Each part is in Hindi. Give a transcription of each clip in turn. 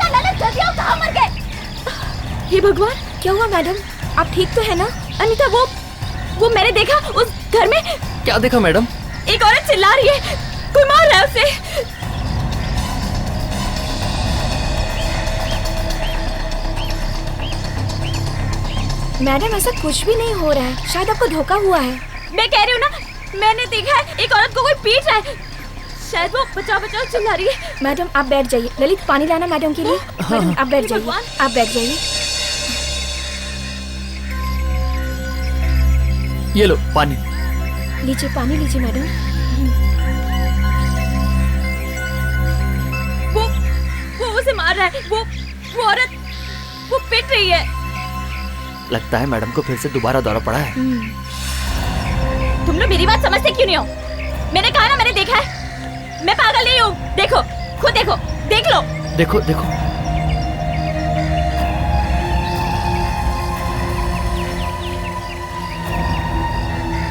अनीता, ललित, जल्दी आओ, कहाँ मर गए? हे भगवान, क्या हुआ मैडम? आप ठीक तो है ना? अनीता, वो मैंने देखा उस घर में। क्या देखा मैडम? एक औरत चिल्ला रही है, कोई मार रहा है उसे। मैडम ऐसा कुछ भी नहीं हो रहा है, शायद आपको धोखा हुआ है। मैं कह रही हूँ ना, मैंने देखा है एक औरत को कोई पीट रहा है, शायद वो बचाओ बचाओ चिल्ला रही है। मैडम आप बैठ जाइए। ललित, पानी लाना मैडम के लिए। मैडम आप बैठ जाइए, आप बैठ जाइए। ये लो पानी। लीजिए पानी लीजिए मैडम। वो उसे मार रहा है, वो औरत वो पिट रही है। लगता है मैडम को फिर से दोबारा दौरा पड़ा है। तुम लोग मेरी बात समझते क्यों नहीं हो? मैंने कहा ना, मैंने देखा है। मैं पागल नहीं हूँ। देखो, खुद देखो, देख लो। देखो देखो।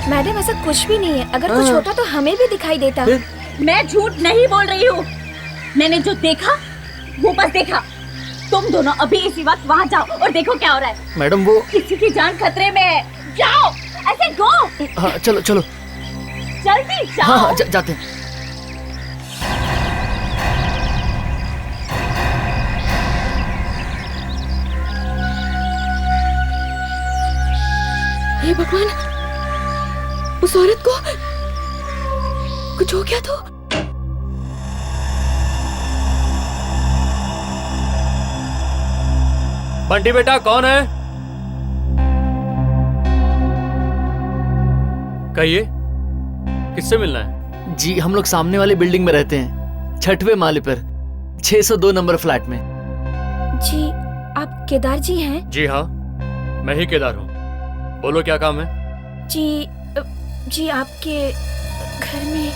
मैडम ऐसा कुछ भी नहीं है, अगर कुछ होता तो हमें भी दिखाई देता। मैं झूठ नहीं बोल रही हूँ, मैंने जो देखा वो बस देखा। तुम दोनों अभी इसी वक्त वहाँ जाओ और देखो क्या हो रहा है। मैडम वो किसी की जान खतरे में है, जाओ, ऐसे गो। हाँ चलो चलो, जल्दी जाओ। हाँ जाते हैं। हे भगवान, उस औरत को कुछ हो गया तो? बंटी बेटा कौन है? कहिए, किससे मिलना है? जी हम लोग सामने वाली बिल्डिंग में रहते हैं, 6वें माले पर, 602 नंबर फ्लैट में। जी आप केदार जी हैं? जी हाँ, मैं ही केदार हूँ। बोलो क्या काम है? जी आपके घर में।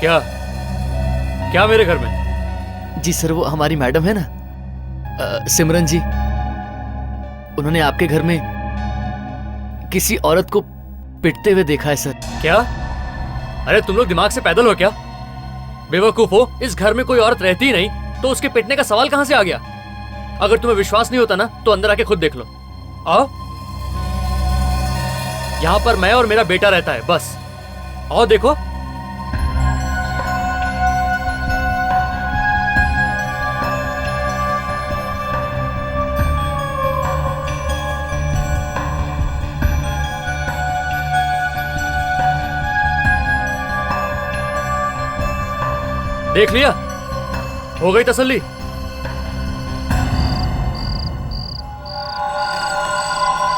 क्या मेरे घर में? जी सर, वो हमारी मैडम है ना, सिमरन जी, उन्होंने आपके घर में किसी औरत को पिटते हुए देखा है सर। क्या? अरे तुम लोग दिमाग से पैदल हो क्या? बेवकूफ हो, इस घर में कोई औरत रहती ही नहीं तो उसके पिटने का सवाल कहां से आ गया? अगर तुम्हें विश्वास नहीं होता ना तो अंदर आके खुद देख लो। आओ, यहां पर मैं और मेरा बेटा रहता है, बस। आओ देखो। देख लिया? हो गई तसल्ली?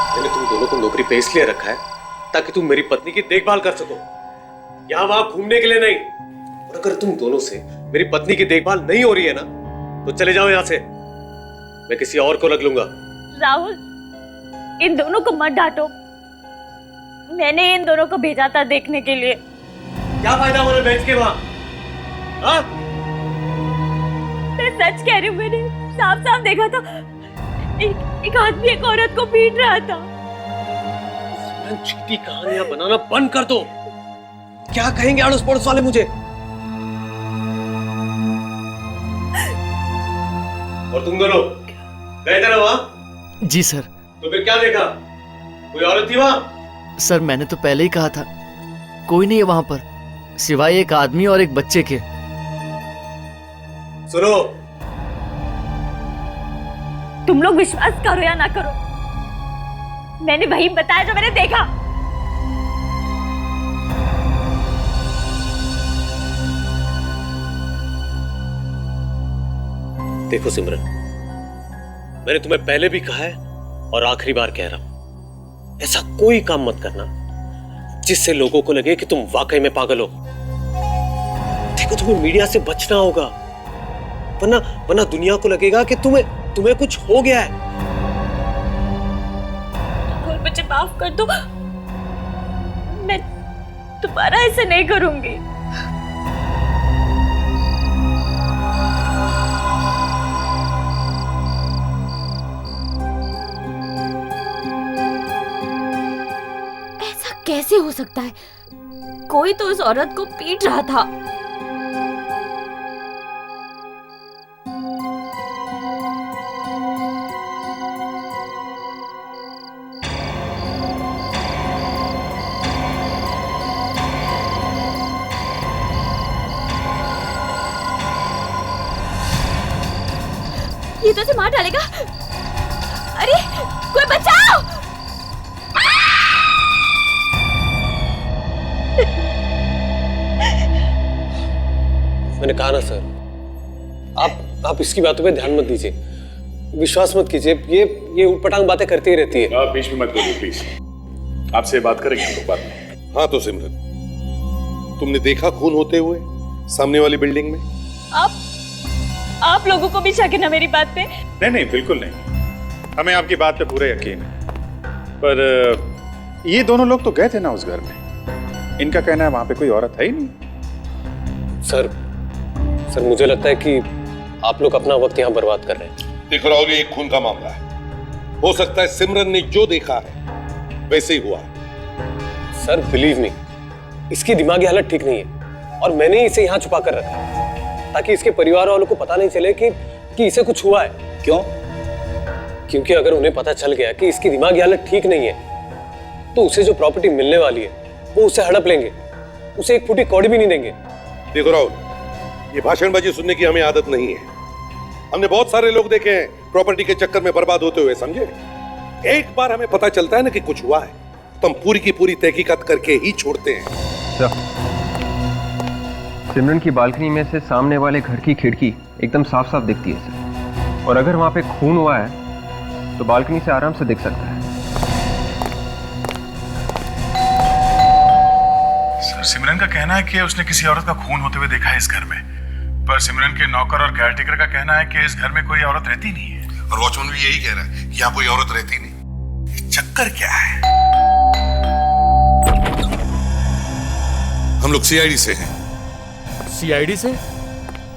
मैंने तुम दोनों को नौकरी पे इसलिए रखा है ताकि तुम मेरी पत्नी की देखभाल कर सको, यहाँ वहां घूमने के लिए नहीं। और अगर तुम दोनों से मेरी पत्नी की देखभाल नहीं हो रही है ना तो चले जाओ यहाँ से, मैं किसी और को रख लूंगा। राहुल, इन दोनों को मत डांटो, मैंने इन दोनों को भेजा था देखने के लिए। क्या फायदा उन्हें भेज के वहां? मैं सच कह रही हूँ, मैंने साफ साफ देखा था, एक आदमी एक औरत को पीट रहा था। झूठी कहानियां बनाना बंद कर दो। क्या कहेंगे अड़ोस पड़ोस वाले मुझे? और तुम दोनों गए थे ना वहां? जी सर। तो फिर क्या देखा? कोई औरत थी वहां? सर मैंने तो पहले ही कहा था, कोई नहीं है वहां पर सिवाय एक आदमी और एक बच्चे के। सुनो, तुम लोग विश्वास करो या ना करो, मैंने वही बताया जो मैंने देखा। देखो सिमरन, मैंने तुम्हें पहले भी कहा है और आखिरी बार कह रहा हूं, ऐसा कोई काम मत करना जिससे लोगों को लगे कि तुम वाकई में पागल हो। देखो तुम्हें मीडिया से बचना होगा, वरना दुनिया को लगेगा कि तुम्हें कुछ हो गया है। और मुझे माफ कर दो, मैं दोबारा ऐसे नहीं करूंगी। ऐसा कैसे हो सकता है? कोई तो उस औरत को पीट रहा था। ये तो उसे मार डालेगा। अरे कोई बचाओ! मैंने कहा ना सर, आप इसकी बातों पे ध्यान मत दीजिए, विश्वास मत कीजिए। ये उटपटांग बातें करती ही रहती है। आप बीच में मत बोलिए प्लीज, आपसे बात करेंगे हम लोग बाद में। हाँ तो सिमरन, तुमने देखा खून होते हुए सामने वाली बिल्डिंग में? आप लोगों को भी शक है ना मेरी बात पे? नहीं बिल्कुल नहीं, हमें आपकी बात पे पूरा यकीन है। पर ये दोनों लोग तो गए थे ना उस घर में, इनका कहना है वहां पे कोई औरत है ही नहीं। सर मुझे लगता है कि आप लोग अपना वक्त यहाँ बर्बाद कर रहे हैं। देखो राहुल, ये एक खून का मामला है। हो सकता है सिमरन ने जो देखा है वैसे ही हुआ है। सर बिलीव मी, इसकी दिमागी हालत ठीक नहीं है और मैंने ही इसे यहाँ छुपा कर रखा है ताकि इसके परिवार वालों को पता नहीं चले कि इसे कुछ हुआ है। क्यों? क्योंकि अगर उन्हें पता चल गया कि इसकी दिमागी हालत ठीक नहीं है तो उसे जो प्रॉपर्टी मिलने वाली है वो उसे हड़प लेंगे, उसे एक फूटी कौड़ी भी नहीं देंगे। देखो राहुल, ये भाषणबाजी सुनने की हमें आदत नहीं है। हमने बहुत सारे लोग देखे हैं प्रॉपर्टी के चक्कर में बर्बाद होते हुए, समझे? एक बार हमें पता चलता है ना कि कुछ हुआ है तो हम पूरी की पूरी तहकीकात करके ही छोड़ते हैं। सिमरन की बालकनी में से सामने वाले घर की खिड़की एकदम साफ साफ दिखती है सर, और अगर वहां पे खून हुआ है तो बालकनी से आराम से दिख सकता है। सर सिमरन का कहना है कि उसने किसी औरत का खून होते हुए देखा है इस घर में, पर सिमरन के नौकर और केयरटेकर का कहना है कि इस घर में कोई औरत रहती नहीं है। और वॉचमैन भी यही कह रहा है, यहाँ कोई औरत रहती नहीं। चक्कर क्या है? हम लोग सीआईडी से हैं। सीआईडी से?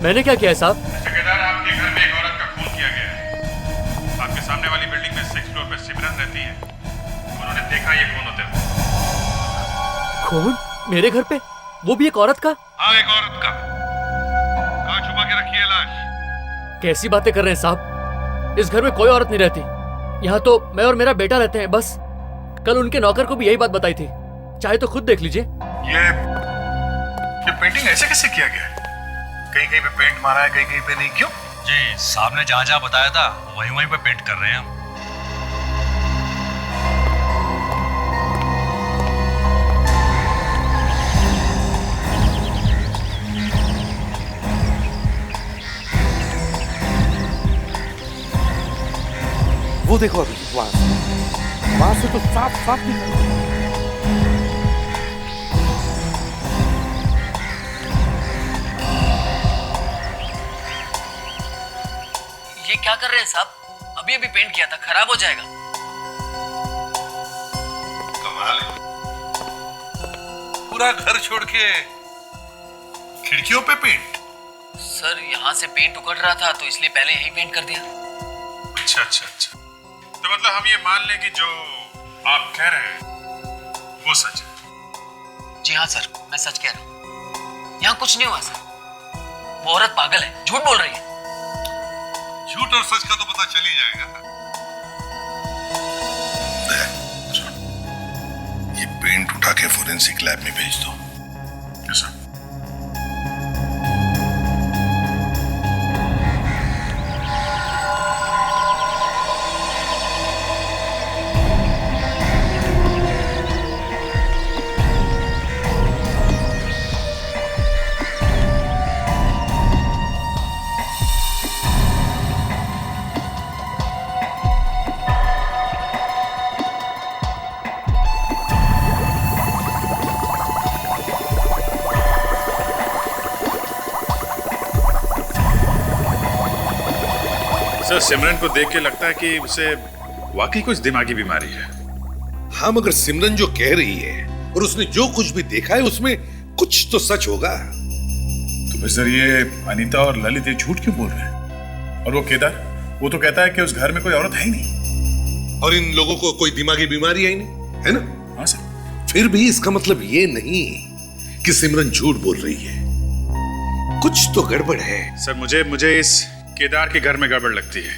मैंने क्या किया है साहब? ठेकेदार, आपके घर में एक औरत का खून किया गया है। आपके सामने वाली बिल्डिंग में 6th फ्लोर पे सिमरन रहती है, उन्होंने देखा ये खून होते हुए। खून मेरे घर पे? वो भी एक औरत का? हाँ, एक औरत का। कहाँ छुपा के रखी है लाश? कैसी बातें कर रहे हैं साहब? इस घर में कोई औरत नहीं रहती। यहाँ तो मैं और मेरा बेटा रहते हैं बस। कल उनके नौकर को भी यही बात बताई थी, चाहे तो खुद देख लीजिए। ये पेंटिंग ऐसे कैसे किया गया है? कहीं कहीं पे पेंट मारा है, कहीं कहीं पे नहीं, क्यों? जी साहब ने जहाँ जहाँ बताया था वहीं पे पेंट कर रहे हैं हम। वो देखो अभी वहां से तो साफ साफ दिख रहा है। ये क्या कर रहे हैं साहब? अभी पेंट किया था, खराब हो जाएगा। कमाल है, पूरा घर छोड़ के खिड़कियों पे पेंट। सर यहाँ से पेंट उकड़ रहा था तो इसलिए पहले यही पेंट कर दिया। अच्छा। तो मतलब हम ये मान लें कि जो आप कह रहे हैं वो सच है? जी हाँ सर, मैं सच कह रहा हूँ। यहाँ कुछ नहीं हुआ सर। वो औरत पागल है, झूठ बोल रही है। झूठ और सच का तो पता चल ही जाएगा। ये पेंट उठा के फोरेंसिक लैब में भेज दो। कैसा? सर सिमरन को देख के लगता है कि उसे वाकई कुछ दिमागी बीमारी है। हाँ, मगर सिमरन जो कह रही है और उसने जो कुछ भी देखा है उसमें कुछ तो सच होगा। तो सर ये अनीता और ललित ये झूठ क्यों बोल रहे हैं? और वो केदार, वो तो कहता है कि उस घर में कोई औरत है ही नहीं। और इन लोगों को कोई दिमागी बीमारी है ही नहीं, है ना? हाँ सर। फिर भी इसका मतलब ये नहीं कि सिमरन झूठ बोल रही है। कुछ तो गड़बड़ है। सर मुझे इस केदार के घर में गड़बड़ लगती है,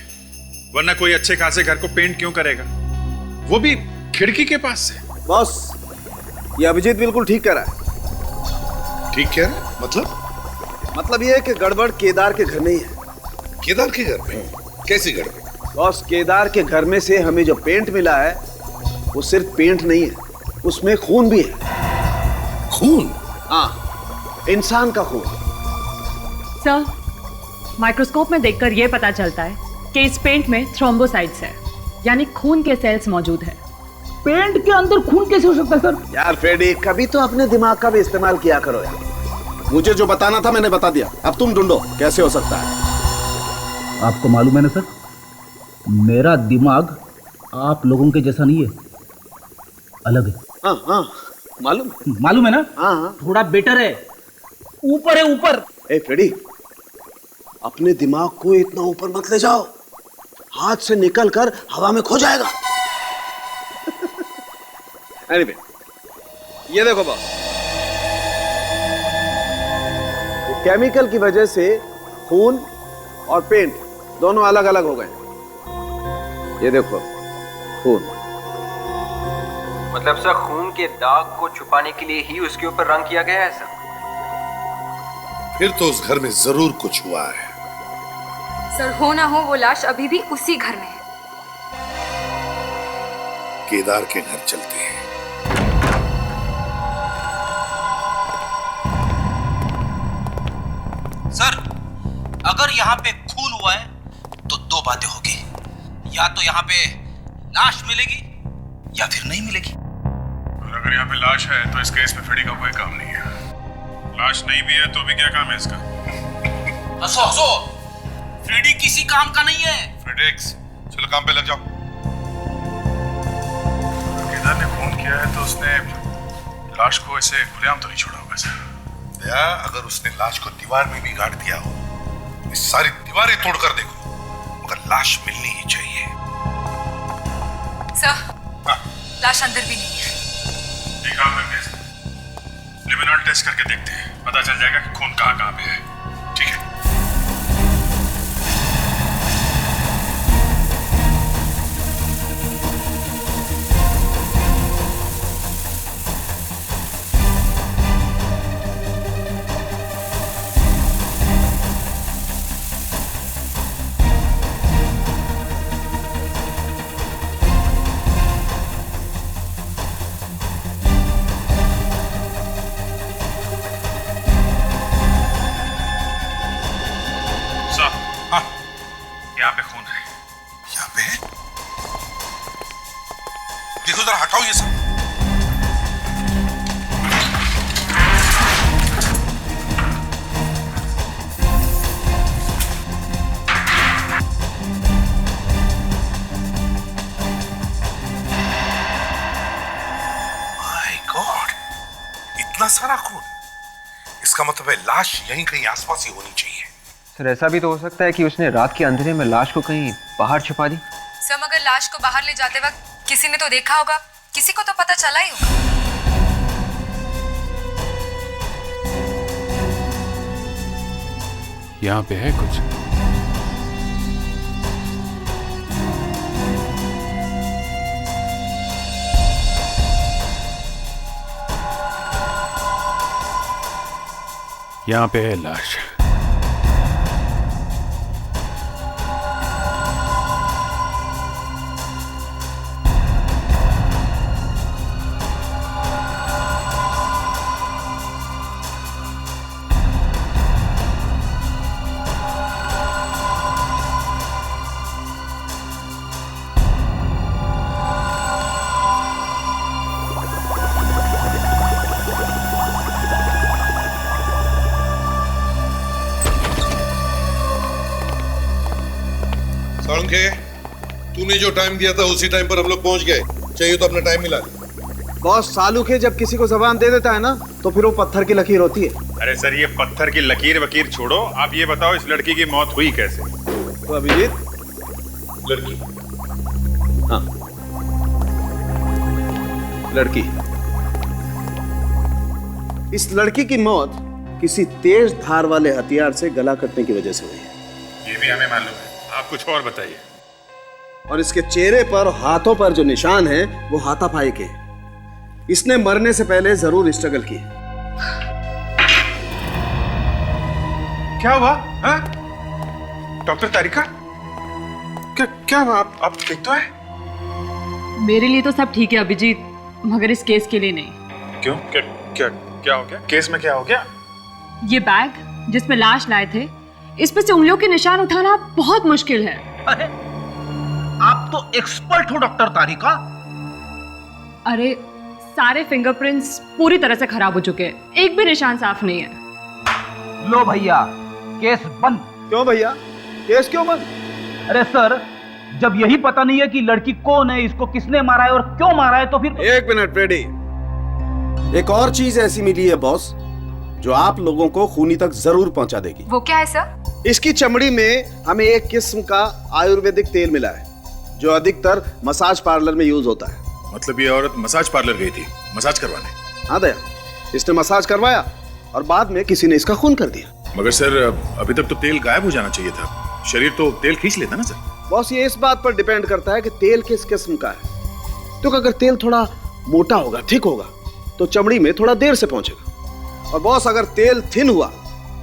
वरना कोई अच्छे खासे घर को पेंट क्यों करेगा, वो भी खिड़की के पास से। बॉस, ये अभिजीत बिल्कुल ठीक कह रहा है। ठीक कह रहा है? मतलब ये है कि गड़बड़ केदार के घर में ही है। केदार के घर में? कैसी गड़बड़? बॉस, केदार के घर में से हमें जो पेंट मिला है वो सिर्फ पेंट नहीं है, उसमें खून भी है। खून? हाँ, इंसान का खून। सर, माइक्रोस्कोप में देखकर यह पता चलता है कि इस पेंट में थ्रोम्बोसाइट्स है, यानी खून के सेल्स मौजूद हैं। पेंट के अंदर खून कैसे हो सकता है सर? यार फ्रेडी, कभी तो अपने दिमाग का भी इस्तेमाल किया करो यार। मुझे जो बताना था मैंने बता दिया, अब तुम ढूंढो कैसे हो सकता है। आपको मालूम है ना सर, मेरा दिमाग आप लोगों के जैसा नहीं है, अलग है। हाँ हाँ, मालूम है ना? हाँ हाँ, थोड़ा बेटर है, ऊपर है ऊपर। ए फ्रेडी, अपने दिमाग को इतना ऊपर मत ले जाओ, हाथ से निकल कर हवा में खो जाएगा। एनीवे, ये देखो बॉस, केमिकल की वजह से खून और पेंट दोनों अलग अलग हो गए। ये देखो खून। मतलब सर, खून के दाग को छुपाने के लिए ही उसके ऊपर रंग किया गया है सर? फिर तो उस घर में जरूर कुछ हुआ है। सर, हो ना हो वो लाश अभी भी उसी घर में है। केदार के घर चलते हैं। सर, अगर यहाँ पे खून हुआ है तो दो बातें होगी, या तो यहाँ पे लाश मिलेगी या फिर नहीं मिलेगी। और अगर यहाँ पे लाश है तो इस केस में फ्रेडी का कोई काम नहीं है। लाश नहीं भी है तो भी क्या काम है इसका? हंसो हंसो, फ्रेडी किसी काम का नहीं है। फ्रेडेक्स, चलो काम पे लग जाओ। केदार ने फोन किया है तो उसने लाश को ऐसे खुलेआम तो नहीं छोड़ा होगा सर। या अगर उसने लाश को दीवार में भी गाड़ दिया हो, इस सारी दीवारें तोड़कर देखो, मगर लाश मिलनी ही चाहिए। सर, लाश अंदर भी नहीं है। एक काम करते हैं सर, लिमिनॉल टेस्ट करके देखते हैं, पता चल जाएगा कि खून कहाँ कहाँ पे है। ठीक है? यहाँ पे खून है। यहाँ पे है? देखो जरा, हटाओ ये सब। माय गॉड, इतना सारा खून! इसका मतलब है लाश यहीं कहीं आसपास ही होनी चाहिए। सर, ऐसा भी तो हो सकता है कि उसने रात के अंधेरे में लाश को कहीं बाहर छुपा दी। सर, मगर लाश को बाहर ले जाते वक्त किसी ने तो देखा होगा, किसी को तो पता चला ही होगा। यहाँ पे है कुछ। यहाँ पे है लाश। साळुंखे, तूने जो टाइम दिया था उसी टाइम पर हम लोग पहुंच गए। चाहिए तो अपना टाइम मिला। बॉस, सालुखे जब किसी को जबान दे देता है ना तो फिर वो पत्थर की लकीर होती है। अरे सर, ये पत्थर की लकीर वकीर छोड़ो, आप ये बताओ इस लड़की की मौत हुई कैसे? तो अभिजीत, लड़की? हाँ, लड़की। इस लड़की की मौत किसी तेज धार वाले हथियार से गला कटने की वजह से हुई है। ये भी हमें मालूम है, आप कुछ और बताइए। और इसके चेहरे पर और हाथों पर जो निशान है वो हाथापाई के हैं। इसने मरने से पहले जरूर स्ट्रगल की। क्या हुआ? हाँ? डॉक्टर तारिका, क्या आप ठीक तो है? मेरे लिए तो सब ठीक है अभिजीत, मगर इस केस के लिए नहीं। क्यों? क्या हो गया? केस में क्या हो गया? ये बैग जिसमें लाश लाए थे, इस पे से उंगलियों के निशान उठाना बहुत मुश्किल है। अरे आप तो एक्सपर्ट हो डॉक्टर तारिका। अरे सारे फिंगरप्रिंट्स पूरी तरह से खराब हो चुके हैं, एक भी निशान साफ नहीं है। लो भैया, केस बंद। क्यों भैया, केस क्यों बंद? अरे सर, जब यही पता नहीं है कि लड़की कौन है, इसको किसने मारा है और क्यों मारा है, तो फिर। एक मिनट फ्रेडी, एक और चीज ऐसी मिली है बॉस जो आप लोगों को खूनी तक जरूर पहुंचा देगी। वो क्या है सर? इसकी चमड़ी में हमें एक किस्म का आयुर्वेदिक तेल मिला है जो अधिकतर मसाज पार्लर में यूज होता है। मतलब ये औरत मसाज पार्लर गई थी मसाज करवाने? हाँ दया, इसने मसाज करवाया और बाद में किसी ने इसका खून कर दिया। मगर सर अभी तक तो तेल गायब हो जाना चाहिए था, शरीर तो तेल खींच लेता ना सर। बॉस ये इस बात पर डिपेंड करता है कि तेल किस किस्म का है। तो अगर तेल थोड़ा मोटा होगा, ठीक होगा, तो चमड़ी में थोड़ा देर से पहुंचेगा। और बॉस अगर तेल थिन हुआ,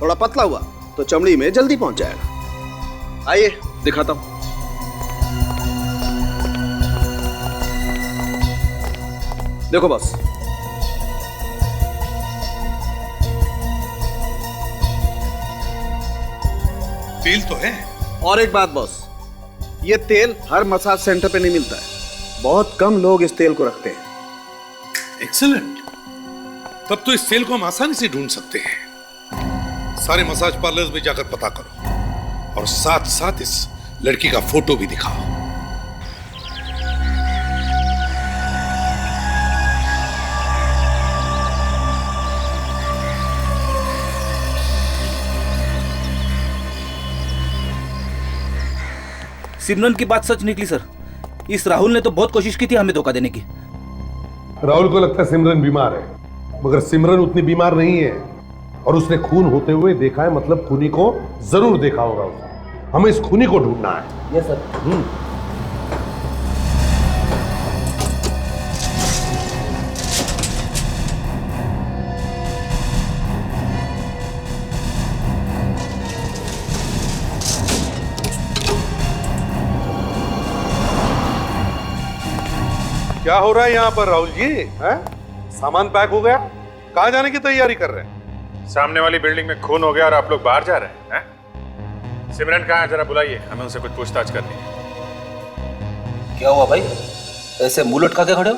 थोड़ा पतला हुआ, तो चमड़ी में जल्दी पहुंच जाएगा। आइए दिखाता हूं। देखो बॉस, तेल तो है। और एक बात बॉस, ये तेल हर मसाज सेंटर पे नहीं मिलता है, बहुत कम लोग इस तेल को रखते हैं। एक्सीलेंट, तब तो इस तेल को हम आसानी से ढूंढ सकते हैं। सारे मसाज पार्लर्स में जाकर पता करो और साथ साथ इस लड़की का फोटो भी दिखाओ। सिमरन की बात सच निकली सर। इस राहुल ने तो बहुत कोशिश की थी हमें धोखा देने की। राहुल को लगता है सिमरन बीमार है, मगर सिमरन उतनी बीमार नहीं है और उसने खून होते हुए देखा है, मतलब खूनी को जरूर देखा होगा उसने। हमें इस खूनी को ढूंढना है। Yes sir. क्या हो रहा है यहाँ पर राहुल जी? हैं? सामान पैक हो गया? कहाँ जाने की तैयारी कर रहे हैं? सामने वाली बिल्डिंग में खून हो गया और आप लोग बाहर जा रहे हैं? सिमरन कहाँ है, जरा बुलाइए, हमें उनसे कुछ पूछताछ करनी है। क्या हुआ भाई, ऐसे मुंह लटका के खड़े हो?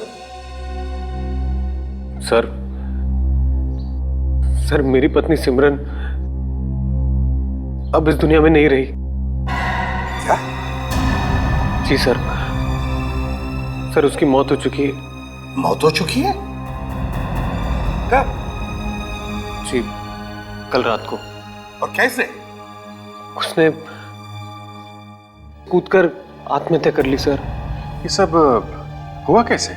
सर मेरी पत्नी सिमरन अब इस दुनिया में नहीं रही। क्या? जी सर उसकी मौत हो चुकी है। मौत हो चुकी है? कब? जी कल रात को। और कैसे? उसने कूदकर आत्महत्या कर ली सर। ये सब हुआ कैसे?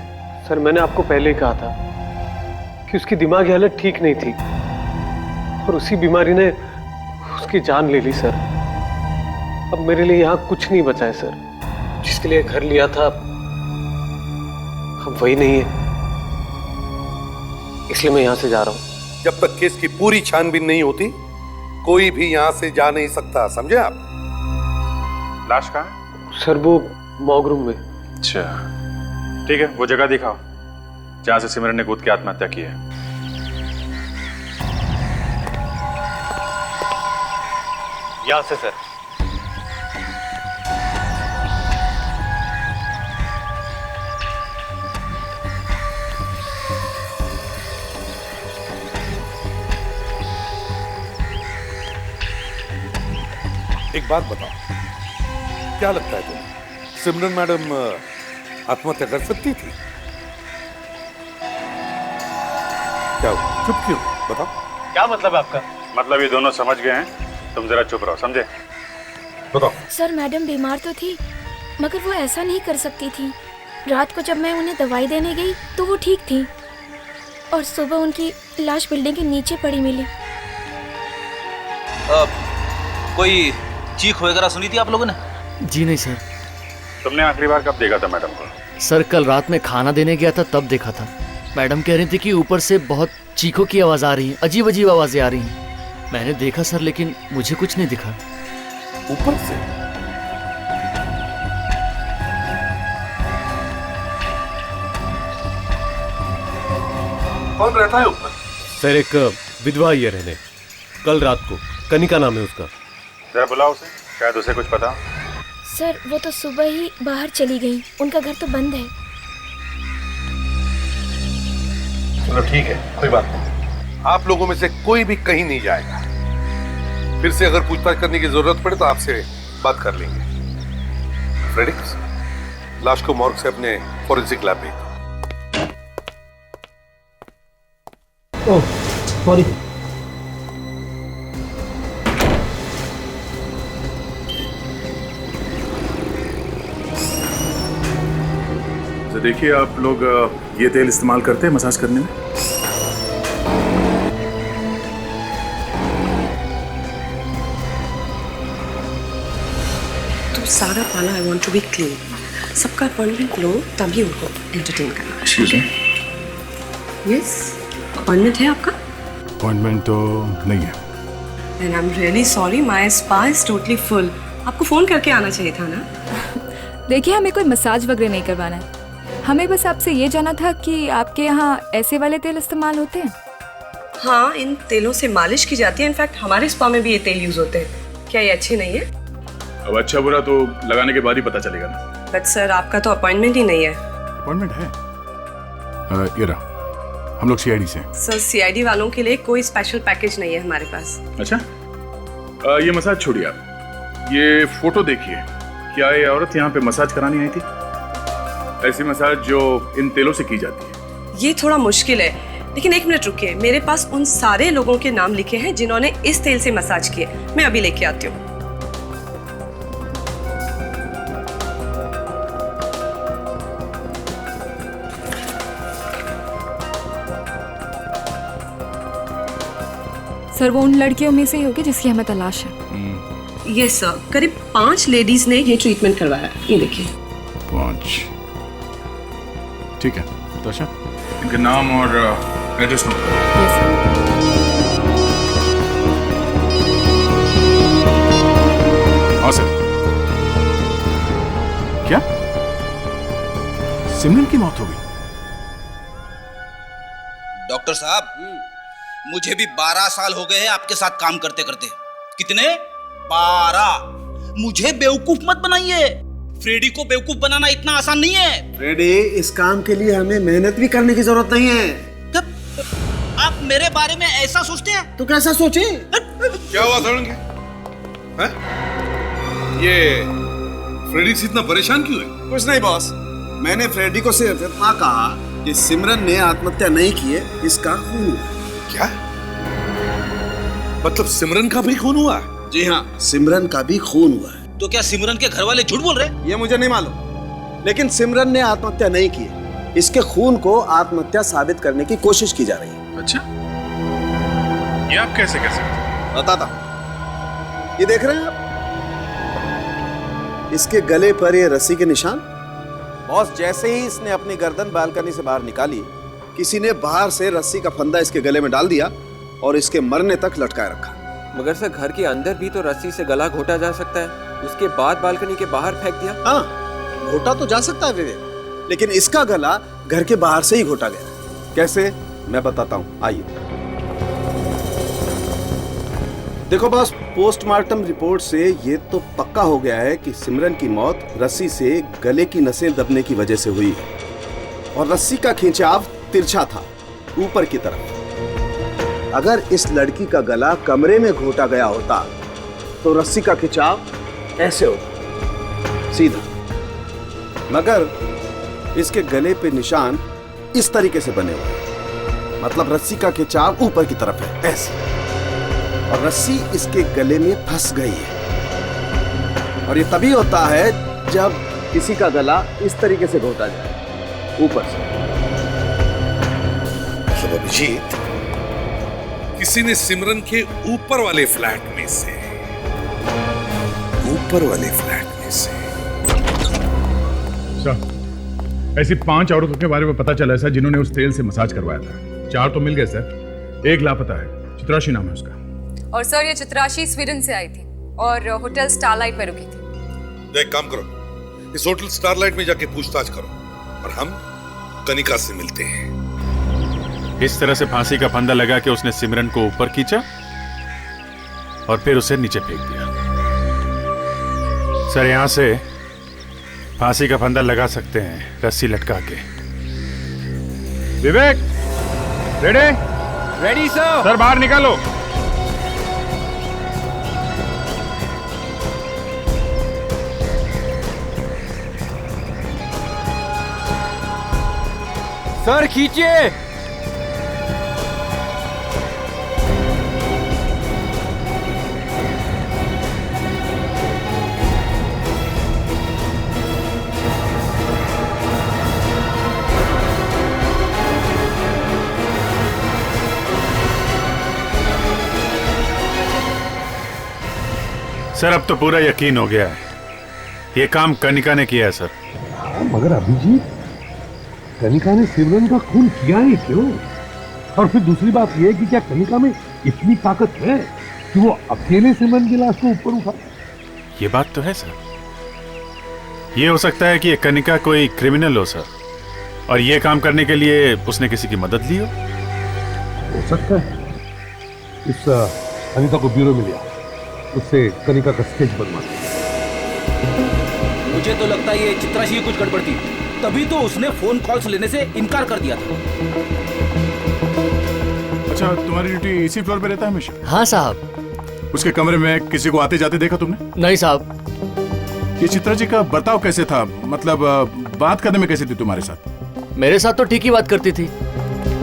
सर मैंने आपको पहले ही कहा था कि उसकी दिमागी हालत ठीक नहीं थी और उसी बीमारी ने उसकी जान ले ली सर। अब मेरे लिए यहाँ कुछ नहीं बचा है सर। जिसके लिए घर लिया था अब वही नहीं है, इसलिए मैं यहाँ से जा रहा हूँ। जब तक केस की पूरी छानबीन नहीं होती कोई भी यहाँ से जा नहीं सकता, समझे आप? लाश कहाँ है? सर वो मॉर्ग रूम में। अच्छा ठीक है, वो जगह दिखाओ जहां से सिमरन ने कूद के आत्महत्या की है। यहाँ से सर। एक बात बताओ, क्या लगता है तुम्हें, सिमरन मैडम आत्महत्या कर सकती थी? क्या हुआ? चुप क्यों? बताओ। क्या मतलब है आपका? मतलब ये दोनों समझ गए हैं, तुम जरा चुप रहो, समझे? बताओ। सर मैडम बीमार तो थी मगर वो ऐसा नहीं कर सकती थी। रात को जब मैं उन्हें दवाई देने गई तो वो ठीक थी और सुबह उनकी लाश बिल्डिंग के नीचे पड़ी मिली। कोई चीख वगैरह सुनी थी आप लोगों ने? जी नहीं सर। तुमने आखिरी बार कब देखा था मैडम को? सर कल रात में खाना देने गया था तब देखा था। मैडम कह रही थी कि ऊपर से बहुत चीखों की आवाज आ रही है, अजीब अजीब आवाजें आ रही हैं। मैंने देखा सर, लेकिन मुझे कुछ नहीं दिखा। ऊपर से? कौन रहता है ऊपर? सर एक विधवा आई है रहने, कल रात को। कनिका नाम है उसका। जरा बुलाओ उसे, शायद उसे कुछ पता। सर वो तो सुबह ही बाहर चली गई, उनका घर तो बंद है। चलो ठीक है, कोई बात नहीं। आप लोगों में से कोई भी कहीं नहीं जाएगा। फिर से अगर पूछताछ करने की जरूरत पड़े तो आपसे बात कर लेंगे। फ्रेडिक्स, लाश को मॉर्ग से अपने फॉरेंसिक लैब भेज। Oh sorry. तो देखिए आप लोग ये तेल इस्तेमाल करते हैं मसाज करने में? तो सारा पाना I want to be clean. सबका अपॉइंटमेंट लो तभी उनको एंटरटेन करना। Excuse me. यस, अपॉइंटमेंट है आपका? अपॉइंटमेंट तो नहीं है। And I am really sorry, my spa is totally full. आपको फोन करके आना चाहिए था ना। देखिए हमें कोई मसाज वगैरह नहीं करवाना है, हमें बस आपसे ये जाना था कि आपके यहाँ ऐसे वाले तेल इस्तेमाल होते हैं? हाँ, इन तेलों से मालिश की जाती है। इनफैक्ट हमारे स्पा में भी ये तेल यूज होते हैं। क्या ये अच्छे नहीं है? अब अच्छा बुरा तो लगाने के बाद ही पता चलेगा ना। बट सर आपका तो अपॉइंटमेंट ही नहीं है। अपॉइंटमेंट है ये रहा, हम लोग सीआईडी से हैं। सर सीआईडी वालों के लिए कोई स्पेशल पैकेज नहीं है हमारे पास। अच्छा ये मसाज छोड़िए आप, ये फोटो देखिए। क्या ये औरत यहाँ पे मसाज करानी आई थी? ऐसी मसाज जो इन तेलों से की जाती है। ये थोड़ा मुश्किल है, लेकिन एक मिनट रुकिए। मेरे पास उन सारे लोगों के नाम लिखे हैं जिन्होंने इस तेल से मसाज किए। मैं अभी लेके आती हूँ। सर वो उन लड़कियों में से ही होगी जिसकी हमें तलाश है। यस सर, करीब 5 लेडीज ने ये ट्रीटमेंट करवाया। ये देखिए। 5, ठीक है। तो अच्छा इनके नाम और एड्रेस नोट करो। हाँ सर। क्या सिमरन की मौत हो गई? डॉक्टर साहब, मुझे भी 12 साल हो गए हैं आपके साथ काम करते करते। कितने? 12। मुझे बेवकूफ मत बनाइए। फ्रेडी को बेवकूफ बनाना इतना आसान नहीं है। फ्रेडी, इस काम के लिए हमें मेहनत भी करने की जरूरत नहीं है। आप मेरे बारे में ऐसा सोचते हैं? तो कैसा सोचे? क्या हुआ सड़न के? ये फ्रेडी से इतना परेशान क्यों है? कुछ नहीं बॉस, मैंने फ्रेडी को सिर्फ इतना कहा कि सिमरन ने आत्महत्या नहीं की है, इसका खून हुआ। क्या मतलब सिमरन का भी खून हुआ? जी हाँ, सिमरन का भी खून हुआ है। तो क्या सिमरन के घर वाले झूठ बोल रहे हैं? ये मुझे नहीं मालूम, लेकिन सिमरन ने आत्महत्या नहीं की है। इसके खून को आत्महत्या साबित करने की कोशिश की जा रही है। अच्छा, ये आप कैसे कह सकते? बताता हूं। ये देख रहे हैं आप, इसके गले पर ये रस्सी के निशान। बॉस, जैसे ही इसने अपनी गर्दन बालकनी से बाहर निकाली, किसी ने बाहर से रस्सी का फंदा इसके गले में डाल दिया और इसके मरने तक लटकाए रखा। मगर सर घर के अंदर भी तो रस्सी से गला घोटा जा सकता है, उसके बाद बालकनी के बाहर फेंक दिया। हाँ, घोटा तो जा सकता है विवेक, लेकिन इसका गला घर के बाहर से ही घोटा गया। कैसे, मैं बताता हूँ, आइए। देखो बॉस, पोस्टमार्टम रिपोर्ट से ये तो पक्का हो गया है कि सिमरन की मौत रस्सी से गले की नसें दबने की वजह से हुई है और रस्सी का खिंचाव तिरछा था ऊपर की तरफ। अगर इस लड़की का गला कमरे में घोटा गया होता तो रस्सी का खिंचाव ऐसे होता, सीधा। मगर इसके गले पे निशान इस तरीके से बने हुए, मतलब रस्सी का खिंचाव ऊपर की तरफ है, ऐसे, और रस्सी इसके गले में फंस गई है। और ये तभी होता है जब किसी का गला इस तरीके से घोटा जाए ऊपर से। मतलब अभिजीत, किसी ने सिमरन के ऊपर वाले फ्लैट में से ऐसी 5 औरतों के बारे में पता चला है सर जिन्होंने उस तेल से मसाज करवाया था। 4 तो मिल गए सर, एक लापता है। चित्राशी नाम है उसका। और सर ये चित्राशी स्वीडन से आई थी और होटल स्टारलाइट में रुकी थी। एक काम करो, इस होटल स्टारलाइट में जाके पूछताछ करो और हम कनिका से मिलते हैं। इस तरह से फांसी का फंदा लगा के उसने सिमरन को ऊपर खींचा और फिर उसे नीचे फेंक दिया। सर, यहां से फांसी का फंदा लगा सकते हैं रस्सी लटका के। विवेक, रेडी? Ready sir. सर, बाहर निकालो। सर खींचिए। सर, अब तो पूरा यकीन हो गया है, ये काम कनिका ने किया है सर। मगर अभिजीत, कनिका ने सिमरन का खून किया ही क्यों? और फिर दूसरी बात यह कि क्या कनिका में इतनी ताकत है कि वो अकेले सिमरन की लाश को ऊपर उठा? ये बात तो है सर। ये हो सकता है कि ये कनिका कोई क्रिमिनल हो सर, और ये काम करने के लिए उसने किसी की मदद ली हो सकता है। इस कनिका को ब्यूरो में लिया, उससे कनिका का स्केच बनवा। मुझे तो लगता है ये चित्राशी की कुछ गड़बड़ थी, तभी तो उसने फोन कॉल्स लेने से इनकार कर दिया था। अच्छा, तुम्हारी ड्यूटी इसी फ्लोर पे रहता है हमेशा? हाँ साहब। उसके कमरे में किसी को आते जाते देखा तुमने? नहीं साहब। ये चित्रा जी का बर्ताव कैसे था, मतलब बात करने में कैसे थी तुम्हारे साथ? मेरे साथ तो ठीक ही बात करती थी,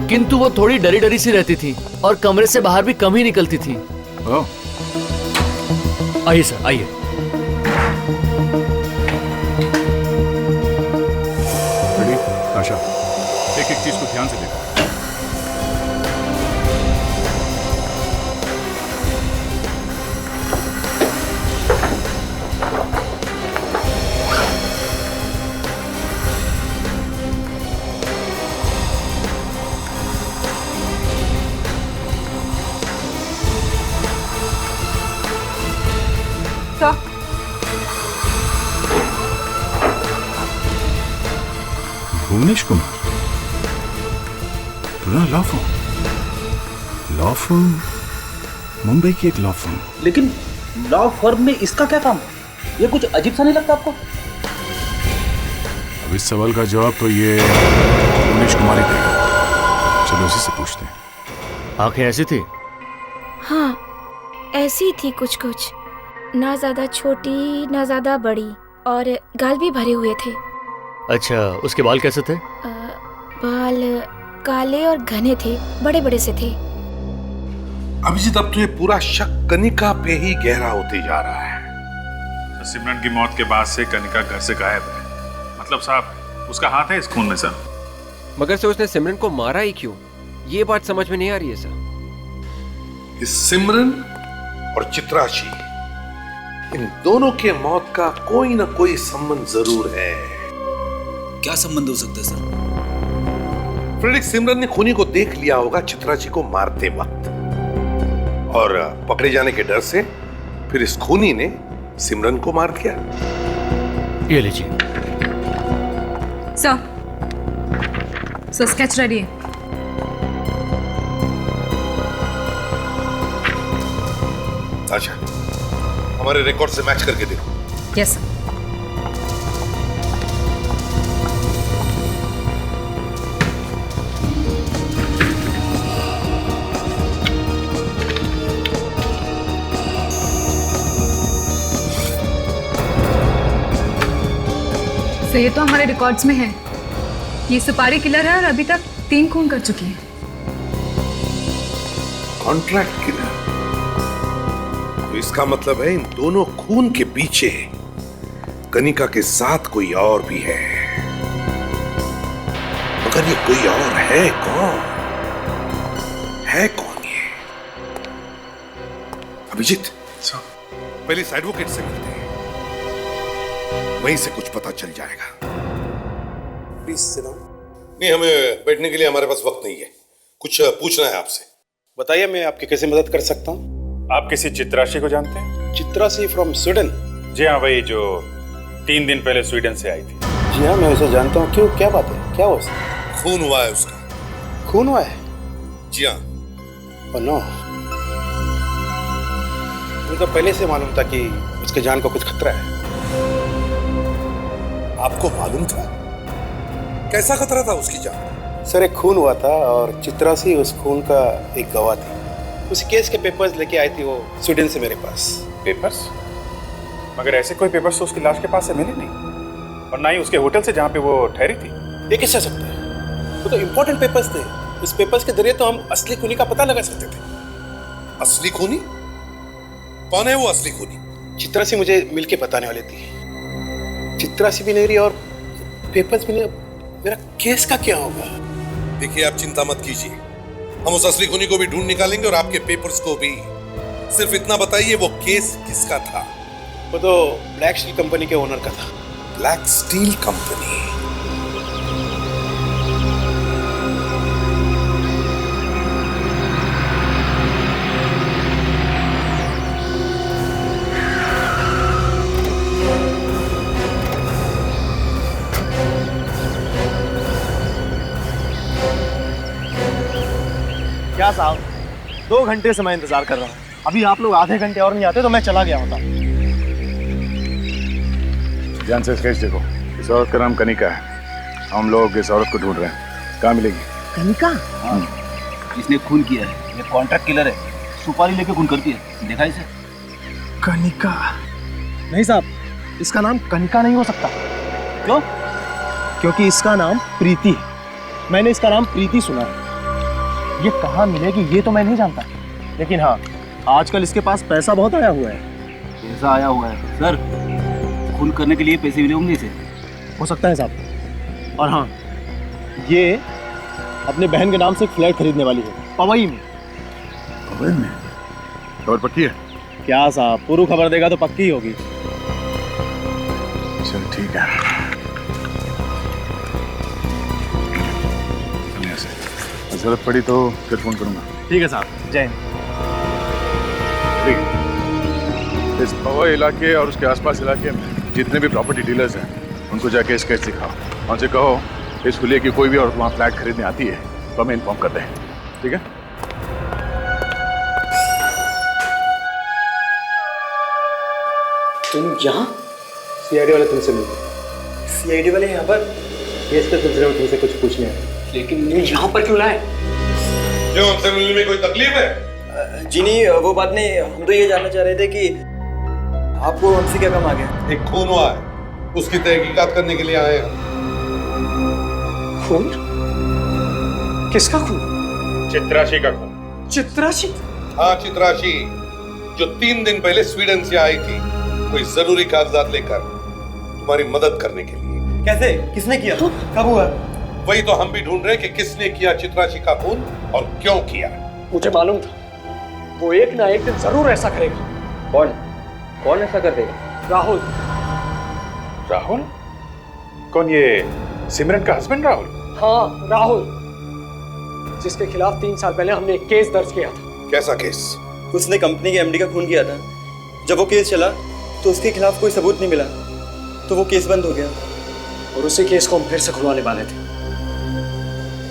किंतु वो थोड़ी डरी डरी सी रहती थी और कमरे से बाहर भी कम ही निकलती थी। आइए सर, आइए। आशा, एक एक चीज को ध्यान से देखो। भुवनेश कुमार, पूरा लॉ फर्म, मुंबई की एक लॉ फर्म। लेकिन लॉ फर्म में इसका क्या काम? ये कुछ अजीब सा नहीं लगता आपको? अब इस सवाल का जवाब तो ये भुवनेश कुमार ही देगा। चलो उसी से पूछते हैं। आंखें ऐसी थी? हाँ, ऐसी थी कुछ कुछ, ना ज्यादा छोटी ना ज्यादा बड़ी, और गाल भी भरे हुए थे। अच्छा, उसके बाल कैसे थे? बाल काले और घने थे, बड़े बड़े से थे। अभिजीत, अब तो ये पूरा शक कनिका पे ही गहरा होते जा रहा है। सिमरन की मौत के बाद से कनिका घर से गायब है, मतलब साहब उसका हाथ है इस खून में सर। मगर से उसने सिमरन को मारा ही क्यों, ये बात समझ में नहीं आ रही है सर। इस सिमरन और चित्राशी, इन दोनों के मौत का कोई ना कोई संबंध जरूर है। क्या संबंध हो सकता है सर? फ्रेडरिक, सिमरन ने खूनी को देख लिया होगा चित्राची को मारते वक्त, और पकड़े जाने के डर से फिर इस खूनी ने सिमरन को मार दिया। ये लीजिए सर। स्केच रेडी है। अच्छा, हमारे रिकॉर्ड से मैच करके देखो। Yes sir. तो ये तो हमारे रिकॉर्ड्स में है। ये सुपारी किलर है और अभी तक 3 खून कर चुकी है। कॉन्ट्रैक्ट किलर, तो इसका मतलब है इन दोनों खून के पीछे कनिका के साथ कोई और भी है। मगर ये कोई और है कौन? है कौन ये? अभिजीत, पहले इस एडवोकेट से मिलते हैं, वहीं से कुछ पता चल जाएगा। Please sit down. नहीं, हमें बैठने के लिए हमारे पास वक्त नहीं है, कुछ पूछना है आपसे। बताइए, मैं आपकी कैसे मदद कर सकता हूँ? आप किसी चित्राशी को जानते हैं? Chitrashi from Sweden? जी हाँ, वही जो 3 दिन पहले स्वीडन से आई थी। जी हाँ, मैं उसे जानता हूँ। क्यों, क्या बात है, क्या हुआ? खून हुआ है उसका। खून हुआ है? जी हाँ। ओह नो, मुझे तो पहले से मालूम था कि उसके जान को कुछ खतरा है। आपको मालूम था? कैसा खतरा था उसकी जान? सर, एक खून हुआ था और चित्रासी उस खून का एक गवाह थी। उस केस के पेपर्स लेके आई थी वो स्वीडन से मेरे पास। पेपर्स? मगर ऐसे कोई पेपर्स तो उसकी लाश के पास से मिले नहीं, और ना ही उसके होटल से जहाँ पे वो ठहरी थी। ये कैसे सकता है? वो तो इम्पोर्टेंट पेपर्स थे। उस पेपर्स के जरिए तो हम असली खूनी का पता लगा सकते थे। असली खूनी? कौन है वो असली खूनी? चित्रासी मुझे मिलके बताने वाली थी। चित्रासी भी नहीं रही और पेपर्स भी नहीं। मेरा केस का क्या होगा? देखिए, आप चिंता मत कीजिए, हम उस असली खूनी को भी ढूंढ निकालेंगे और आपके पेपर्स को भी। सिर्फ इतना बताइए, वो केस किसका था? वो तो ब्लैक स्टील कंपनी के ओनर का था। Black steel company? क्या साहब, 2 घंटे से मैं इंतजार कर रहा हूँ। अभी आप लोग आधे घंटे और नहीं आते तो मैं चला गया होता। ध्यान से स्केच देखो। इस औरत का नाम कनिका है। हम लोग इस औरत को ढूंढ रहे हैं। कहाँ मिलेगी? कनिका? हाँ, इसने खून किया है। ये कॉन्ट्रैक्ट किलर है, सुपारी लेके खून करती है। देखा इसे? कनिका? नहीं साहब, इसका नाम कनिका नहीं हो सकता। क्यों? क्योंकि इसका नाम प्रीति है। मैंने इसका नाम प्रीति सुना है। ये कहाँ मिलेगी ये तो मैं नहीं जानता, लेकिन हाँ, आजकल इसके पास पैसा बहुत आया हुआ है। पैसा आया हुआ है सर? खून करने के लिए पैसे मिले होंगे इसे। हो सकता है साहब। और हाँ, ये अपने बहन के नाम से एक फ्लैट खरीदने वाली है, पवई में। पवई में? खबर पक्की है? क्या साहब, पूरी खबर देगा तो पक्की ही होगी। चल ठीक है, जरूरत पड़ी तो फिर फोन करूंगा। ठीक है साहब, जय हिंद। इस पवई इलाके और उसके आसपास इलाके में जितने भी प्रॉपर्टी डीलर्स हैं, उनको जाके स्केच दिखाओ। उनसे कहो इस खुले की कोई भी औरत वहाँ फ्लैट खरीदने आती है तो हमें इन्फॉर्म कर दें। ठीक है? तुम यहाँ? सीआईडी वाले तुमसे मिले। सीआईडी वाले यहाँ पर? केस के सिलसिले में तुमसे कुछ पूछने हैं। लेकिन मुझे यहाँ पर क्यों लाए? क्यों, हमसे मिलने में कोई तकलीफ है? जी नहीं, वो बात नहीं। हम तो ये जानना चाह रहे थे कि आपको हमसे क्या काम आ गया? एक खून हुआ है, उसकी तहकीकात करने के लिए आए हैं। खून? किसका खून? चित्राशी का खून। चित्राशी? हाँ, चित्राशी, जो 3 दिन पहले स्वीडन से आई थी कोई जरूरी कागजात लेकर तुम्हारी मदद करने के लिए। कैसे? किसने किया? कब हुआ? वही तो हम भी ढूंढ रहे हैं कि किसने किया चित्राशी का खून और क्यों किया। मुझे मालूम था वो एक ना एक दिन जरूर ऐसा करेगा। कौन? कौन ऐसा कर देगा? राहुल। राहुल? कौन, ये सिमरन का हस्बैंड राहुल? हाँ, राहुल, जिसके खिलाफ 3 साल पहले हमने एक केस दर्ज किया था। कैसा केस? उसने कंपनी के एमडी का खून किया था। जब वो केस चला तो उसके खिलाफ कोई सबूत नहीं मिला, तो वो केस बंद हो गया और उसी केस को हम फिर से खुलवाने वाले थे।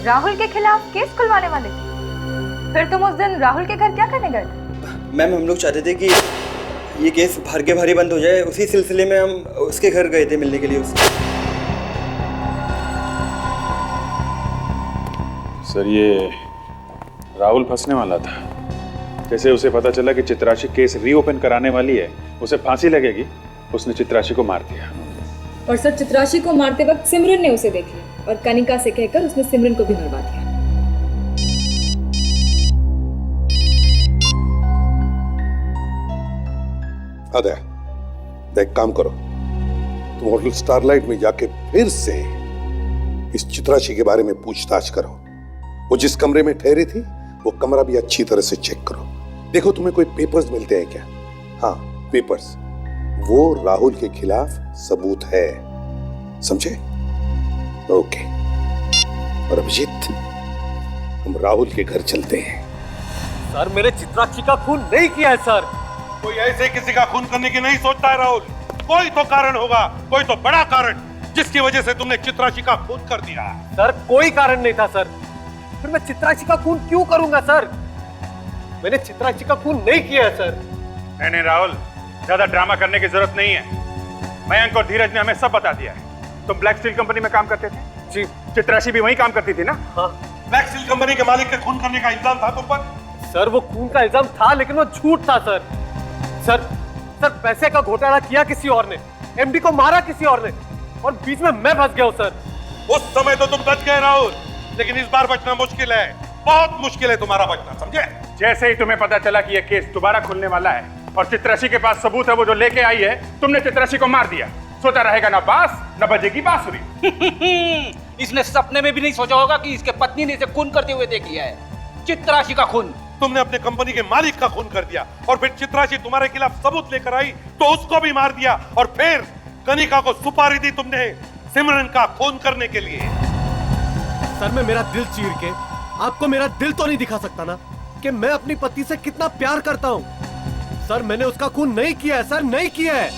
राहुल के खिलाफ केस खुलवाने वाले थे? फिर तुम उस दिन राहुल के घर क्या करने गए थे? मैम, हम लोग चाहते थे कि ये केस भार के भारी बंद हो जाए। उसी सिलसिले में हम उसके घर गए थे मिलने के लिए उससे। सर, ये राहुल फंसने वाला था। जैसे उसे पता चला कि चित्राशी केस रीओपन कराने वाली है, उसे फांसी लगेगी, उसने चित्राशी को मार दिया। और सर, चित्राशी को मारते वक्त सिमरन ने उसे देख लिया और कनिका से कहकर उसने सिमरन को भी मरवा दिया। अदय, एक काम करो, तुम होटल स्टारलाइट में जाके फिर से इस चित्राशी के बारे में पूछताछ करो। वो जिस कमरे में ठहरी थी वो कमरा भी अच्छी तरह से चेक करो। देखो तुम्हें कोई पेपर्स मिलते हैं क्या? हाँ, पेपर्स। वो राहुल के खिलाफ सबूत है, समझे? ओके। और अभिजीत, हम राहुल के घर चलते हैं। सर, मेरे चित्राक्षी का खून नहीं किया है सर। कोई ऐसे किसी का खून करने की नहीं सोचता है राहुल। कोई तो कारण होगा, कोई तो बड़ा कारण, जिसकी वजह से तुमने चित्राशी का खून कर दिया। सर, कोई कारण नहीं था सर। फिर मैं चित्राक्षी का खून क्यों करूंगा सर? मैंने चित्राक्षी का खून नहीं किया है सर। नहीं राहुल, ज्यादा ड्रामा करने की जरूरत नहीं है। मयंक और धीरज ने हमें सब बता दिया है। तुम ब्लैक स्टील कंपनी में काम करते थे? जी। चित्राक्षी भी वहीं काम करती थी ना? हाँ। ब्लैक स्टील कंपनी के मालिक के खून करने का इल्जाम था तुम पर? सर वो खून का इल्जाम था, लेकिन वो झूठ था सर। सर पैसे का घोटाला किया किसी और ने, एमडी को मारा किसी और ने, और बीच में मैं फंस गया हूं सर। उस समय तो तुम बच गए राहुल, लेकिन इस बार बचना मुश्किल है, बहुत मुश्किल है तुम्हारा बचना, समझे? जैसे ही तुम्हें पता चला कि यह केस दोबारा खुलने वाला है और चित्राक्षी के पास सबूत है वो जो लेके आई है, तुमने चित्राक्षी को मार दिया। सोचा रहेगा ना बांस न बजेगी बांसुरी। इसने सपने में भी नहीं सोचा होगा कि इसके पत्नी ने इसे खून करते हुए देख लिया है। चित्राक्षी का खून तुमने अपने कंपनी के मालिक का खून कर दिया, और फिर चित्राक्षी तुम्हारे खिलाफ सबूत लेकर आई तो उसको भी मार दिया, और फिर कनिका को सुपारी दी तुमने सिमरन का खून करने के लिए। सर मैं मेरा दिल चीर के आपको मेरा दिल तो नहीं दिखा सकता ना कि मैं अपनी पत्नी से कितना प्यार करता हूं। सर मैंने उसका खून नहीं किया है सर, नहीं किया है।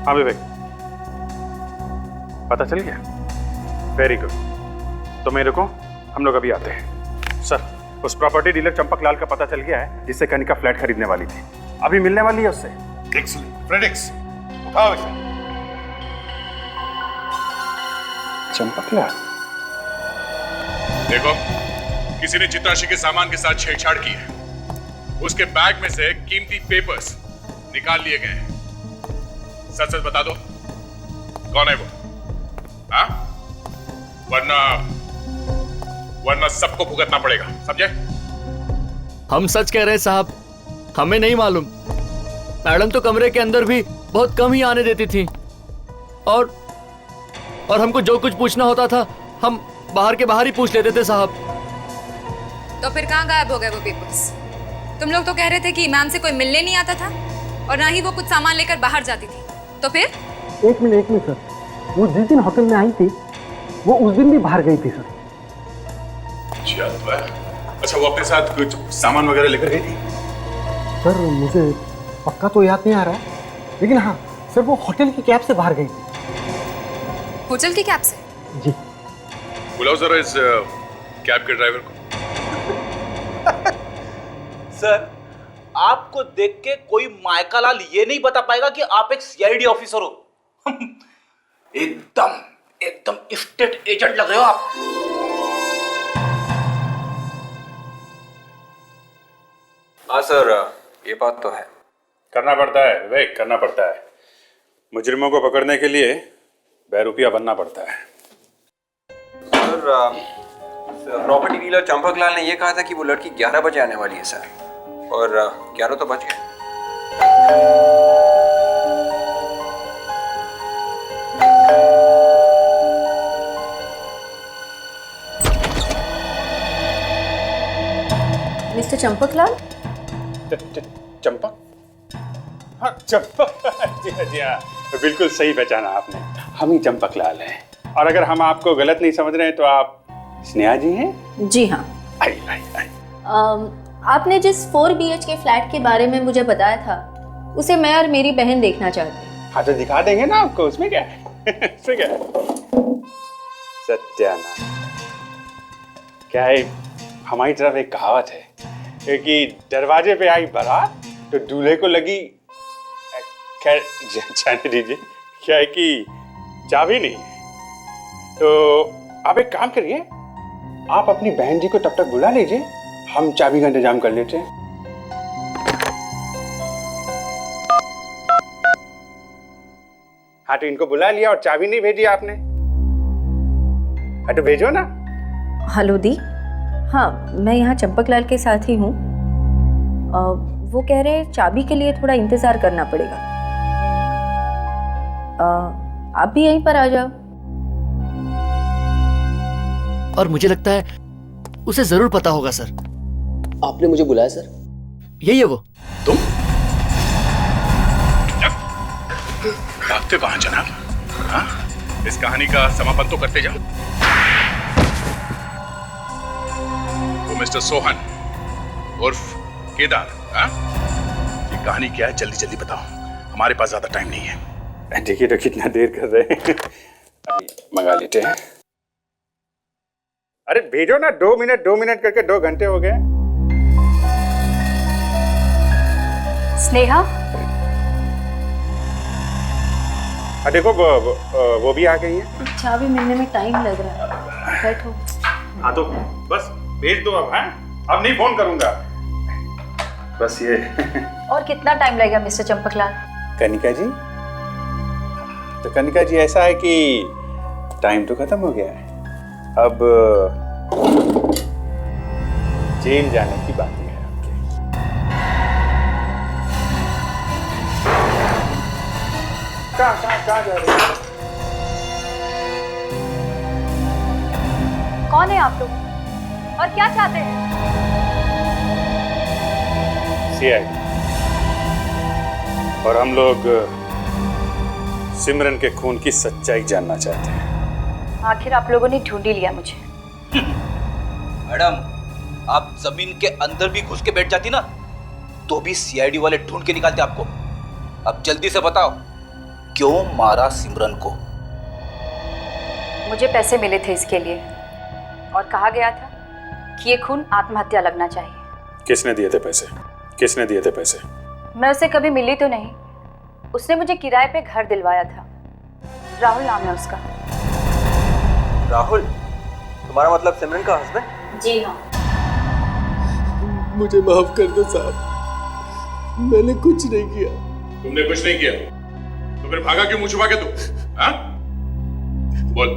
हाँ विवेक, पता चल गया? वेरी गुड, तो मेरे को हम लोग अभी आते हैं। सर उस प्रॉपर्टी डीलर चंपक लाल का पता चल गया है जिससे कनिका फ्लैट खरीदने वाली थी, अभी मिलने वाली है उससे। एक्सीलेंट फ्रेडिक्स, उठाओ इसे। चंपक लाल, देखो किसी ने चित्राक्षी के सामान के साथ छेड़छाड़ की है। उसके बैग में से कीमती पेपर्स निकाल लिए गए हैं। सच सच बता दो कौन है वो? हाँ? वरना सबको भुगतना पड़ेगा, समझे? हम सच कह रहे हैं साहब, हमें नहीं मालूम। मैडम तो कमरे के अंदर भी बहुत कम ही आने देती थी, और हमको जो कुछ पूछना होता था हम बाहर के बाहर ही पूछ लेते थे साहब। तो फिर कहाँ गायब हो गए वो पेपर्स? तुम लोग तो कह रहे थे कि मैम से कोई मिलने नहीं आता था और ना ही वो कुछ सामान लेकर बाहर जाती थी, तो फिर? एक मिनट सर, वो जिस दिन होटल में आई थी वो उस दिन भी बाहर गई थी सर। अच्छा, वो अपने साथ कुछ सामान वगैरह लेकर गई थी? सर मुझे पक्का तो याद नहीं आ रहा है, लेकिन हाँ सर वो होटल की कैब से बाहर गई थी। होटल की कैब से? जी। बुलाओ जरा इस कैब के ड्राइवर को। सर आपको देख के कोई मायका लाल ये नहीं बता पाएगा कि आप एक सीआईडी ऑफिसर हो। एकदम स्टेट एजेंट लग रहे हो आप। हाँ सर, ये बात तो है। करना पड़ता है विवेक, करना पड़ता है। मुजरिमों को पकड़ने के लिए बेरुपया बनना पड़ता है। सर प्रॉपर्टी डीलर चंपक लाल ने ये कहा था कि वो लड़की 11 बजे आने वाली है सर, और 11 तो बज गए। मिस्टर चंपक लाल? चंपक? हाँ चंपक, जी हाँ, बिल्कुल सही पहचाना आपने, हम ही चंपक लाल हैं। और अगर हम आपको गलत नहीं समझ रहे हैं तो आप स्नेहा जी हैं? जी हाँ। आई। आपने जिस 4 BHK फ्लैट के बारे में मुझे बताया था, उसे मैं और मेरी बहन देखना चाहते हैं। हाँ तो दिखा देंगे ना आपको, उसमें क्या है? उसमें क्या है? सत्यानाश। क्या है, हमारी तरफ एक कहावत है कि दरवाजे पे आई बारात तो दूल्हे को लगी, खैर जाने दीजिए, क्या है कि चाबी नहीं। तो आप एक काम करिए, आप अपनी बहन जी को तब तक बुला लीजिए, हम चाबी का इंतजाम कर लेते हैं। हाँ तो इनको बुला लिया और चाबी नहीं भेजी आपने? हाँ तो भेजो ना। हेलो दी, हाँ मैं यहाँ चंपक लाल के साथ ही हूँ। वो कह रहे हैं चाबी के लिए थोड़ा इंतजार करना पड़ेगा। आप भी यहीं पर आ जाओ। और मुझे लगता है उसे जरूर पता होगा सर। आपने मुझे बुलाया सर? यही है वो। तुम भागते कहां जनाब? हाँ? इस कहानी का समापन तो करते जाओ। वो मिस्टर सोहन उर्फ केदार, हाँ? ये कहानी क्या है जल्दी जल्दी बताओ, हमारे पास ज्यादा टाइम नहीं है। देखिए तो कितना देर कर रहे हैं, अभी मंगा लेते हैं। अरे भेजो ना, 2 मिनट करके 2 घंटे हो गए। स्नेहा, देखो वो भी आ गई है। चाबी मिलने में टाइम लग रहा है, बैठो। हाँ तो बस भेज दो अब। हाँ, अब नहीं फोन करूंगा, बस ये। और कितना टाइम लगेगा मिस्टर चंपकलाल? कनिका जी, तो कनिका जी ऐसा है कि टाइम तो खत्म हो गया है, अब जेल जाने की बात है। कहाँ जा रहे हैं? कौन है आप लोग और क्या चाहते हैं? CID और हम लोग सिमरन के खून की सच्चाई जानना चाहते हैं। आखिर आप लोगों ने ढूंढ ही लिया मुझे। मैडम, आप जमीन के अंदर भी घुस के बैठ जाती ना, तो भी CID वाले ढूंढ के निकालते आपको। अब जल्दी से बताओ, क्यों मारा सिमरन को? मुझे पैसे मिले थे इसके लिए और कहा गया था कि ये खून आत्महत्या लगना चाहिए। किसने दिए थे पैसे? किसने दिए थे पैसे? मैं उससे कभी मिली तो नहीं, उसने मुझे किराए पे घर दिलवाया था। राहुल नाम है उसका। राहुल? तुम्हारा मतलब सिमरन का हस्बैंड? जी हाँ। मुझे माफ कर दो साहब, मैंने कुछ नहीं किया। तुमने कुछ नहीं किया तो फिर भागा क्यों मुंह छुपा के तू? हाँ? बोल,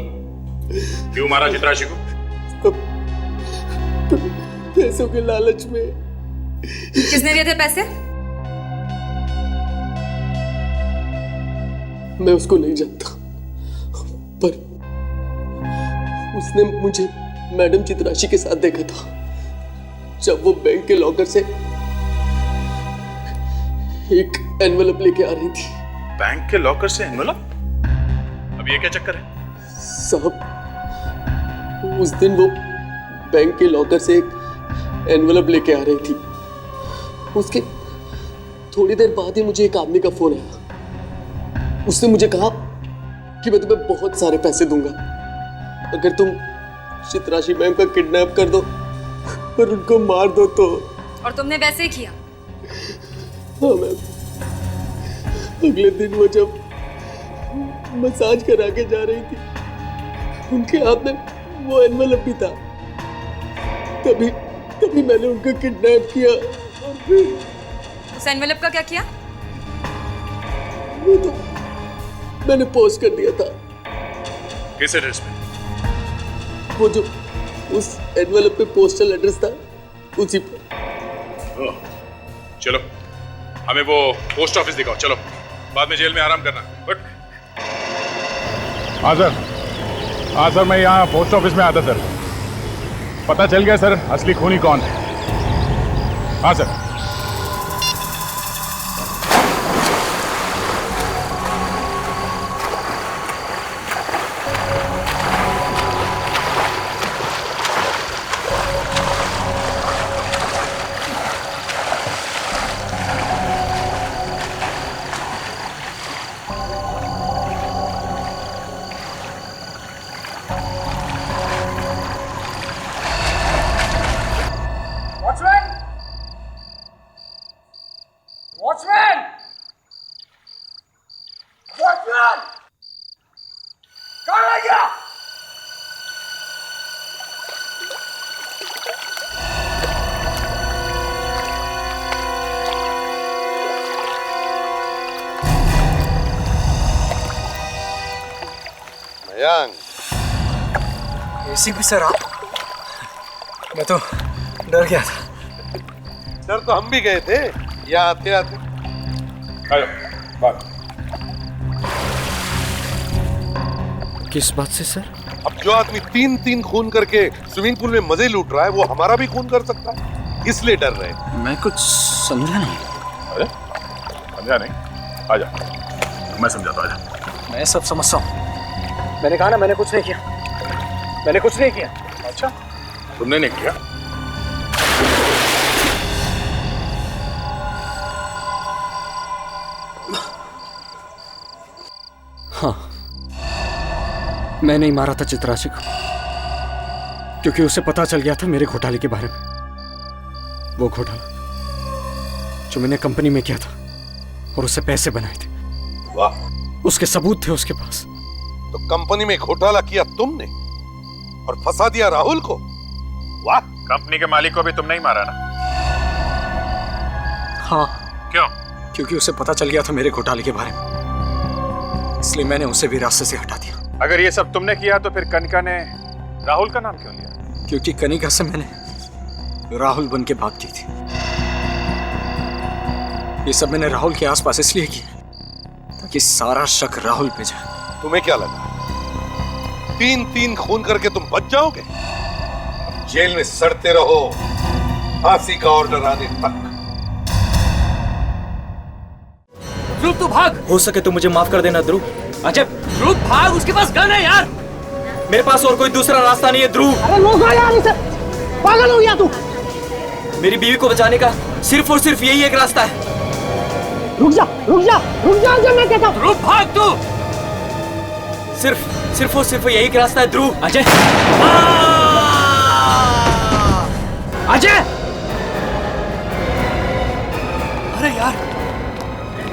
क्यों मारा चित्राशी को? पैसों के लालच में। किसने दिए थे पैसे? मैं उसको नहीं जानता, पर उसने मुझे मैडम चित्राशी के साथ देखा था जब वो बैंक के लॉकर से एक एनवेलप लेके आ रही थी। बैंक के लॉकर से एनवेलप? अब ये क्या चक्कर है? साहब, उस दिन वो बैंक के लॉकर से एक एनवेलप लेके आ रही थी। उसके थोड़ी देर बाद ही मुझे एक आदमी का फोन आया। उसने मुझे कहा कि मैं तुम्हें बहुत सारे पैसे दूंगा अगर तुम चित्राशी मैम का किडनैप कर दो और उनको मार दो तो। और तुमने वैसे ही किया? हाँ मैम। अगले दिन वो जब मसाज करा के जा रही थी, उनके हाथ में वो एनवेलप भी था। तभी मैंने उनको किडनैप किया और फिर उस एनवेलप का क्या किया? वो तो मैंने पोस्ट कर दिया था। किस एड्रेस पे? वो जो उस एनवेलप पे पोस्टल एड्रेस था उसी पर। चलो हमें वो पोस्ट ऑफिस दिखाओ, चलो बाद में जेल में आराम करना। गुड। हाँ सर, मैं यहाँ पोस्ट ऑफिस में आता सर। पता चल गया सर असली खूनी कौन है। हाँ सर। एसीपी सर आप? मैं तो डर गया था। डर तो हम भी गए थे यहाँ आते आते। किस बात से सर? अब जो आदमी 3 खून करके स्विमिंग पूल में मजे लूट रहा है वो हमारा भी खून कर सकता है, इसलिए डर रहे। मैं कुछ समझा नहीं। अरे समझा नहीं? आजा, मैं समझाता हूं, आजा। मैं सब समझता हूँ। मैंने कहा ना, मैंने कुछ नहीं किया। मैंने कुछ नहीं किया। अच्छा, तुमने नहीं किया? हाँ, मैंने ही मारा था चित्राशी को। क्योंकि उसे पता चल गया था मेरे घोटाले के बारे में। वो घोटाला जो मैंने कंपनी में किया था और उससे पैसे बनाए थे। वाह, उसके सबूत थे उसके पास। तो कंपनी में घोटाला किया तुमने और फंसा दिया राहुल को। वाह। कंपनी के मालिक को भी तुमने ही मारा ना? हाँ। क्यों? क्योंकि उसे पता चल गया था मेरे घोटाले के बारे में, इसलिए मैंने उसे भी रास्ते से हटा दिया। अगर ये सब तुमने किया तो फिर कनिका ने राहुल का नाम क्यों लिया? क्योंकि कनिका से मैंने राहुल बन के बात की थी। ये सब मैंने राहुल के आसपास इसलिए किया ताकि सारा शक राहुल पे जाए। तुम्हें क्या लगा 3-3 खून करके तुम बच जाओगे? जेल में सड़ते रहो फांसी का ऑर्डर आने तक। ध्रुव तू भाग। हो सके तो मुझे माफ कर देना ध्रुव। अजय ध्रुव भाग, उसके पास गन है यार। मेरे पास और कोई दूसरा रास्ता नहीं है ध्रुव। अरे रोका यार इसे, पागल हो गया तू। मेरी बीवी को बचाने का सिर्फ और सिर्फ यही एक रास्ता है। रुक जा जब मैं कहता हूं। ध्रुव भाग तू। सिर्फ और सिर्फ यही एक रास्ता है ध्रुव। अजय अजय, अरे यार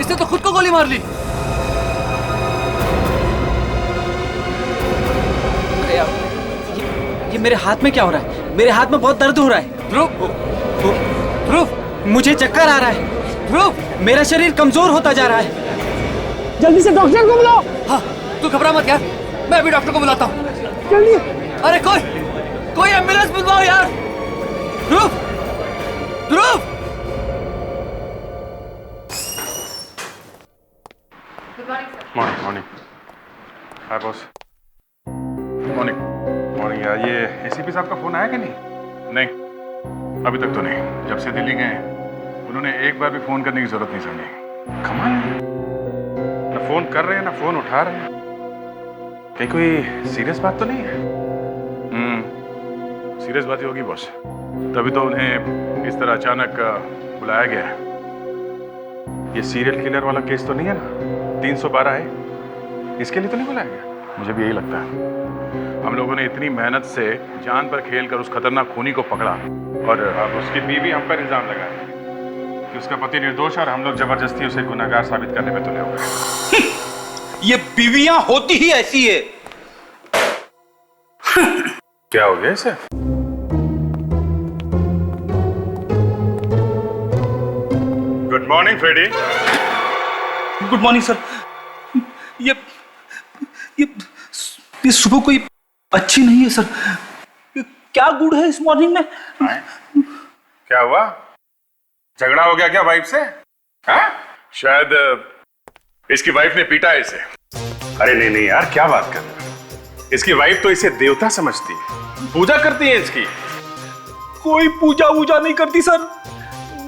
इसने तो खुद को गोली मार ली। अरे यार ये मेरे हाथ में क्या हो रहा है? मेरे हाथ में बहुत दर्द हो रहा है। ध्रुव मुझे चक्कर आ रहा है। ध्रुव मेरा शरीर कमजोर होता जा रहा है। जल्दी से डॉक्टर को बुलाओ। हाँ तू घबरा मत यार, मैं अभी डॉक्टर को बुलाता हूँ। जल्दी। अरे कोई एम्बुलेंस बुलवाओ यार। ध्रुव मॉर्निंग। हाय बॉस। मॉर्निंग यार, ये एसीपी साहब का फोन आया कि नहीं? नहीं अभी तक तो नहीं। जब से दिल्ली गए उन्होंने एक बार भी फोन करने की जरूरत नहीं समझी। कमाल है, ना फोन कर रहे हैं ना फोन उठा रहे हैं। कहीं कोई सीरियस बात तो नहीं है? सीरियस बात ही होगी बॉस, तभी तो उन्हें इस तरह अचानक बुलाया गया है। ये सीरियल किलर वाला केस तो नहीं है ना? 312 है, इसके लिए तो नहीं बुलाया गया? मुझे भी यही लगता है। हम लोगों ने इतनी मेहनत से जान पर खेल कर उस खतरनाक खूनी को पकड़ा और अब उसकी बीवी हम पर इल्जाम लगाए कि उसका पति निर्दोष है और हम लोग जबरदस्ती उसे गुनहगार साबित करने में तुले हुए हैं। ये बीवियां होती ही ऐसी है। क्या हो गया इसे? Good morning Freddy. Good morning sir. ये सुबह कोई अच्छी नहीं है सर। क्या गुड है इस मॉर्निंग में? क्या हुआ? झगड़ा हो गया क्या वाइफ से? हाँ? शायद इसकी वाइफ ने पीटा है इसे। अरे नहीं यार, क्या बात कर रहे हो? इसकी वाइफ तो इसे देवता समझती है, पूजा करती है इसकी। कोई पूजा वूजा नहीं करती सर,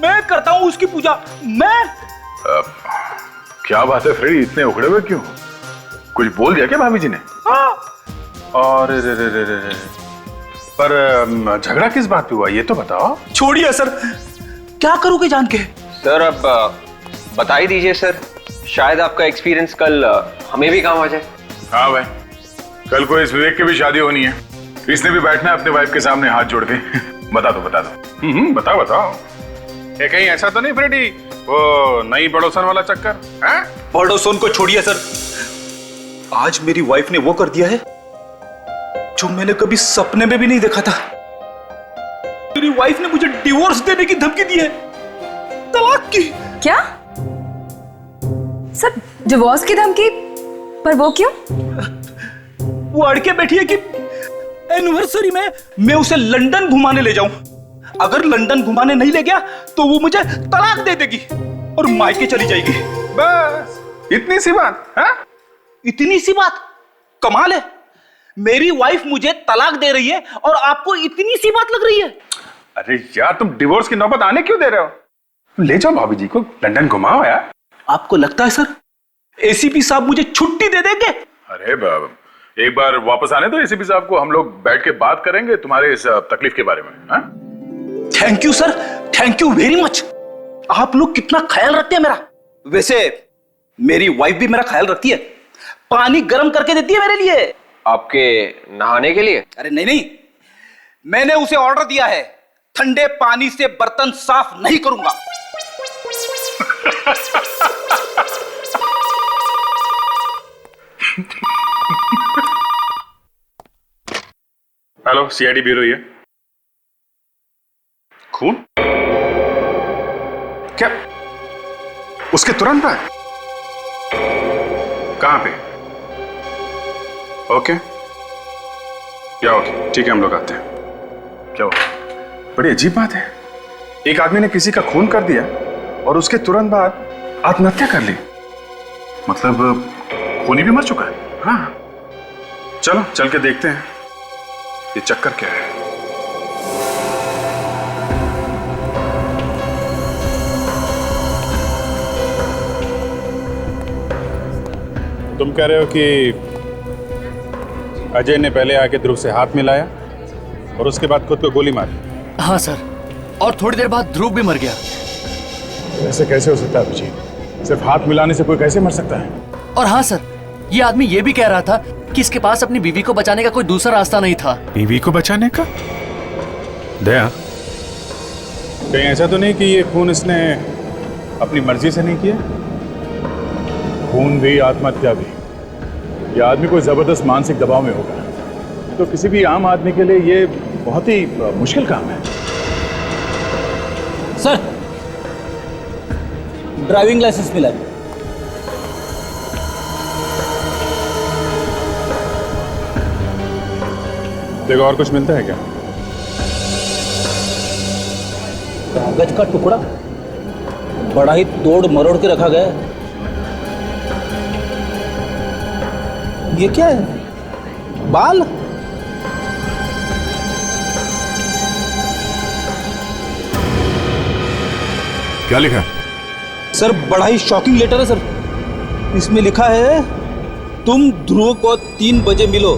मैं करता हूं उसकी पूजा। मैं क्या बात है फ्रेडी, इतने उखड़े हुए क्यों? कुछ बोल दिया क्या भाभी जी ने? हाँ। और पर झगड़ा किस बात पे हुआ ये तो बताओ। छोड़िए सर, क्या करोगे जान के? सर अब बता ही दीजिए सर, शायद आपका एक्सपीरियंस कल हमें भी काम आ जाए। हाँ भाई, कल को इस विवेक की भी शादी होनी है, इसने भी बैठना है अपने वाइफ के सामने हाथ जोड़ के। बता दो बताओ। ये कहीं ऐसा तो नहीं फ्रेडी वो नई पड़ोसन वाला चक्कर? पड़ोसन को छोड़िए सर, आज मेरी वाइफ ने वो कर दिया है जो मैंने कभी सपने में भी नहीं देखा था। मेरी वाइफ ने मुझे डिवोर्स देने की धमकी दी है, तलाक की। क्या सर, डिवोर्स की धमकी? पर वो क्यों? वो अड़के बैठी है कि एनिवर्सरी में मैं उसे लंदन घुमाने ले जाऊं। अगर लंदन घुमाने नहीं ले गया तो वो मुझे तलाक दे देगी और मायके चली जाएगी। बस इतनी सी बात? इतनी सी बात? कमाल है, मेरी वाइफ मुझे तलाक दे रही है और आपको इतनी सी बात लग रही है? अरे यार, तुम डिवोर्स की नौबत आने क्यों दे रहे हो? ले जाओ भाभी जी को लंदन घुमाओ यार। आपको लगता है सर एसीपी साहब मुझे छुट्टी दे देंगे? अरे बाबा, एक बार वापस आने दो एसीपी साहब को, हम लोग बैठ के बात करेंगे तुम्हारे इस तकलीफ के बारे में। Thank you sir, thank you very much. आप लोग कितना ख्याल रखते हैं मेरा। वैसे मेरी वाइफ भी मेरा ख्याल रखती है, पानी गर्म करके देती है मेरे लिए। आपके नहाने के लिए? अरे नहीं, मैंने उसे ऑर्डर दिया है, ठंडे पानी से बर्तन साफ नहीं करूंगा। हेलो, सीआईडी ब्यूरो ये। खून? क्या उसके तुरंत बाद? कहां पे? ओके, क्या ओके, ठीक है, हम लोग आते हैं। क्या हुआ? बड़ी अजीब बात है, एक आदमी ने किसी का खून कर दिया और उसके तुरंत बाद आत्महत्या कर ली। मतलब खूनी भी मर चुका है। हाँ, चलो चल के देखते हैं ये चक्कर क्या है। तुम कह रहे हो कि अजय ने पहले आके ध्रुव से हाथ मिलाया और उसके बाद खुद को गोली मारी? हाँ सर, और थोड़ी देर बाद ध्रुव भी मर गया। ऐसे कैसे हो सकता है अभिजीत? सिर्फ हाथ मिलाने से कोई कैसे मर सकता है? और हाँ सर, ये आदमी ये भी कह रहा था कि इसके पास अपनी बीवी को बचाने का कोई दूसरा रास्ता नहीं था। बीवी को बचाने का? दया, कहीं ऐसा तो नहीं कि ये खून इसने अपनी मर्जी से नहीं किया? खून भी, आत्महत्या भी, ये आदमी कोई जबरदस्त मानसिक दबाव में होगा। तो किसी भी आम आदमी के लिए ये बहुत ही मुश्किल काम है। सर, ड्राइविंग लाइसेंस मिला है। देखो, और कुछ मिलता है क्या? कागज का टुकड़ा बड़ा ही तोड़ मरोड़ के रखा गया है। ये क्या है? बाल? क्या लिखा है? सर, बड़ा ही शॉकिंग लेटर है सर। इसमें लिखा है, तुम ध्रुव को 3 बजे मिलो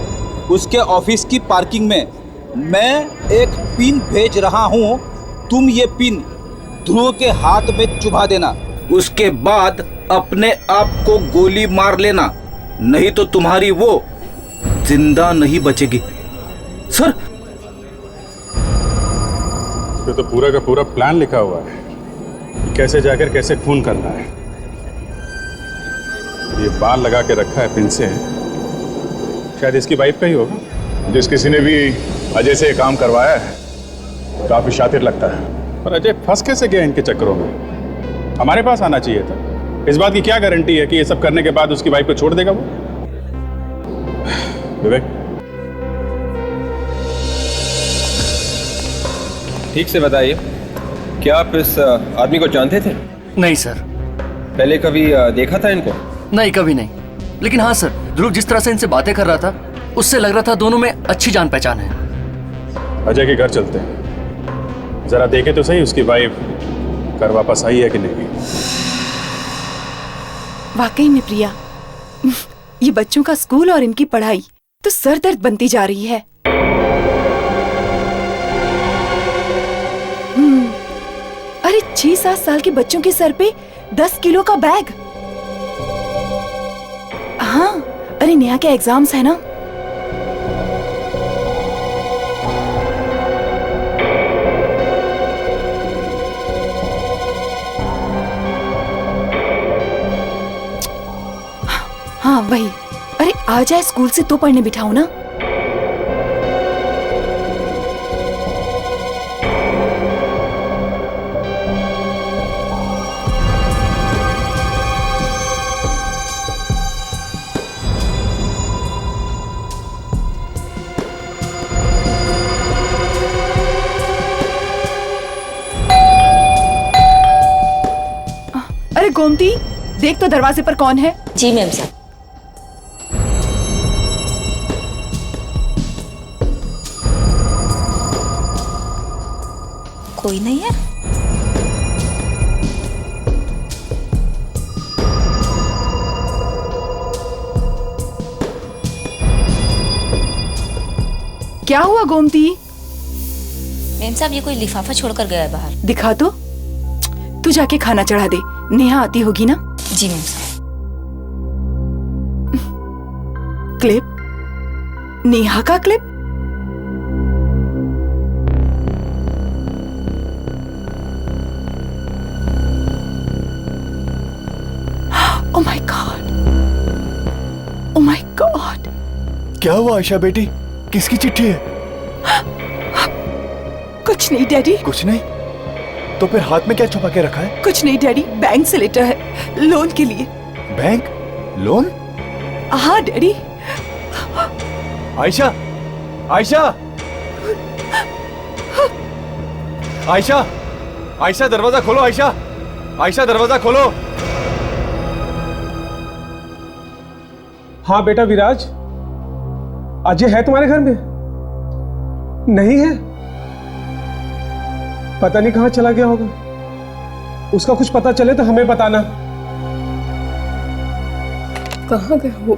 उसके ऑफिस की पार्किंग में। मैं एक पिन भेज रहा हूं, तुम ये पिन ध्रुव के हाथ में चुभा देना। उसके बाद अपने आप को गोली मार लेना, नहीं तो तुम्हारी वो जिंदा नहीं बचेगी। सर, ये तो पूरा का पूरा प्लान लिखा हुआ है, कैसे जाकर कैसे खून करना है। ये बाल लगा के रखा है पिन से, शायद इसकी वाइफ का ही होगा। जिस किसी ने भी अजय से काम करवाया है काफी शातिर लगता है। पर अजय फंस कैसे गया इनके चक्करों में? हमारे पास आना चाहिए था। इस बात की क्या गारंटी है कि ये सब करने के बाद उसकी वाइफ को छोड़ देगा वो? विवेक, ठीक से बताइए, क्या आप इस आदमी को जानते थे? नहीं सर। पहले कभी देखा था इनको? नहीं, कभी नहीं। लेकिन हाँ सर, ध्रुव जिस तरह से इनसे बातें कर रहा था, उससे लग रहा था दोनों में अच्छी जान पहचान है। अजय के घर चलते हैं, जरा देखे तो सही उसकी वाइफ घर वापस आई है कि नहीं। वाकई में प्रिया, ये बच्चों का स्कूल और इनकी पढ़ाई तो सरदर्द बनती जा रही है। अरे 6-7 साल के बच्चों के सर पे 10 किलो का बैग। हाँ, अरे नेहा के एग्जाम्स है ना। हाँ वही। अरे आ जाए स्कूल से तो पढ़ने बिठाओ ना। अरे गोमती, देख तो दरवाजे पर कौन है। जी मैम साहब। कोई नहीं है। क्या हुआ गोमती? मैम साहब, ये कोई लिफाफा छोड़कर गया है बाहर। दिखा तो। तू जाके खाना चढ़ा दे, नेहा आती होगी ना। जी मैम साहब। क्लिप, नेहा का clip. Oh my God! Oh my God! क्या हुआ आयशा बेटी? किसकी चिट्ठी है? कुछ नहीं डैडी। कुछ नहीं? तो फिर हाथ में क्या छुपा के रखा है? कुछ नहीं डैडी, बैंक से लेटर है, लोन के लिए। बैंक? लोन? हाँ डैडी। आयशा, आयशा, आयशा, आयशा दरवाजा खोलो। आयशा, आयशा दरवाजा खोलो। हाँ बेटा विराज, अजय है तुम्हारे घर में? नहीं है? पता नहीं कहां चला गया होगा। उसका कुछ पता चले तो हमें बताना। कहाँ गया वो?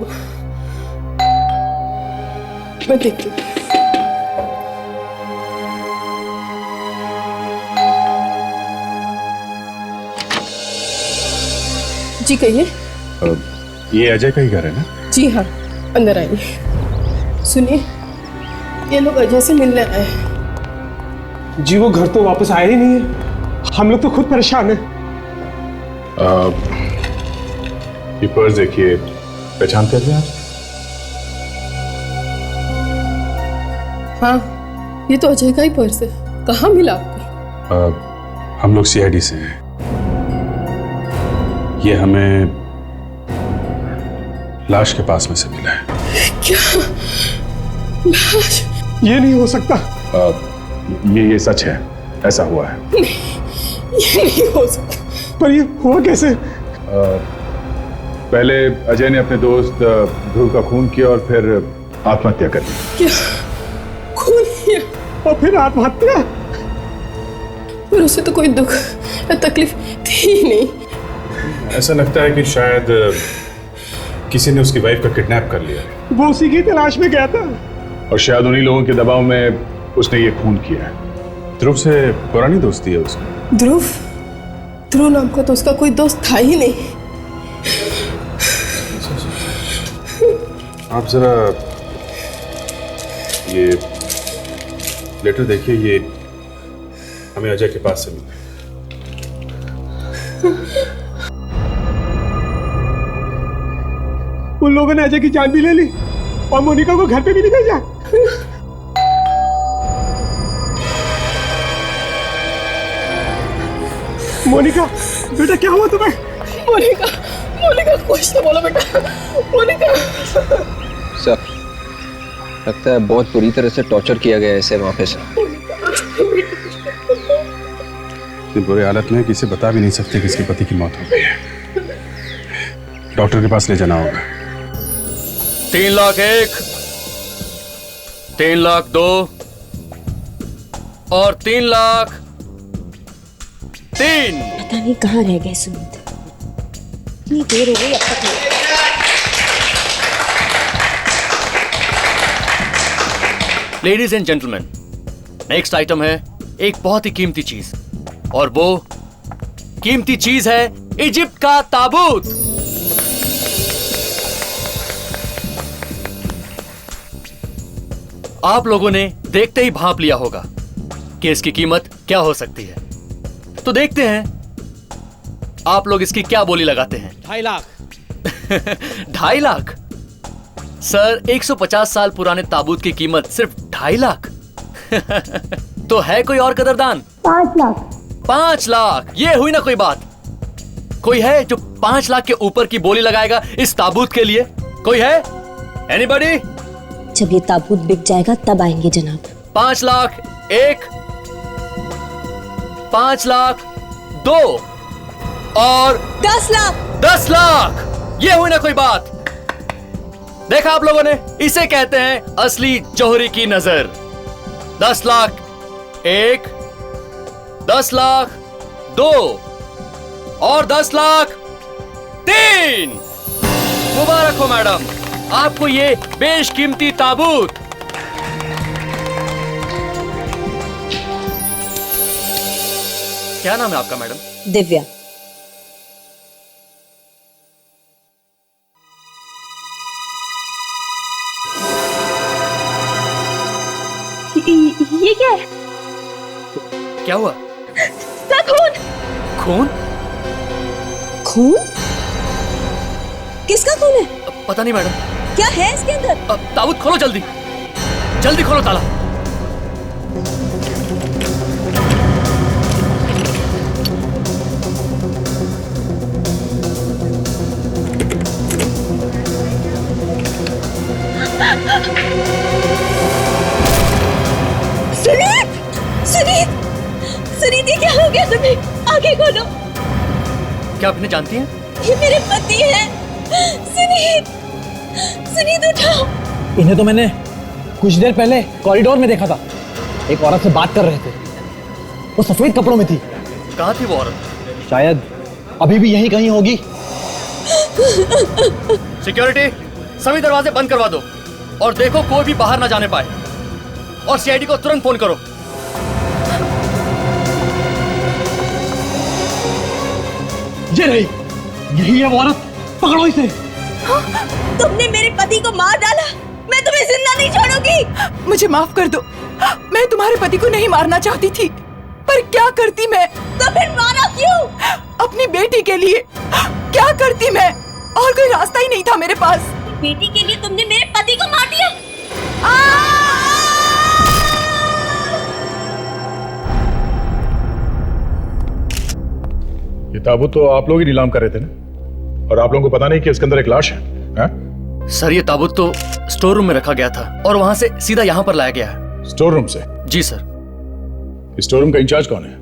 मैं देखती हूँ। जी कहिए। ये अजय का ही घर है ना? जी हाँ, अंदर आइए। सुनिए, ये लोग अजय से मिलने आए हैं। जी वो घर तो वापस आया ही नहीं है। हम लोग तो खुद परेशान हैं। ये पर्स देखिए, पहचानते हैं आप? हाँ, ये तो अजय का ही पर्स है। कहाँ मिला आपको? हम लोग सीआईडी से हैं। ये हमें लाश के पास में से मिला है। क्या? लाश? ये नहीं हो सकता। ये सच है, ऐसा हुआ है। नहीं, ये नहीं हो सकता। पर ये हुआ कैसे? पहले अजय ने अपने दोस्त ध्रुव का खून किया और फिर आत्महत्या कर ली। क्या? खून किया और फिर आत्महत्या? पर उसे तो कोई दुख या तकलीफ थी ही नहीं। ऐसा लगता है कि शायद किसी ने उसकी वाइफ का किडनैप कर लिया। वो उसी की तलाश में गया था और शायद उन्हीं लोगों के दबाव में उसने ये खून किया है। ध्रुव से पुरानी दोस्ती है उसकी। ध्रुव? ध्रुव नाम का तो उसका कोई दोस्त था ही नहीं। आप जरा ये लेटर देखिए, ये हमें अजय के पास से मिला। उन लोगों ने अजय की जान भी ले ली और मोनिका को घर पे भी नहीं भेजा। मोनिका, बेटा क्या हुआ तुम्हें? मोनिका, मोनिका कुछ तो बोलो बेटा। मोनिका। सर, लगता है बहुत बुरी तरह से टॉर्चर किया गया है इसे वहाँ पे से। इतनी बुरी हालत में किसी बता भी नहीं सकते कि इसके पति की मौत हो गई है। डॉक्टर के पास ले जाना होगा। 3 लाख 1, 3 लाख 2 और 3 लाख 3। पता नहीं कहाँ रह गए सुमित, इतनी देर हो गई अब तक नहीं। Ladies and gentleman, next item है एक बहुत ही कीमती चीज, और वो कीमती चीज है इजिप्ट का ताबूत। आप लोगों ने देखते ही भांप लिया होगा कि इसकी कीमत क्या हो सकती है। तो देखते हैं आप लोग इसकी क्या बोली लगाते हैं। 2.5 लाख। 2.5 लाख? सर, 150 साल पुराने ताबूत की कीमत सिर्फ 2.5 लाख? तो है कोई और कदरदान? 5 लाख। 5 लाख? ये हुई ना कोई बात। कोई है जो 5 लाख के ऊपर की बोली लगाएगा इस ताबूत के लिए? कोई है? एनीबॉडी? जब ये ताबूत बिक जाएगा तब आएंगे जनाब। 5 लाख 1, 5 लाख 2 और 10 लाख। 10 लाख? ये हुई ना कोई बात। देखा आप लोगों ने, इसे कहते हैं असली जौहरी की नजर। 10 लाख 1, 10 लाख 2 और 10 लाख 3। मुबारक हो मैडम, आपको ये बेशकीमती ताबूत। क्या नाम है आपका मैडम? दिव्या। ये क्या है? क्या हुआ? सर, खून। खून? खून? किसका खून है? पता नहीं मैडम। क्या है इसके अंदर? ताबूत खोलो जल्दी, जल्दी खोलो ताला। सुनीत, सुनीत, सुनीत, ये क्या हो गया तुम्हें? आंखें खोलो। क्या आपने जानती हैं? ये मेरे पति हैं। सुनीत, सुनीत उठाओ। इन्हें तो मैंने कुछ देर पहले कॉरिडोर में देखा था, एक औरत से बात कर रहे थे। वो सफेद कपड़ों में थी। कहाँ थी वो औरत? शायद अभी भी यहीं कहीं होगी। सिक्योरिटी, सभी दरवाजे बंद करवा दो और देखो कोई भी बाहर ना जाने पाए, और सीआईडी को तुरंत फोन करो। ये नहीं, यही है वो औरत, पकड़ो इसे। तुमने मेरे पति को मार डाला, मैं तुम्हें जिंदा नहीं छोड़ूंगी। मुझे माफ कर दो, मैं तुम्हारे पति को नहीं मारना चाहती थी, पर क्या करती मैं? तो फिर मारा क्यों? अपनी बेटी के लिए। क्या करती मैं? और कोई रास्ता ही नहीं था मेरे पास। बेटी के लिए तुमने मेरे पति को मार दिया। ये ताबूत तो आप लोग ही नीलाम कर रहे थे ना, और आप लोगों को पता नहीं कि इसके अंदर एक लाश है? सर ये ताबूत तो स्टोर रूम में रखा गया था और वहां से सीधा यहाँ पर लाया गया है। स्टोर रूम से? जी सर। स्टोर रूम का इंचार्ज कौन है?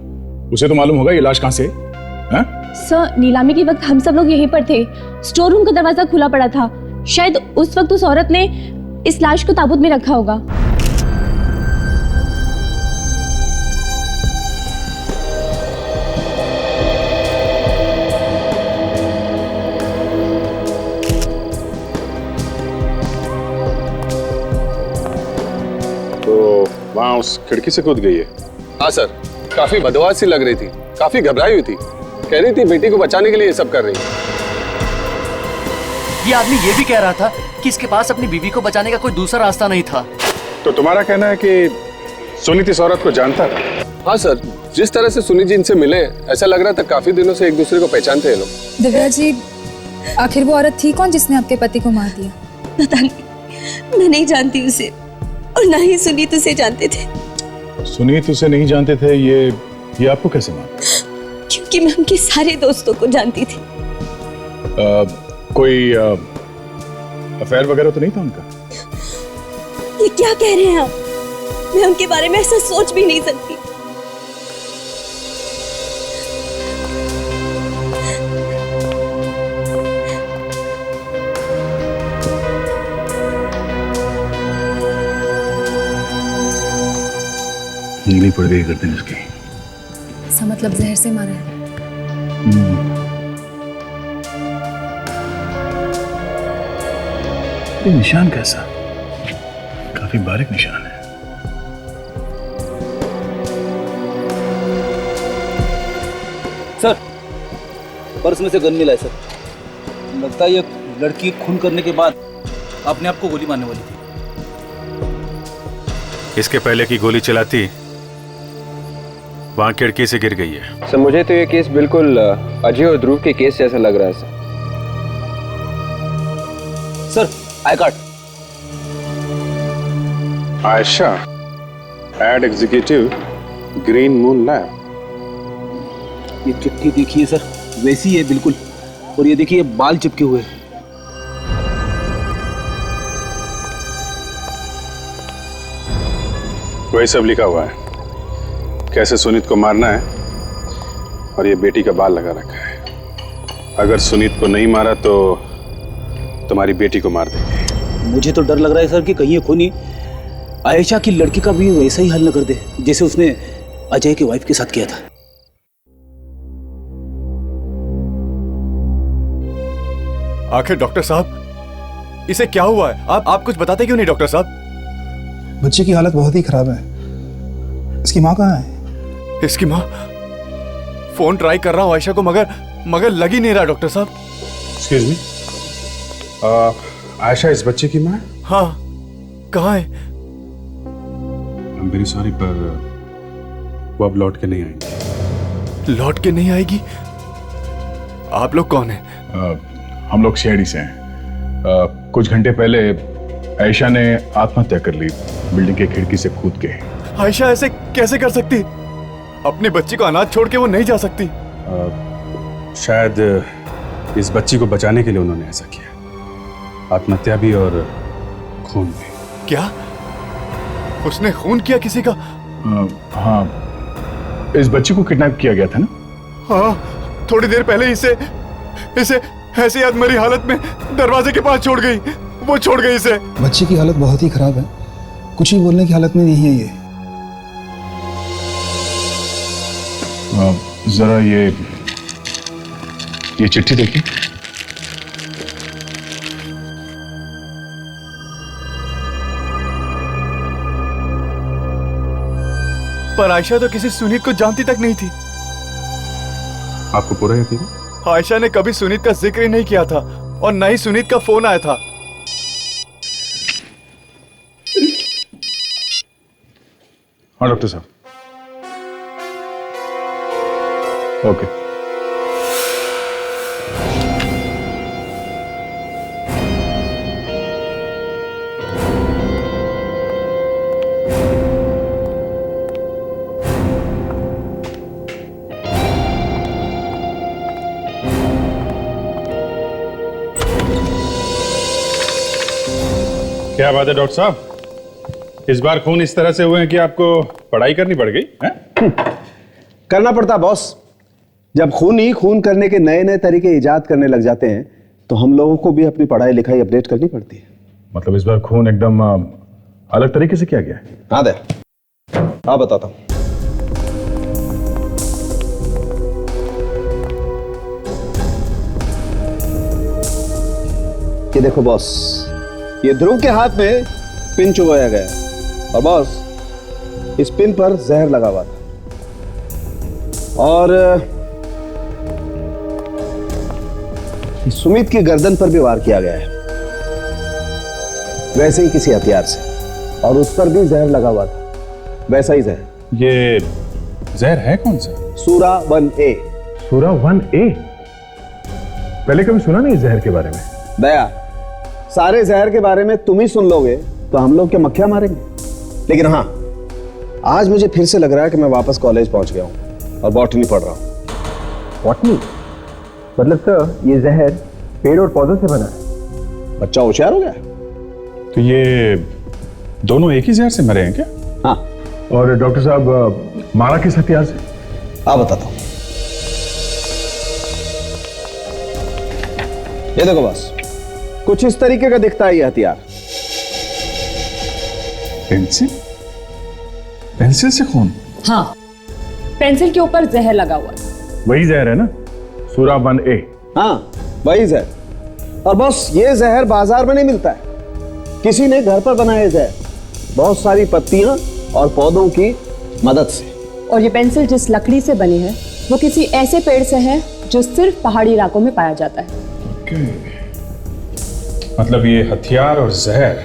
उसे तो मालूम होगा ये लाश कहाँ से है? सर नीलामी के वक्त हम सब लोग यहीं पर थे, स्टोर रूम का दरवाजा खुला पड़ा था, शायद उस वक्त उस औरत ने इस लाश को ताबूत में रखा होगा। तो वहाँ उस खिड़की से कूद गई है? हाँ सर, काफी बदवास सी लग रही थी, काफी घबराई हुई थी, कह रही थी बेटी को बचाने के लिए ये सब कर रही है। ये आदमी ये भी कह रहा था कि इसके पास अपनी बीवी को बचाने का कोई दूसरा रास्ता नहीं था। तो तुम्हारा कहना है कि सुनीत इस औरत को जानता था? हाँ सर, जिस तरह से सुनीत जी इनसे मिले, ऐसा लग रहा था काफी दिनों से एक दूसरे को पहचानते हैं लोग। दिव्या जी, आखिर वो औरत थी कौन जिसने आपके पति को मार दिया? पता नहीं, मैं नहीं जानती उसे, और ना ही सुनीत उसे जानते थे। सुनीत उसे नहीं जानते थे, ये आपको कैसे मालूम? क्योंकि मैं उनके सारे दोस्तों को जानती थी। कोई अफेयर वगैरह तो नहीं था उनका? ये क्या कह रहे हैं आप? मैं उनके बारे में ऐसा सोच भी नहीं सकती। नीली पड़ गई गर्दन इसकी। इसका मतलब जहर से मारा है। ये निशान कैसा? काफी बारीक निशान है। सर, पर्स में से गन मिला है सर। लगता है ये लड़की खून करने के बाद अपने आप को गोली मारने वाली थी। इसके पहले की गोली चलाती वहां खिड़की से गिर गई है। सर मुझे तो ये केस बिल्कुल अजय और ध्रुव के केस जैसा लग रहा है sir. I card. Ayesha, ad executive, green moon lab. ये चिट्ठी देखिए सर, वैसी है बिल्कुल, और ये देखिए बाल चिपके हुए। वही सब लिखा हुआ है, कैसे सुनीत को मारना है, और ये बेटी का बाल लगा रखा है। अगर सुनीत को नहीं मारा तो तुम्हारी बेटी को मार देंगे। मुझे तो डर लग रहा है सर कि कहीं ये खूनी आयशा की लड़की का भी वैसा ही हल न कर दे जैसे उसने अजय की वाइफ के साथ किया था। आखिर डॉक्टर साहब, इसे क्या हुआ है? आप कुछ बताते क्यों नहीं डॉक्टर साहब? बच्चे की हालत बहुत ही खराब है। इसकी माँ कहाँ है? इसकी माँ? फोन ट्राई कर रहा हूँ आयशा को, मगर लग ही नहीं रहा डॉक्टर साहब। एक्सक्यूज मी, आयशा इस बच्चे की माँ है? हाँ, कहाँ है? आई एम वेरी सॉरी, पर वो अब लौट के नहीं आएंगी। लौट के नहीं आएगी? आप लोग कौन है? हम लोग सीआईडी से हैं। कुछ घंटे पहले आयशा ने आत्महत्या कर ली, बिल्डिंग की खिड़की से कूद के। आयशा ऐसे कैसे कर सकती? अपनी बच्ची को अनाथ छोड़ के वो नहीं जा सकती। शायद इस बच्ची को बचाने के लिए उन्होंने ऐसा किया। आत्महत्या भी और खून भी। क्या उसने खून किया किसी का? हाँ, इस बच्ची को किडनैप किया गया था ना? हाँ, थोड़ी देर पहले इसे ऐसी अधमरी हालत में दरवाजे के पास छोड़ गई। वो छोड़ गई इसे। बच्चे की हालत बहुत ही खराब है, कुछ ही बोलने की हालत में नहीं है ये। जरा ये चिट्ठी देखिए। पर आयशा तो किसी सुनीत को जानती तक नहीं थी। आपको पूरा यकीन है? आयशा ने कभी सुनीत का जिक्र ही नहीं किया था और न ही सुनीत का फोन आया था। हाँ डॉक्टर साहब। ओके। क्या बात है डॉक्टर साहब, इस बार खून इस तरह से हुए हैं कि आपको पढ़ाई करनी पड़ गई है? करना पड़ता बॉस। जब खून ही खून करने के नए नए तरीके इजाद करने लग जाते हैं तो हम लोगों को भी अपनी पढ़ाई लिखाई अपडेट करनी पड़ती है। मतलब इस बार खून एकदम अलग तरीके से किया गया है? हाँ दे, हाँ बताता हूं। ये देखो बॉस, ये ध्रुव के हाथ में पिन चुभाया गया और बॉस इस पिन पर जहर लगा हुआ था और सुमित की गर्दन पर भी वार किया गया है, वैसे ही किसी हथियार से, और उस पर भी जहर लगा हुआ था, वैसा ही जहर। ये जहर है कौन सा? सूरा 1A। सूरा 1A? पहले कभी सुना नहीं जहर के बारे में। दया, सारे जहर के बारे में तुम ही सुन लोगे तो हम लोग क्या मक्खियां मारेंगे। लेकिन हाँ, आज मुझे फिर से लग रहा है कि मैं वापस कॉलेज पहुंच गया हूं और बॉटनी पढ़ रहा हूं। बॉटनी? मतलब सर ये जहर पेड़ और पौधों से बना है। बच्चा होशियार हो गया। तो ये दोनों एक ही जहर से मरे हैं क्या? हाँ। और डॉक्टर साहब मारा किस हथियार से? हाँ बताता हूं। ये देखो बस, कुछ इस तरीके का दिखता है ये हथियार। पेंसिल? पेंसिल से खून? हाँ, पेंसिल के ऊपर जहर लगा हुआ था। वही जहर है ना, सूरा 1A? हाँ वही जहर। और बस ये जहर बाजार में नहीं मिलता है, किसी ने घर पर बनाया जहर, बहुत सारी पत्तियां और पौधों की मदद से। और ये पेंसिल जिस लकड़ी से बनी है वो किसी ऐसे पेड़ से है जो सिर्फ पहाड़ी इलाकों में पाया जाता है। मतलब ये हथियार और जहर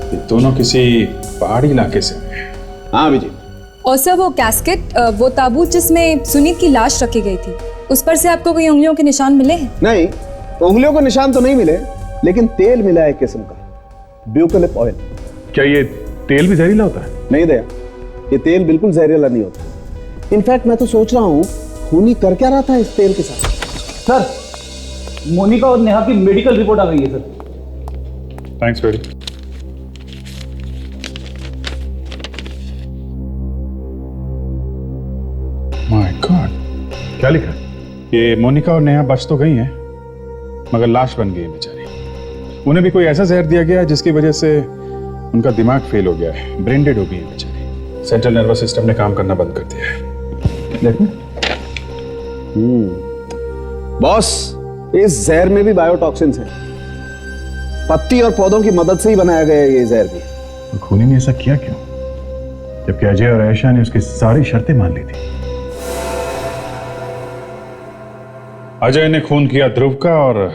ये दोनों किसी पहाड़ी इलाके से हैं। हाँ विजय। और सर वो कैस्केट, वो ताबूत जिसमें सुनीत की लाश रखी गई थी, उस पर से आपको कोई उंगलियों के निशान मिले हैं? नहीं, उंगलियों के निशान तो नहीं मिले, लेकिन तेल मिला है एक किस्म का, ब्यूकलिप ऑयल। क्या ये तेल भी जहरीला होता है? नहीं दया, ये तेल बिल्कुल जहरीला नहीं होता। इनफैक्ट मैं तो सोच रहा हूँ खूनी कर क्या रहा था इस तेल के साथ। सर, मोनिका और नेहा की मेडिकल रिपोर्ट आ गई है सर। थैंक्स बेटी। माय गॉड, क्या लिखा? ये मोनिका और नेहा बच तो गई हैं, मगर लाश बन गई है बेचारी। उन्हें भी कोई ऐसा जहर दिया गया जिसकी वजह से उनका दिमाग फेल हो गया है, ब्रेन डेड हो गई है बेचारी। सेंट्रल नर्वस सिस्टम ने काम करना बंद कर दिया है। देखो बॉस, इस जहर में भी बायोटॉक्सिन्स हैं, पत्ती और पौधों की मदद से ही बनाया गया है ये जहर भी। तो खूनी ने ऐसा किया क्यों, जबकि अजय और आयशा ने उसकी सारी शर्तें मान ली थी? अजय ने खून किया ध्रुव का और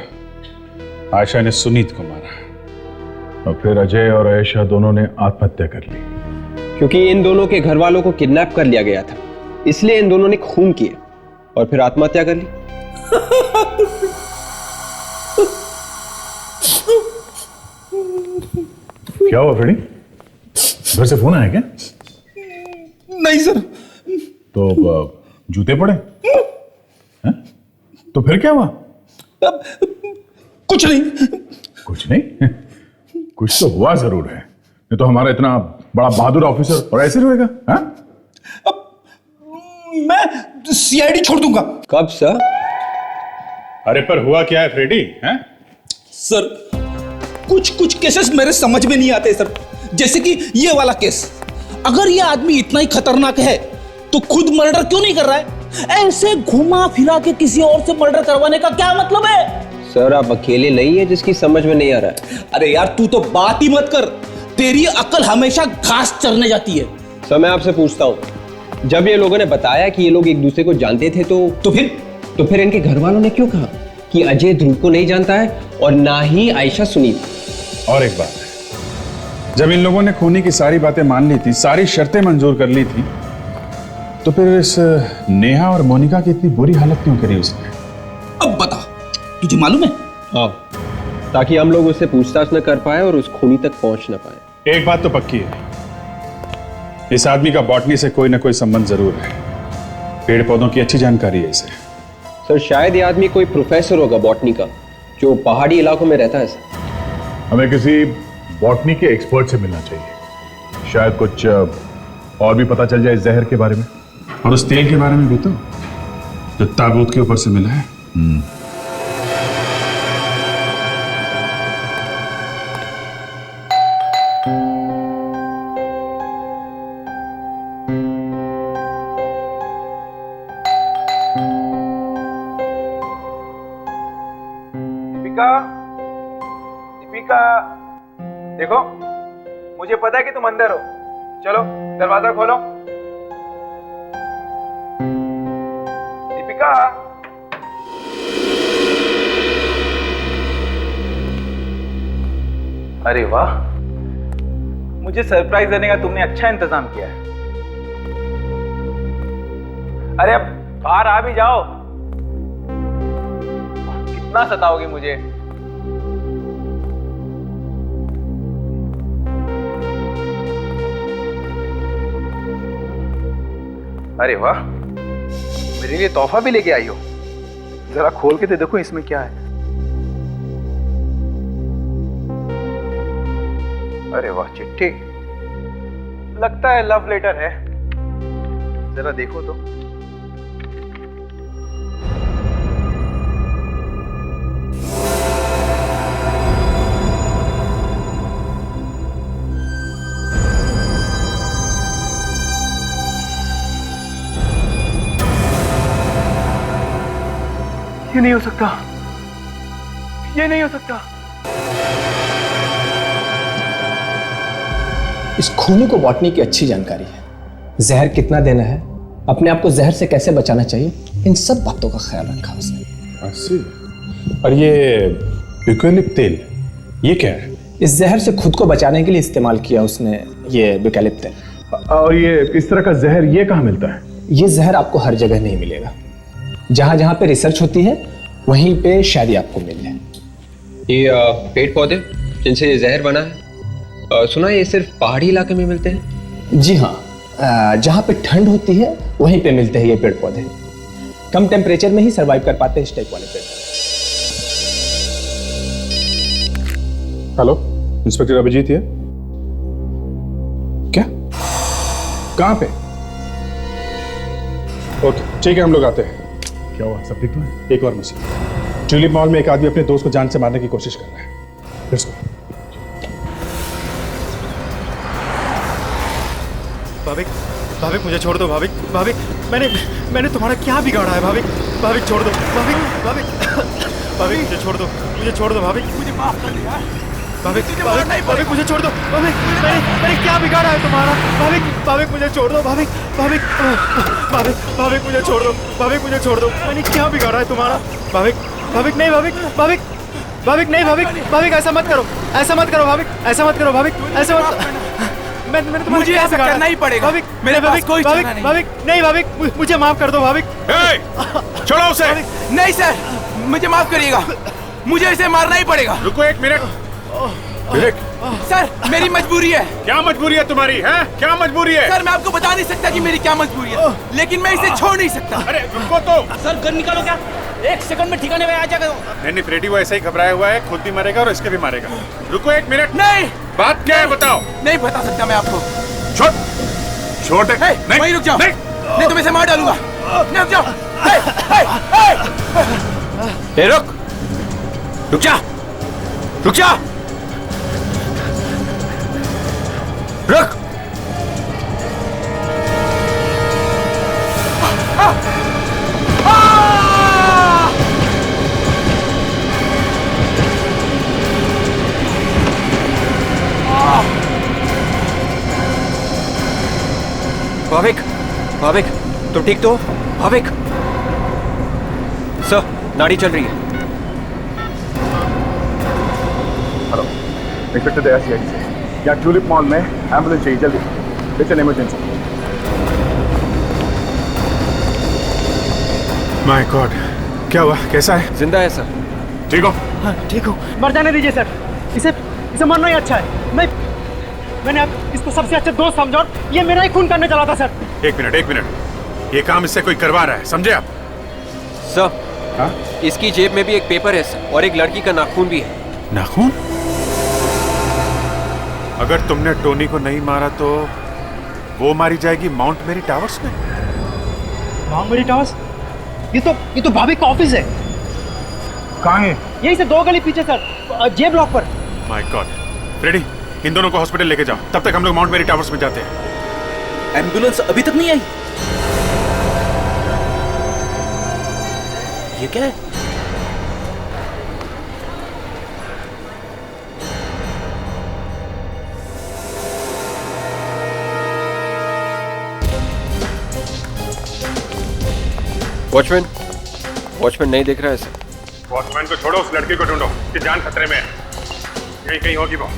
आयशा ने सुनीत को मारा, और फिर अजय और आयशा दोनों ने आत्महत्या कर ली। क्योंकि इन दोनों के घर वालों को किडनैप कर लिया गया था, इसलिए इन दोनों ने खून किए और फिर आत्महत्या कर ली। क्या हुआ फ्रेडी? घर से फोन आया क्या? नहीं सर। तो जूते पड़े हैं? तो फिर क्या हुआ? कुछ नहीं। कुछ नहीं? कुछ तो हुआ जरूर है, नहीं तो हमारा इतना बड़ा बहादुर ऑफिसर और ऐसे रहेगा? मैं सीआईडी छोड़ दूंगा। कब सर? अरे पर हुआ क्या है फ्रेडी? हैं? सर कुछ कुछ केसेस मेरे समझ में नहीं आते सर, जैसे कि ये वाला केस। अगर ये आदमी इतना ही खतरनाक है तो खुद मर्डर क्यों नहीं कर रहा है? ऐसे घुमा फिरा के किसी और से मर्डर करवाने का क्या मतलब है? सर आप अकेले नहीं है जिसकी समझ में नहीं आ रहा है। अरे यार तू तो बात ही मत कर, तेरी अकल हमेशा घास चरने जाती है। सर मैं आपसे पूछता हूँ, जब ये लोगों ने बताया कि ये लोग एक दूसरे को जानते थे तो फिर इनके घर वालों ने क्यों कहा कि अजय ध्रुव को नहीं जानता है और ना ही आयशा सुनील? और एक बात है, जब इन लोगों ने खूनी की सारी बातें मान ली थी, सारी शर्तें मंजूर कर ली थी, तो फिर इस नेहा और मोनिका की इतनी बुरी हालत क्यों करी उसने? अब बता, तुझे मालूम है? हाँ, ताकि हम लोग उससे पूछताछ न कर पाए और उस खूनी तक पहुंच न पाए। एक बात तो पक्की है, इस आदमी का बॉटनी से कोई ना कोई संबंध जरूर है। पेड़ पौधों की अच्छी जानकारी है इसे। सर शायद ये आदमी कोई प्रोफेसर होगा बॉटनी का, जो पहाड़ी इलाकों में रहता है सर। हमें किसी बॉटनी के एक्सपर्ट से मिलना चाहिए, शायद कुछ और भी पता चल जाए इस जहर के बारे में और उस तेल के बारे में भी, तो जो ताबूत के ऊपर से मिला है। दीपिका, देखो मुझे पता है कि तुम अंदर हो, चलो दरवाजा खोलो। दीपिका, अरे वाह, मुझे सरप्राइज देने का तुमने अच्छा इंतजाम किया है। अरे अब बाहर आ भी जाओ, कितना सताओगी मुझे। अरे वाह, मेरे लिए तोहफा भी लेके आई हो, जरा खोल के तो देखो इसमें क्या है। अरे वाह, चिट्ठी, लगता है लव लेटर है, जरा देखो तो। ये नहीं हो सकता, ये नहीं हो सकता। इस खूनी को बॉटनी की अच्छी जानकारी है, जहर कितना देना है, अपने आप को जहर से कैसे बचाना चाहिए, इन सब बातों का ख्याल रखा उसने। अस्सी। और ये यूकैलिप्ट तेल, ये क्या है? इस जहर से खुद को बचाने के लिए इस्तेमाल किया उसने ये यूकैलिप्ट तेल। और ये इस तरह का जहर ये कहाँ मिलता है? ये जहर आपको हर जगह नहीं मिलेगा, जहां जहां पे रिसर्च होती है वहीं पे शायद ही आपको मिल जाए। ये पेड़ पौधे जिनसे ये जहर बना है, सुना है ये सिर्फ पहाड़ी इलाके में मिलते हैं? जी हाँ, जहां पे ठंड होती है वहीं पे मिलते हैं ये पेड़ पौधे। कम टेम्परेचर में ही सरवाइव कर पाते हैं इस टाइप वाले पेड़ पौधे। हेलो, इंस्पेक्टर अभिजीत है क्या? कहां पे? ओके ठीक है, हम लोग आते हैं। क्या हुआ, सब ठीक तो है? एक और मसला, ट्यूलिप मॉल में एक आदमी अपने दोस्त को जान से मारने की कोशिश कर रहा है। Let's go. भाविक, भाविक मुझे छोड़ दो भाविक, भाविक मैंने तुम्हारा क्या बिगाड़ा है भाविक? भाविक छोड़ दो, भाविक भाविक भाविक मुझे छोड़ दो, मुझे छोड़ दो भाविक, मुझे माफ कर दिया भाविक, भाविक भाविक मुझे छोड़ दो भाविक, मैंने क्या बिगाड़ा है तुम्हारा? भाविक भाविक मुझे छोड़ दो भाविक, भाविक भाविक भाविक मुझे छोड़ दो, भाविक मुझे छोड़ दो, मैंने क्या बिगाड़ा है तुम्हारा? भाविक भाविक नहीं, भाविक भाविक भाविक नहीं, भाविक भाविक ऐसा मत करो, ऐसा मत करो भाविक, ऐसा मत करो भाविक, ऐसा मत। मैंने मुझे ऐसा करना ही पड़ेगा, भाविक, मेरे पास कोई भाविक, चारा नहीं। भाविक नहीं, भाविक मुझे माफ कर दो भाविक। छोड़ो उसे। नहीं सर, मुझे माफ करिएगा, मुझे इसे मारना ही पड़ेगा। रुको एक मिनट, विवेक, सर मेरी मजबूरी है। क्या मजबूरी है तुम्हारी? है क्या मजबूरी है? सर मैं आपको बता नहीं सकता कि मेरी क्या मजबूरी है, लेकिन मैं इसे छोड़ नहीं सकता। अरे रुको तो। सर गन निकालो क्या, 1 सेकंड में ठिकाने में आ जाएगा। नहीं फ्रेडी वो ऐसा ही घबराया हुआ है, खुद भी मरेगा और इसके भी मारेगा। रुको 1 मिनट। नहीं, बात क्या है बताओ। नहीं बता सकता मैं आपको। छोड़ दे। नहीं वहीं रुक जाओ, नहीं तो मैं इसे मार डालूंगा। नहीं रुक जाओ। रुक जा, रुक जा, रुक। भाविक, भाविक, तुम ठीक तो? भाविक, सर नाड़ी चल रही है। हेलो, इंस्पेक्टर दया सीआईडी से। यहाँ ट्यूलिप मॉल में एम्बुलेंस चाहिए, जल्दी। It's an emergency. My God, क्या हुआ? कैसा है? जिंदा है सर। ठीक हो? हाँ ठीक हो। मर जाने दीजिए सर, इसे मरना ही अच्छा है। मैंने आप इसको सबसे अच्छा दोस्त समझा और ये मेरा ही खून करने चला था सर। 1 मिनट, ये काम इससे कोई करवा रहा है, समझे आप? सर, हाँ? इसकी जेब में भी एक पेपर है सर, और एक लड़की का नाखून भी है। नाखून? अगर तुमने टोनी को नहीं मारा तो वो मारी जाएगी माउंट मेरी टावर्स में। माउंट मेरी टावर्स? ये तो भाभी का ऑफिस है। कहाँ है? यही से 2 गली पीछे सर, जे ब्लॉक पर। माय गॉड, फ्रेडी इन दोनों को हॉस्पिटल लेके जाओ, तब तक हम लोग माउंट मेरी टावर्स में जाते हैं। एम्बुलेंस अभी तक नहीं आई। ये क्या है? वॉचमैन नहीं दिख रहा है सर। वॉचमैन को छोड़ो, उस लड़की को ढूंढो, उसकी जान खतरे में है। यहीं कहीं होगी वो।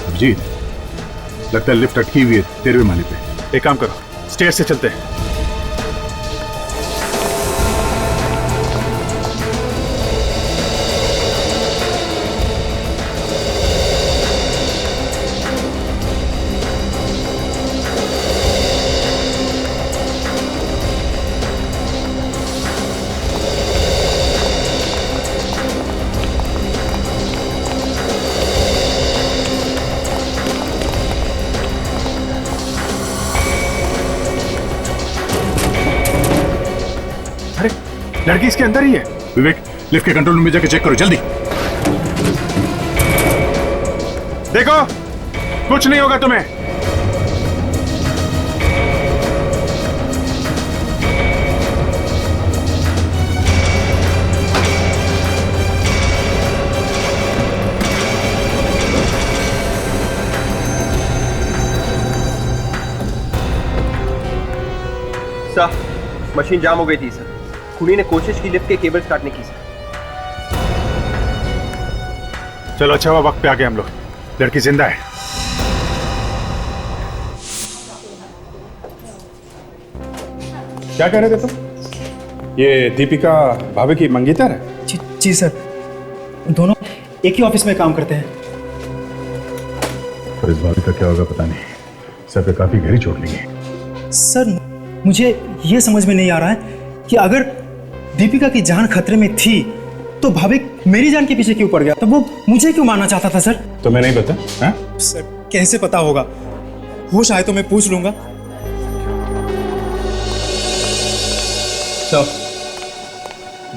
अभिजीत, लगता है लिफ्ट अटकी हुई है 13वें माले पे। एक काम करो, स्टेयर से चलते हैं। लड़की इसके अंदर ही है। विवेक, लिफ्ट के कंट्रोल रूम में जाके चेक करो जल्दी। देखो, कुछ नहीं होगा तुम्हें। सर, मशीन जाम हो गई थी सर। खूनी ने कोशिश की लिफ्ट के केबल्स काटने की सर। चलो अच्छा हुआ वक्त पे आ गए हम लोग। लड़की जिंदा है। क्या कह रहे थे तुम? ये दीपिका भाभी की मंगेतर है? जी सर, दोनों एक ही ऑफिस में काम करते हैं। पर इस भाभी का क्या होगा पता नहीं। सर पे काफी गहरी चोट लगी है। सर मुझे ये समझ में नहीं आ रहा है कि अगर दीपिका की जान खतरे में थी तो भाविक मेरी जान के पीछे क्यों पड़ गया? तो वो मुझे क्यों मारना चाहता था सर? तुम्हें नहीं पता? हाँ? सर कैसे पता होगा? होश आए तो मैं पूछ लूंगा। सर,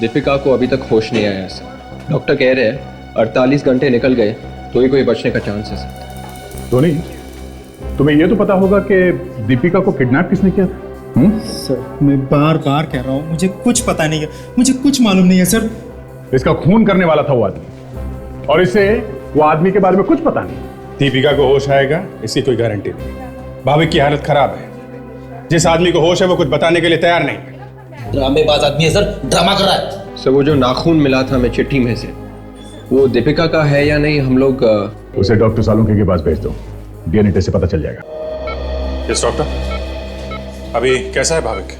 दीपिका को अभी तक होश नहीं आया सर। डॉक्टर कह रहे हैं 48 घंटे निकल गए तो ही कोई बचने का चांस है सर। तो नहीं, तुम्हें ये तो पता होगा कि दीपिका को किडनैप किसने किया था? सर मैं बार बार कह रहा हूँ, मुझे कुछ पता नहीं है, मुझे कुछ मालूम नहीं है सर। इसका खून करने वाला था वो आदमी, और इसे वो आदमी के बारे में कुछ पता नहीं। दीपिका को होश आएगा इसकी कोई गारंटी नहीं। भाविक की हालत खराब है। जिस आदमी को होश है वो कुछ बताने के लिए तैयार नहीं। ड्रामेबाज आदमी है सर, ड्रामा कर रहा है। सर वो जो नाखून मिला था हमें चिट्ठी में से, वो दीपिका का है या नहीं हम लोग उसे डॉक्टर सालुंके के पास भेज दो, डीएनए टेस्ट से पता चल जाएगा। यस डॉक्टर, अभी कैसा है भाविक?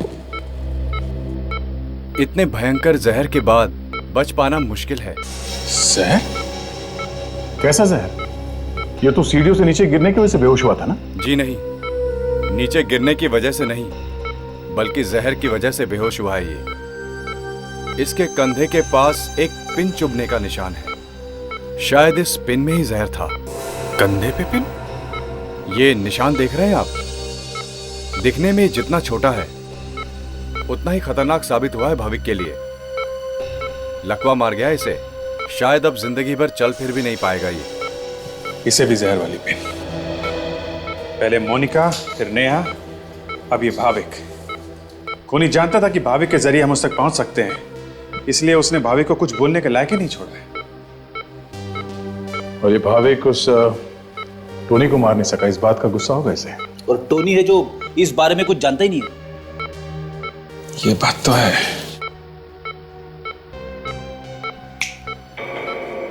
इतने भयंकर जहर के बाद बच पाना मुश्किल है। जहर? कैसा जहर? ये तो सीढ़ियों से नीचे गिरने की वजह से बेहोश हुआ था ना? जी नहीं, नीचे गिरने की वजह से नहीं, बल्कि जहर की वजह से बेहोश हुआ है ये। इसके कंधे के पास एक पिन चुभने का निशान है। शायद इस पिन में ही जहर था। कंधे पे पिन? ये निशान देख रहे हैं आप? दिखने में जितना छोटा है उतना ही खतरनाक साबित हुआ है भाविक के लिए। लकवा मार गया इसे। शायद अब जिंदगी भर चल फिर भी नहीं पाएगा ये। इसे भी जहर वाली पिन। पहले मोनिका, फिर नेहा, अब ये भाविक। कोनी जानता था कि भाविक के जरिए हम उस तक पहुंच सकते हैं, इसलिए उसने भाविक को कुछ बोलने के लायक ही नहीं छोड़ा है। और ये भाविक उस टोनी को मार नहीं सका, इस बात का गुस्सा होगा इसे। और टोनी है जो इस बारे में कुछ जानता ही नहीं है। ये बात तो है।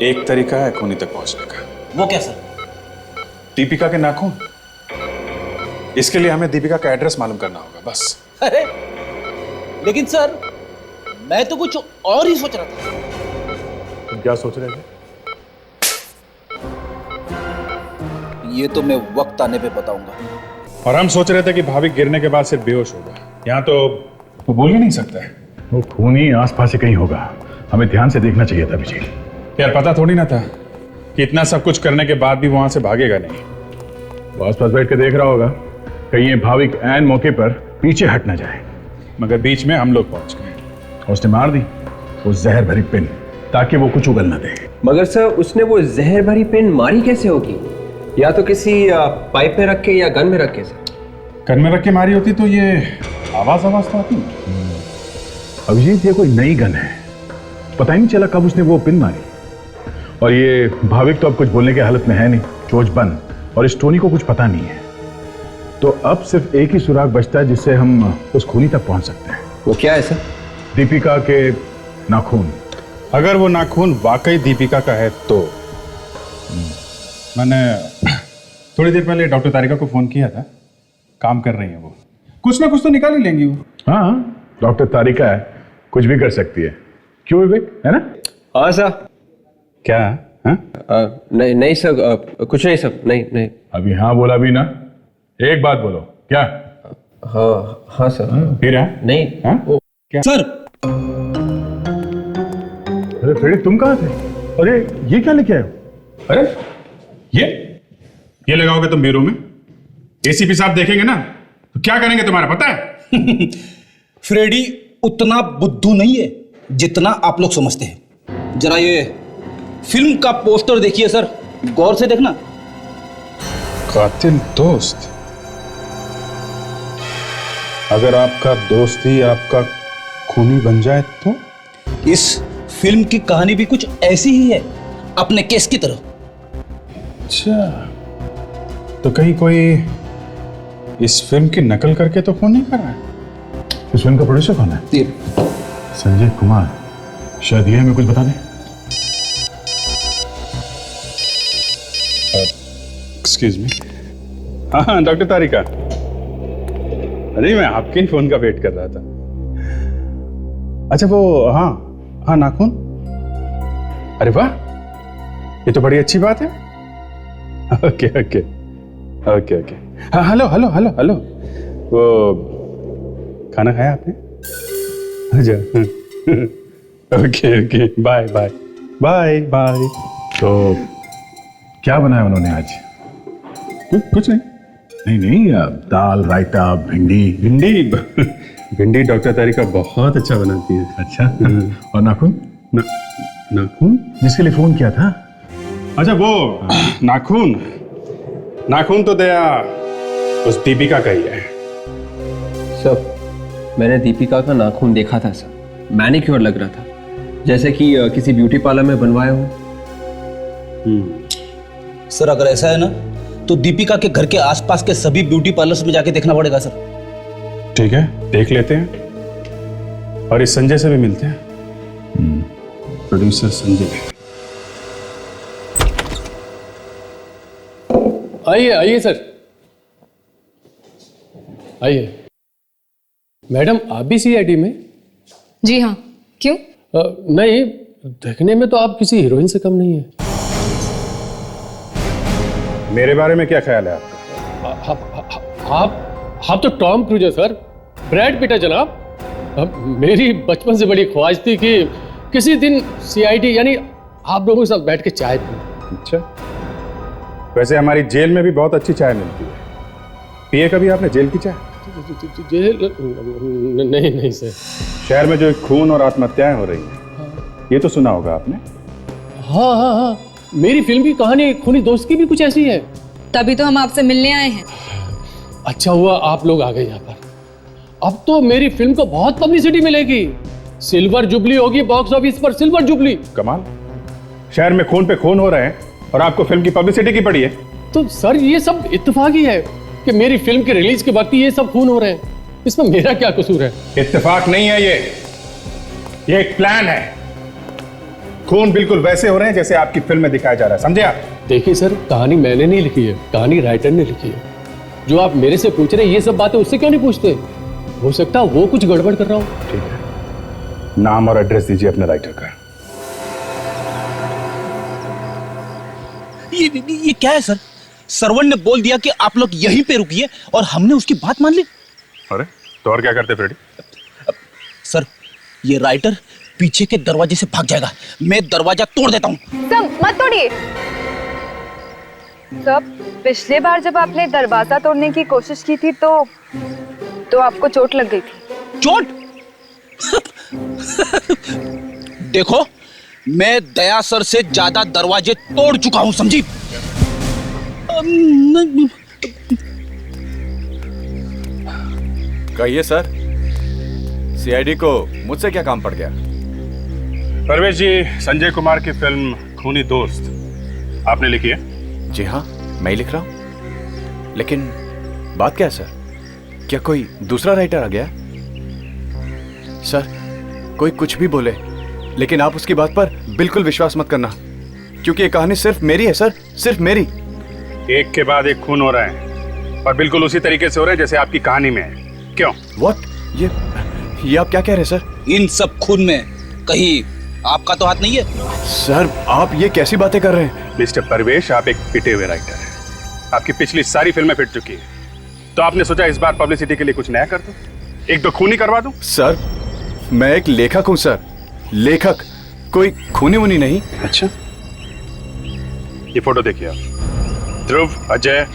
एक तरीका है खूनी तक पहुंचने का। वो क्या सर? दीपिका के नाखून। इसके लिए हमें दीपिका का एड्रेस मालूम करना होगा, बस। अरे लेकिन सर, मैं तो कुछ और ही सोच रहा था। तुम क्या सोच रहे थे? ये तो मैं वक्त आने पे बताऊंगा। और हम सोच रहे थे कि भाविक गिरने के बाद सिर्फ बेहोश होगा। यहाँ तो वो बोल ही नहीं सकता है। वो खूनी आसपास से कहीं होगा। हमें ध्यान से देखना चाहिए था विजय। यार पता थोड़ी ना था कि इतना सब कुछ करने के बाद भी वहां से भागेगा नहीं। वो आसपास बैठ के देख रहा होगा कहीं ये भाविक ऐन मौके पर पीछे हट ना जाए। मगर बीच में हम लोग पहुंच गए और उसने मार दी वो जहर भरी पिन, ताकि वो कुछ उगल ना दे। मगर सर, उसने वो जहर भरी पिन मारी कैसे होगी? या तो किसी पाइप में रख के या गन में रख के। सर गन में रख के मारी होती तो ये आवाज तो आती। अभिजीत, ये कोई नई गन है। पता ही नहीं चला कब उसने वो पिन मारी। और ये भाविक तो अब कुछ बोलने की हालत में है नहीं, चोच बंद, और इस टोनी को कुछ पता नहीं है। तो अब सिर्फ एक ही सुराग बचता है जिससे हम उस खूनी तक पहुंच सकते हैं। वो क्या है सर? दीपिका के नाखून। अगर वो नाखून वाकई दीपिका का है तो। मैंने थोड़ी देर पहले डॉक्टर तारिका को फोन किया था। काम कर रही है वो। कुछ ना कुछ तो निकाल ही लेंगी वो। हाँ, डॉक्टर तारिका है, कुछ भी कर सकती है। क्यों विवेक, है ना? हाँ सर। क्या? नहीं नहीं सर, कुछ नहीं सर, नहीं नहीं। अभी हाँ बोला भी ना, एक बात बोलो। क्या? हाँ हाँ सर। फिर है? नहीं। हाँ? क्या? सर। अरे फ्रेडी, तुम कहाँ थे? अरे ये क्या लेके आए हो? अरे ये लगाओगे तुम ब्यूरो में? एसीपी साहब देखेंगे ना तो क्या करेंगे तुम्हारा पता है? फ्रेडी उतना बुद्धू नहीं है जितना आप लोग समझते हैं। जरा ये फिल्म का पोस्टर देखिए सर, गौर से देखना। कातिल दोस्त? अगर आपका दोस्त ही आपका खूनी बन जाए तो? इस फिल्म की कहानी भी कुछ ऐसी ही है, अपने केस की तरह। अच्छा, तो कहीं कोई इस फिल्म की नकल करके तो खून नहीं कर रहा है? इस फिल्म का प्रोड्यूसर कौन है? संजय कुमार। शायद ये हमें कुछ बता दें। Excuse me. हाँ डॉक्टर तारिका। अरे मैं आपके ही फोन का वेट कर रहा था। अच्छा वो हाँ नाखून। अरे वाह, ये तो बड़ी अच्छी बात है। Okay okay okay okay. हाँ हेलो हेलो हेलो हेलो। वो खाना खाया आपने? अच्छा। Okay okay, bye bye bye bye. तो क्या बनाया उन्होंने आज? कुछ नहीं। नहीं दाल रायता भिंडी। भिंडी डॉक्टर तारिका बहुत अच्छा बनाती है। अच्छा। और नाखून? नाखून जिसके लिए फोन किया था? अच्छा वो नाखून तो दया उस दीपिका का ही है। सर, मैंने दीपिका का नाखून देखा था सर। मैनिक्योर लग रहा था, जैसे कि किसी ब्यूटी पार्लर में बनवाया हो। सर अगर ऐसा है ना तो दीपिका के घर के आसपास के सभी ब्यूटी पार्लर्स में जाके देखना पड़ेगा सर। ठीक है, देख लेते हैं और इस संजय से भी मिलते हैं। प्रोड्यूसर संजय। आइए आइए सर। आइए। मैडम आप भी सीआईडी में? जी हाँ, क्यों? नहीं, देखने में तो आप किसी हीरोइन से कम नहीं है। मेरे बारे में क्या ख्याल है आपका? आप तो टॉम क्रूज है सर, ब्रैड पिट है जनाब। मेरी बचपन से बड़ी ख्वाहिश थी कि किसी दिन सीआईडी यानी आप लोगों के साथ बैठ के चाय पीऊं। अच्छा, वैसे हमारी जेल में भी बहुत अच्छी चाय मिलती है। पिए कभी आपने जेल की चाय? जेल नहीं सर। शहर में जो खून और आत्महत्याएं हो रही हैं, ये तो सुना होगा आपने? हाँ, मेरी फिल्म की कहानी खूनी दोस्त की भी कुछ ऐसी है। तभी तो हम आपसे मिलने आए हैं। अच्छा हुआ आप लोग आ गए यहाँ पर। अब तो मेरी फिल्म को बहुत पब्लिसिटी मिलेगी, सिल्वर जुबली होगी बॉक्स ऑफिस पर, सिल्वर जुबली। कमाल, शहर में खून पे खून हो रहे हैं और आपको फिल्म की पब्लिसिटी की पड़ी है। तो सर ये सब इत्तेफाक है कि मेरी फिल्म के रिलीज के वक्त ये सब खून हो रहे हैं, इसमें मेरा क्या कसूर है? इत्तेफाक नहीं है ये एक प्लान है। खून बिल्कुल वैसे हो रहे हैं जैसे आपकी फिल्म में दिखाया जा रहा है, समझे आप? देखिए सर, कहानी मैंने नहीं लिखी है, कहानी राइटर ने लिखी है। जो आप मेरे से पूछ रहे हैं ये सब बातें उससे क्यों नहीं पूछते? हो सकता है वो कुछ गड़बड़ कर रहा हूं। ठीक है, नाम और एड्रेस दीजिए अपने राइटर का। ये क्या है सर? सर्वन ने बोल दिया कि आप लोग यहीं पे रुकिए और हमने उसकी बात मान ली। अरे तो और क्या करते फ्रेडी? सर, ये राइटर पीछे के दरवाजे से भाग जाएगा, मैं दरवाजा तोड़ देता हूँ। सब मत तोड़िए। सब पिछले बार जब आपने दरवाजा तोड़ने की कोशिश की थी तो आपको चोट लग गई थी। चोट? देखो, मैं दया सर से ज्यादा दरवाजे तोड़ चुका हूं, समझी? कहिए सर, सीआईडी को मुझसे क्या काम पड़ गया? परवेश जी, संजय कुमार की फिल्म खूनी दोस्त आपने लिखी है? जी हाँ, मैं ही लिख रहा हूं। लेकिन बात क्या है सर? क्या कोई दूसरा राइटर आ गया? सर, कोई कुछ भी बोले, लेकिन आप उसकी बात पर बिल्कुल विश्वास मत करना, क्योंकि ये कहानी सिर्फ मेरी है सर, सिर्फ मेरी। एक के बाद एक खून हो रहे हैं और बिल्कुल उसी तरीके से हो रहे हैं जैसे आपकी कहानी में है। क्यों? What? ये आप क्या कह रहे हैं सर? इन सब खून में कहीं आपका तो हाथ नहीं है? सर, आप ये कैसी बातें कर रहे हैं? मिस्टर परवेश, आप एक पिटे हुए राइटर हैं। आपकी पिछली सारी फिल्में पिट चुकी है, तो आपने सोचा इस बार पब्लिसिटी के लिए कुछ नया कर दूं, एक दो खूनी करवा दूं? सर, मैं एक लेखक हूं सर, लेखक, कोई खूनी वूनी नहीं। अच्छा, ये फोटो देखिए आप, ध्रुव, अजय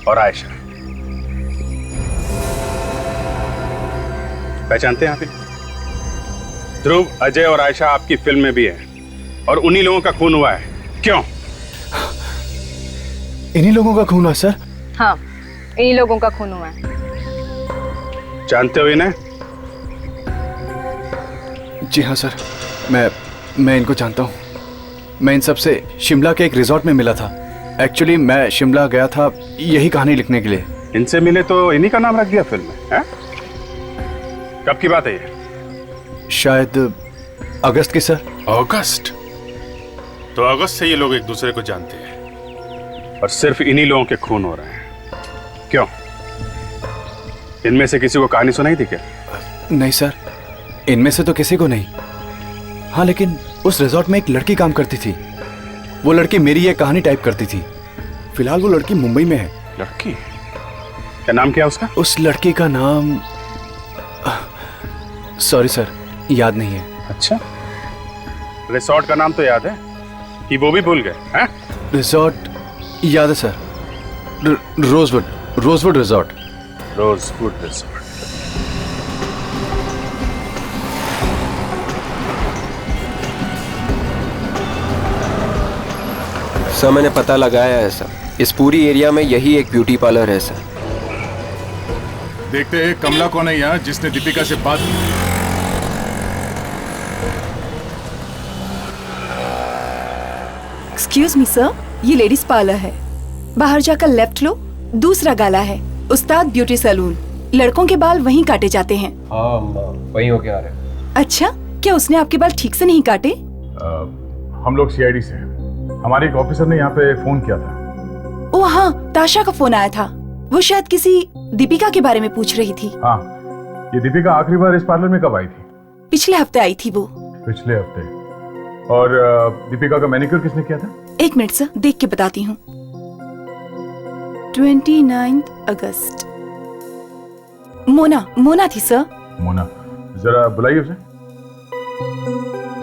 और आयशा, पहचानते हैं आप? ध्रुव, अजय और आयशा आपकी फिल्म में भी है और उन्हीं लोगों का खून हुआ है। क्यों? इन्हीं लोगों का खून हुआ सर? हाँ, इन्हीं लोगों का खून हुआ है। जानते हो इन्हें? जी हाँ सर, मैं इनको जानता हूँ। मैं इन सब से शिमला के एक रिजॉर्ट में मिला था। एक्चुअली मैं शिमला गया था यही कहानी लिखने के लिए। इनसे मिले तो इन्हीं का नाम रख दिया फिल्म में, हैं? कब की बात है ये? शायद अगस्त की सर। अगस्त? तो अगस्त से ये लोग एक दूसरे को जानते हैं और सिर्फ इन्हीं लोगों के खून हो रहे हैं। क्यों? इनमें से किसी को कहानी सुनाई थी क्या? नहीं सर, इनमें से तो किसी को नहीं। हाँ, लेकिन उस रिजॉर्ट में एक लड़की काम करती थी। वो लड़की मेरी ये कहानी टाइप करती थी। फिलहाल वो लड़की मुंबई में है। लड़की? क्या नाम क्या उसका? उस लड़की का नाम सॉरी सर, याद नहीं है। अच्छा, रिसोर्ट का नाम तो याद है कि वो भी भूल गए हैं? रिजॉर्ट याद है sir, rosewood resort. Rosewood resort. Sir, मैंने पता लगाया है सर, इस पूरी एरिया में यही एक ब्यूटी पार्लर है सर। देखते हैं कमला कौन है यहाँ जिसने दीपिका से बात की। एक्सक्यूज मी सर, ये लेडीज पार्लर है। बाहर जाकर लेफ्ट लो, दूसरा गाला है उस्ताद ब्यूटी सैलून। लड़कों के बाल वहीं काटे जाते हैं। हाँ माँ, वहीं होके आ रहे हैं। अच्छा, क्या उसने आपके बाल ठीक से नहीं काटे? हम लोग सीआईडी से हैं। हमारे एक ऑफिसर ने यहाँ पे फोन किया था। ओ हाँ, ताशा का फोन आया था। वो शायद किसी दीपिका के बारे में पूछ रही थी। हाँ, ये दीपिका आखिरी बार इस पार्लर में कब आई थी? पिछले हफ्ते आई थी वो। पिछले हफ्ते। और दीपिका का मैनिक्योर किसने किया था? 1 मिनट सर, देख के बताती हूँ। 29 अगस्त। मोना थी सर। मोना, जरा बुलाइए उसे।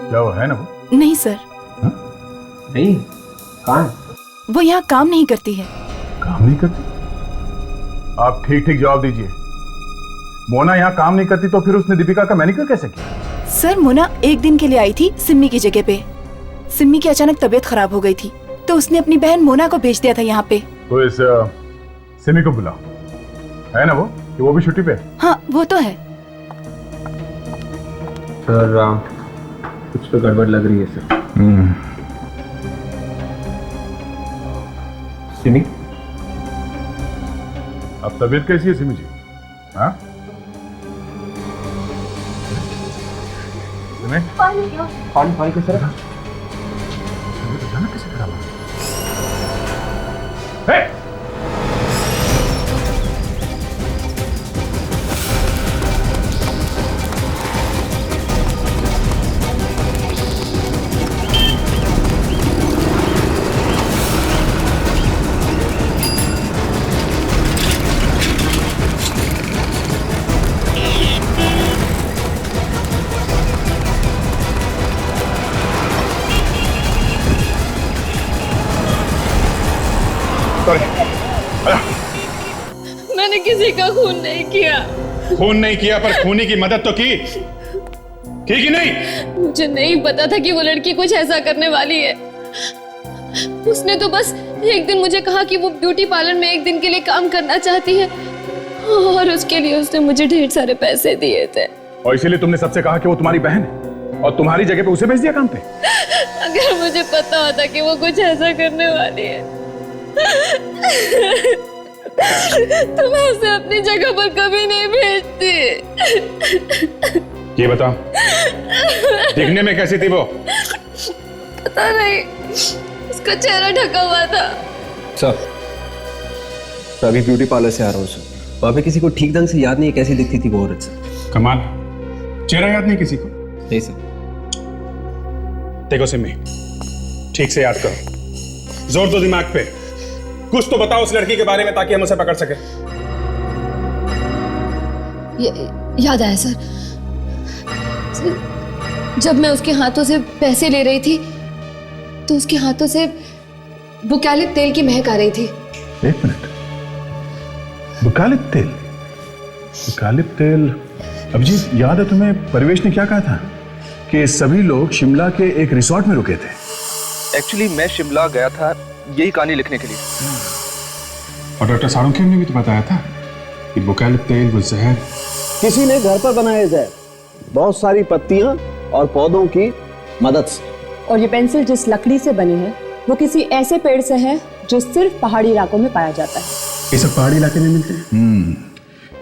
क्या वो है ना वो? नहीं सर। नहीं, कहाँ? वो यहाँ काम नहीं करती है। काम नहीं करती? आप ठीक ठीक जवाब दीजिए। मोना यहाँ काम नहीं करती तो फिर उसने दीपिका का मैनिक्योर कैसे किया? सर मोना 1 दिन के लिए आई थी सिम्मी की जगह पे। सिम्मी की अचानक तबीयत खराब हो गई थी तो उसने अपनी बहन मोना को भेज दिया था यहाँ पे। तो इस सिमी को बुलाओ, है ना वो कि वो भी छुट्टी पे? हाँ वो तो है। सर कुछ तो गड़बड़ लग रही है सर। सिमी, अब तबीयत कैसी है सिमी जी? हाँ? पानी के सर। अचानक कैसे खराब हो मैंने किसी का खून नहीं किया। खून नहीं किया पर खूनी की मदद तो की कि नहीं? मुझे नहीं पता था कि वो लड़की कुछ ऐसा करने वाली है। उसने तो बस एक दिन मुझे कहा कि वो ब्यूटी पार्लर में 1 दिन के लिए काम करना चाहती है और उसके लिए उसने मुझे ढेर सारे पैसे दिए थे। और इसीलिए तुमने सबसे कहा कि वो तुम्हारी बहन है और तुम्हारी जगह पे उसे भेज दिया काम पे? अगर मुझे पता होता कि वो कुछ ऐसा करने वाली है तो मैं उसे अपनी जगह पर कभी नहीं भेजती। ये बताओ, दिखने में कैसी थी वो? पता नहीं, उसका चेहरा ढका हुआ था। सर मैं अभी ब्यूटी पार्लर से आ रहा हूँ सर। वहाँ पे किसी को ठीक ढंग से याद नहीं है कैसी दिखती थी वो औरत सर। कमाल, चेहरा याद नहीं किसी को? नहीं सर। देखो सिम्मी, ठीक से याद करो, जोर दो दिमाग पे, कुछ तो बताओ उस लड़की के बारे में ताकि हम उसे पकड़ सके। याद आया सर, जब मैं उसके हाथों से पैसे ले रही थी तो उसके हाथों से बुकालिप तेल की महक आ रही थी। 1 मिनट, बुकालिप तेल? बुकालिप तेल? अभिजीत, याद है तुम्हें परिवेश ने क्या कहा था कि सभी लोग शिमला के एक रिसोर्ट में रुके थे? एक्चुअली मैं शिमला गया था यही कहानी लिखने के लिए। और डॉक्टर सारुंखेम ने भी तो बताया था कि बुकालिप तेल वो जहर किसी ने घर पर बनाए जहर, बहुत सारी पत्तियां और पौधों की मदद से। और ये पेंसिल जिस लकड़ी से बनी है वो किसी ऐसे पेड़ से है जो सिर्फ पहाड़ी इलाकों में पाया जाता है। ये सब पहाड़ी इलाके में मिलते हैं।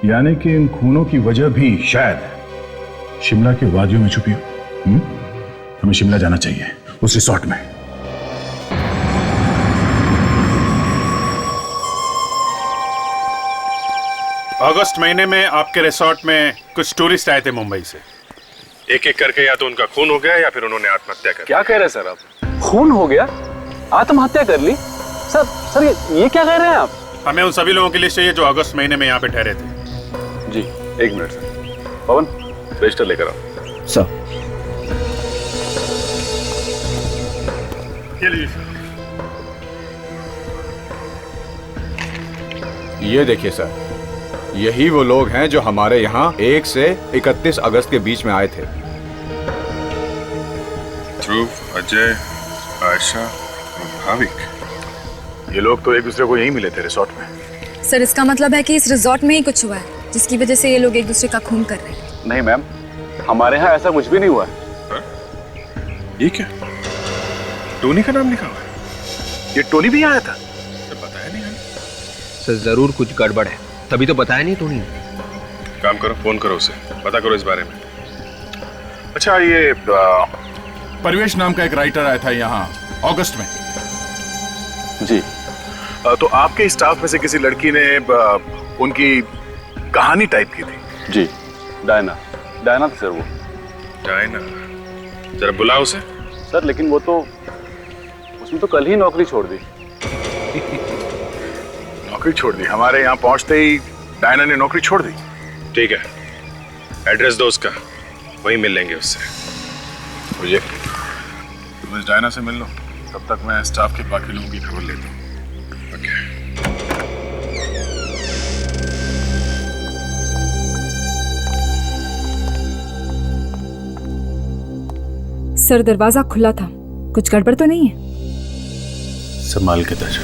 यानी कि इन खूनों की वजह भी शायद शिमला के वादियों में छुपी हो। हमें शिमला जाना चाहिए, उस रिसोर्ट में। अगस्त महीने में आपके रिसोर्ट में कुछ टूरिस्ट आए थे मुंबई से। एक एक करके या तो उनका खून हो गया या फिर उन्होंने आत्महत्या कर। क्या कह रहे हैं सर आप? खून हो गया? आत्महत्या कर ली? सर ये क्या कह रहे हैं आप? हमें उन सभी लोगों की लिस्ट चाहिए जो अगस्त महीने में यहाँ पे ठहरे थे। जी 1 मिनट सर। पवन, रजिस्टर लेकर आओ। सर ये लीजिए सर। ये देखिए सर, यही वो लोग हैं जो हमारे यहाँ 1 से 31 अगस्त के बीच में आए थे। ध्रुव, अजय, आयशा और भाविक, ये लोग तो एक दूसरे को यहीं मिले थे रिसोर्ट में। सर इसका मतलब है कि इस रिजॉर्ट में ही कुछ हुआ है जिसकी वजह से ये लोग एक दूसरे का खून कर रहे हैं। नहीं मैम, हमारे यहाँ ऐसा कुछ भी नहीं हुआ है। ये क्या? टोनी का नाम लिखा हुआ है? ये टोनी भी आया था? बताया नहीं हमें। सर जरूर कुछ गड़बड़ है, तभी तो बताया नहीं टोनी। काम करो, फोन करो उसे, पता करो इस बारे में। अच्छा, ये परिवेश नाम का एक राइटर आया था यहाँ अगस्त में। जी। तो आपके स्टाफ में से किसी लड़की ने उनकी कहानी टाइप की थी? जी, डायना थी सर वो। डायना? जरा बुलाओ उसे। सर लेकिन वो तो उसने तो कल ही नौकरी छोड़ दी। नौकरी छोड़ दी? हमारे यहाँ पहुंचते ही डायना ने नौकरी छोड़ दी? ठीक है, एड्रेस दो उसका, वहीं मिल लेंगे उससे। मुझे तुम इस डायना से मिल लो, तब तक मैं स्टाफ के बाकी लोगों की खबर लेता हूँ। ओके। सर दरवाजा खुला था, कुछ गड़बड़ तो नहीं है? संभाल के दर्जा।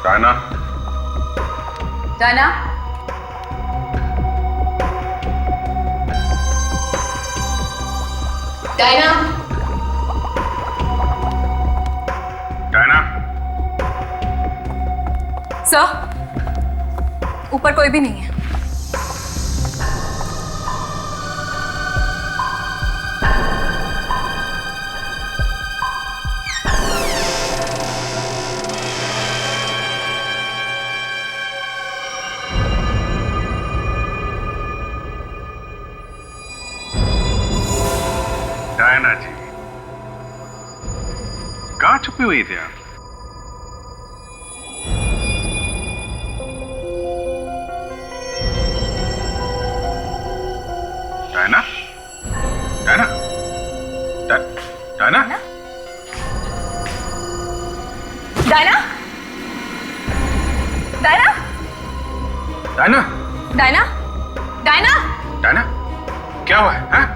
Diana? Diana? Diana? Diana? Sir, ऊपर कोई भी नहीं है। डायना जी, कहाँ छुपी हुई थी आप? Diana? Diana? Diana? Diana? Diana? Diana? Diana? Diana? Diana? क्या हुआ है? हाँ?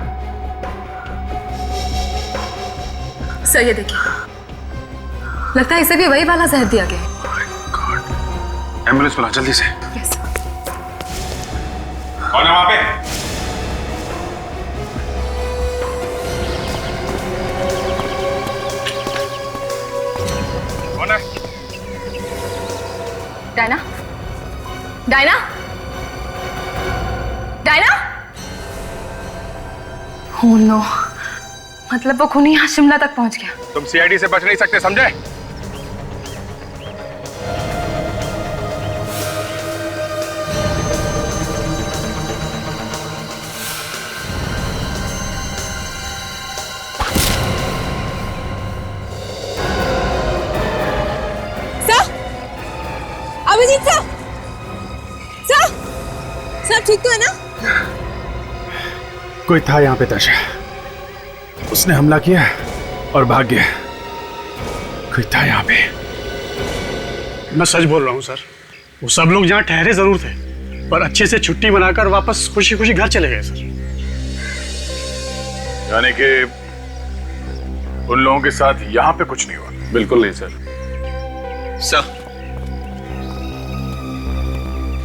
सर ये देखिए, लगता है इसे भी वही वाला जहर दिया गया है। एम्बुलेंस बुला जल्दी से। यस। कौन है वहां पे? कौन है? Diana? Diana? Diana? Oh no, मतलब वो खूनी यहाँ शिमला तक पहुंच गया। तुम सीआईडी से बच नहीं सकते, समझे? सर, अभिजीत सर, सर ठीक तो है ना? कोई था यहाँ पे तर्शा, उसने हमला किया और भाग गया। कोई था यहाँ पे। मैं सच बोल रहा हूँ सर, वो सब लोग यहाँ ठहरे जरूर थे, पर अच्छे से छुट्टी मनाकर वापस खुशी खुशी घर चले गए सर। यानी कि उन लोगों के साथ यहाँ पे कुछ नहीं हुआ? बिल्कुल नहीं सर। सर,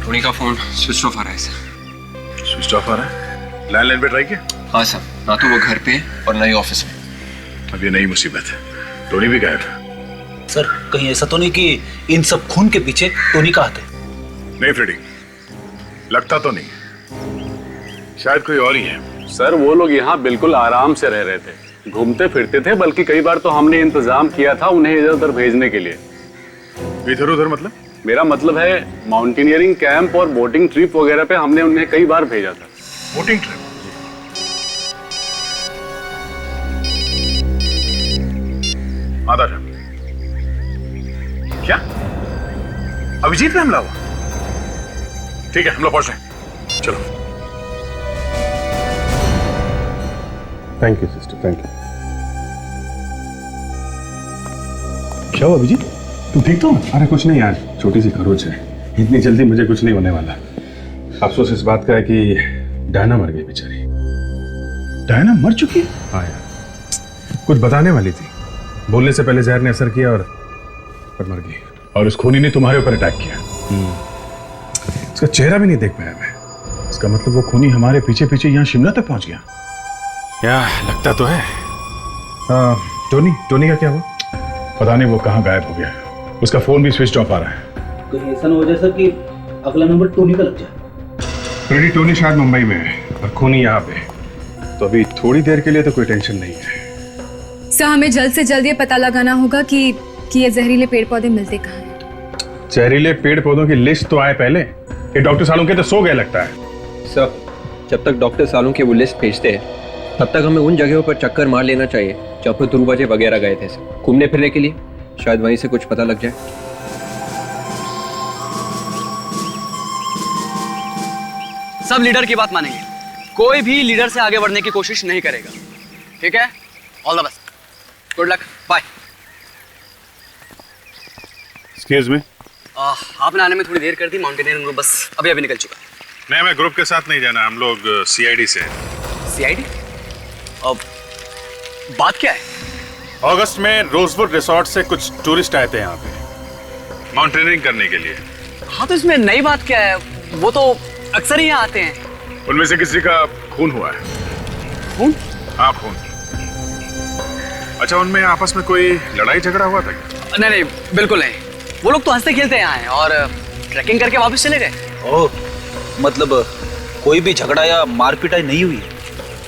टोनी का फोन स्विच ऑफ आ रहा है सर। स्विच ऑफ आ रहा है? लैंडलाइन पे ट्राई किया? हाँ सर, ना तो वो घर पे और ना ही ऑफिस में। अब ये नई मुसीबत है, टोनी भी गायब है। सर कहीं ऐसा तो नहीं कि इन सब खून के पीछे टोनी का हाथ है? नहीं फ्रेडी, लगता तो नहीं, शायद कोई और ही है। सर वो लोग यहाँ बिल्कुल आराम से रह रहे थे, घूमते फिरते थे, बल्कि कई बार तो हमने इंतजाम किया था उन्हें इधर उधर भेजने के लिए। इधर उधर मतलब? मेरा मतलब है माउंटेनियरिंग कैंप और बोटिंग ट्रिप वगैरह पे हमने उन्हें कई बार भेजा था। Boating trip? आधा जा। क्या अभिजीत में हमला हुआ? ठीक है, हम लोग पहुंच रहे हैं, चलो। Thank you sister, thank you. क्या हुआ अभिजीत, तू ठीक तो? अरे कुछ नहीं यार, छोटी सी खरोच है, इतनी जल्दी मुझे कुछ नहीं होने वाला। अफसोस इस बात का है कि डायना मर गई बेचारी। डायना मर चुकी है? हाँ यार, कुछ बताने वाली थी, बोलने से पहले जहर ने असर किया और मर गई। और उस खूनी ने तुम्हारे ऊपर अटैक किया। इसका चेहरा भी नहीं देख पाया मैं। इसका मतलब वो खूनी हमारे पीछे पीछे यहाँ शिमला तक पहुंच गया। क्या लगता तो है। टोनी का क्या हुआ? पता नहीं वो कहाँ गायब हो गया, उसका फोन भी स्विच ऑफ आ रहा है। कहीं ऐसा ना हो जाए सर कि अगला नंबर टोनी का लग जाए। फ्रेडी, टोनी शायद मुंबई में है और खूनी यहाँ पे, तो अभी थोड़ी देर के लिए तो कोई टेंशन नहीं है। सर हमें जल्द से जल्द ये पता लगाना होगा कि ये जहरीले पेड़ पौधे मिलते कहाँ हैं। जहरीले पेड़ पौधों की लिस्ट तो आए पहले। ये डॉक्टर सालों के तो सो गए लगता है। सर जब तक डॉक्टर सालों की वो लिस्ट भेजते हैं तब तक हमें उन जगहों पर चक्कर मार लेना चाहिए जहाँ पर ध्रुव वगैरह गए थे घूमने फिरने के लिए। शायद वहीं से कुछ पता लग जाए। सब लीडर की बात मानेंगे, कोई भी लीडर से आगे बढ़ने की कोशिश नहीं करेगा। ठीक है, all the best, good luck, bye. Excuse me. आपने आने में थोड़ी देर कर दी। माउंटेनियरिंग ग्रुप बस अभी अभी निकल चुका। नहीं, मैं ग्रुप के साथ नहीं जाना, हम लोग सीआईडी से हैं। सीआईडी? अब बात क्या है? अगस्त में रोजवुड रिसोर्ट से कुछ टूरिस्ट आए थे यहाँ पे माउंटेनियरिंग करने के लिए। हाँ तो इसमें नई बात क्या है, वो तो अक्सर ही यहाँ आते हैं। उनमें से किसी का खून हुआ है। खून? हाँ खून। अच्छा, उनमें आपस में कोई लड़ाई झगड़ा हुआ था? नहीं नहीं, बिल्कुल नहीं। वो लोग तो हंसते खेलते यहाँ आए और ट्रैकिंग करके वापस चले गए। ओह, मतलब कोई भी झगड़ा या मारपीटाई नहीं हुई?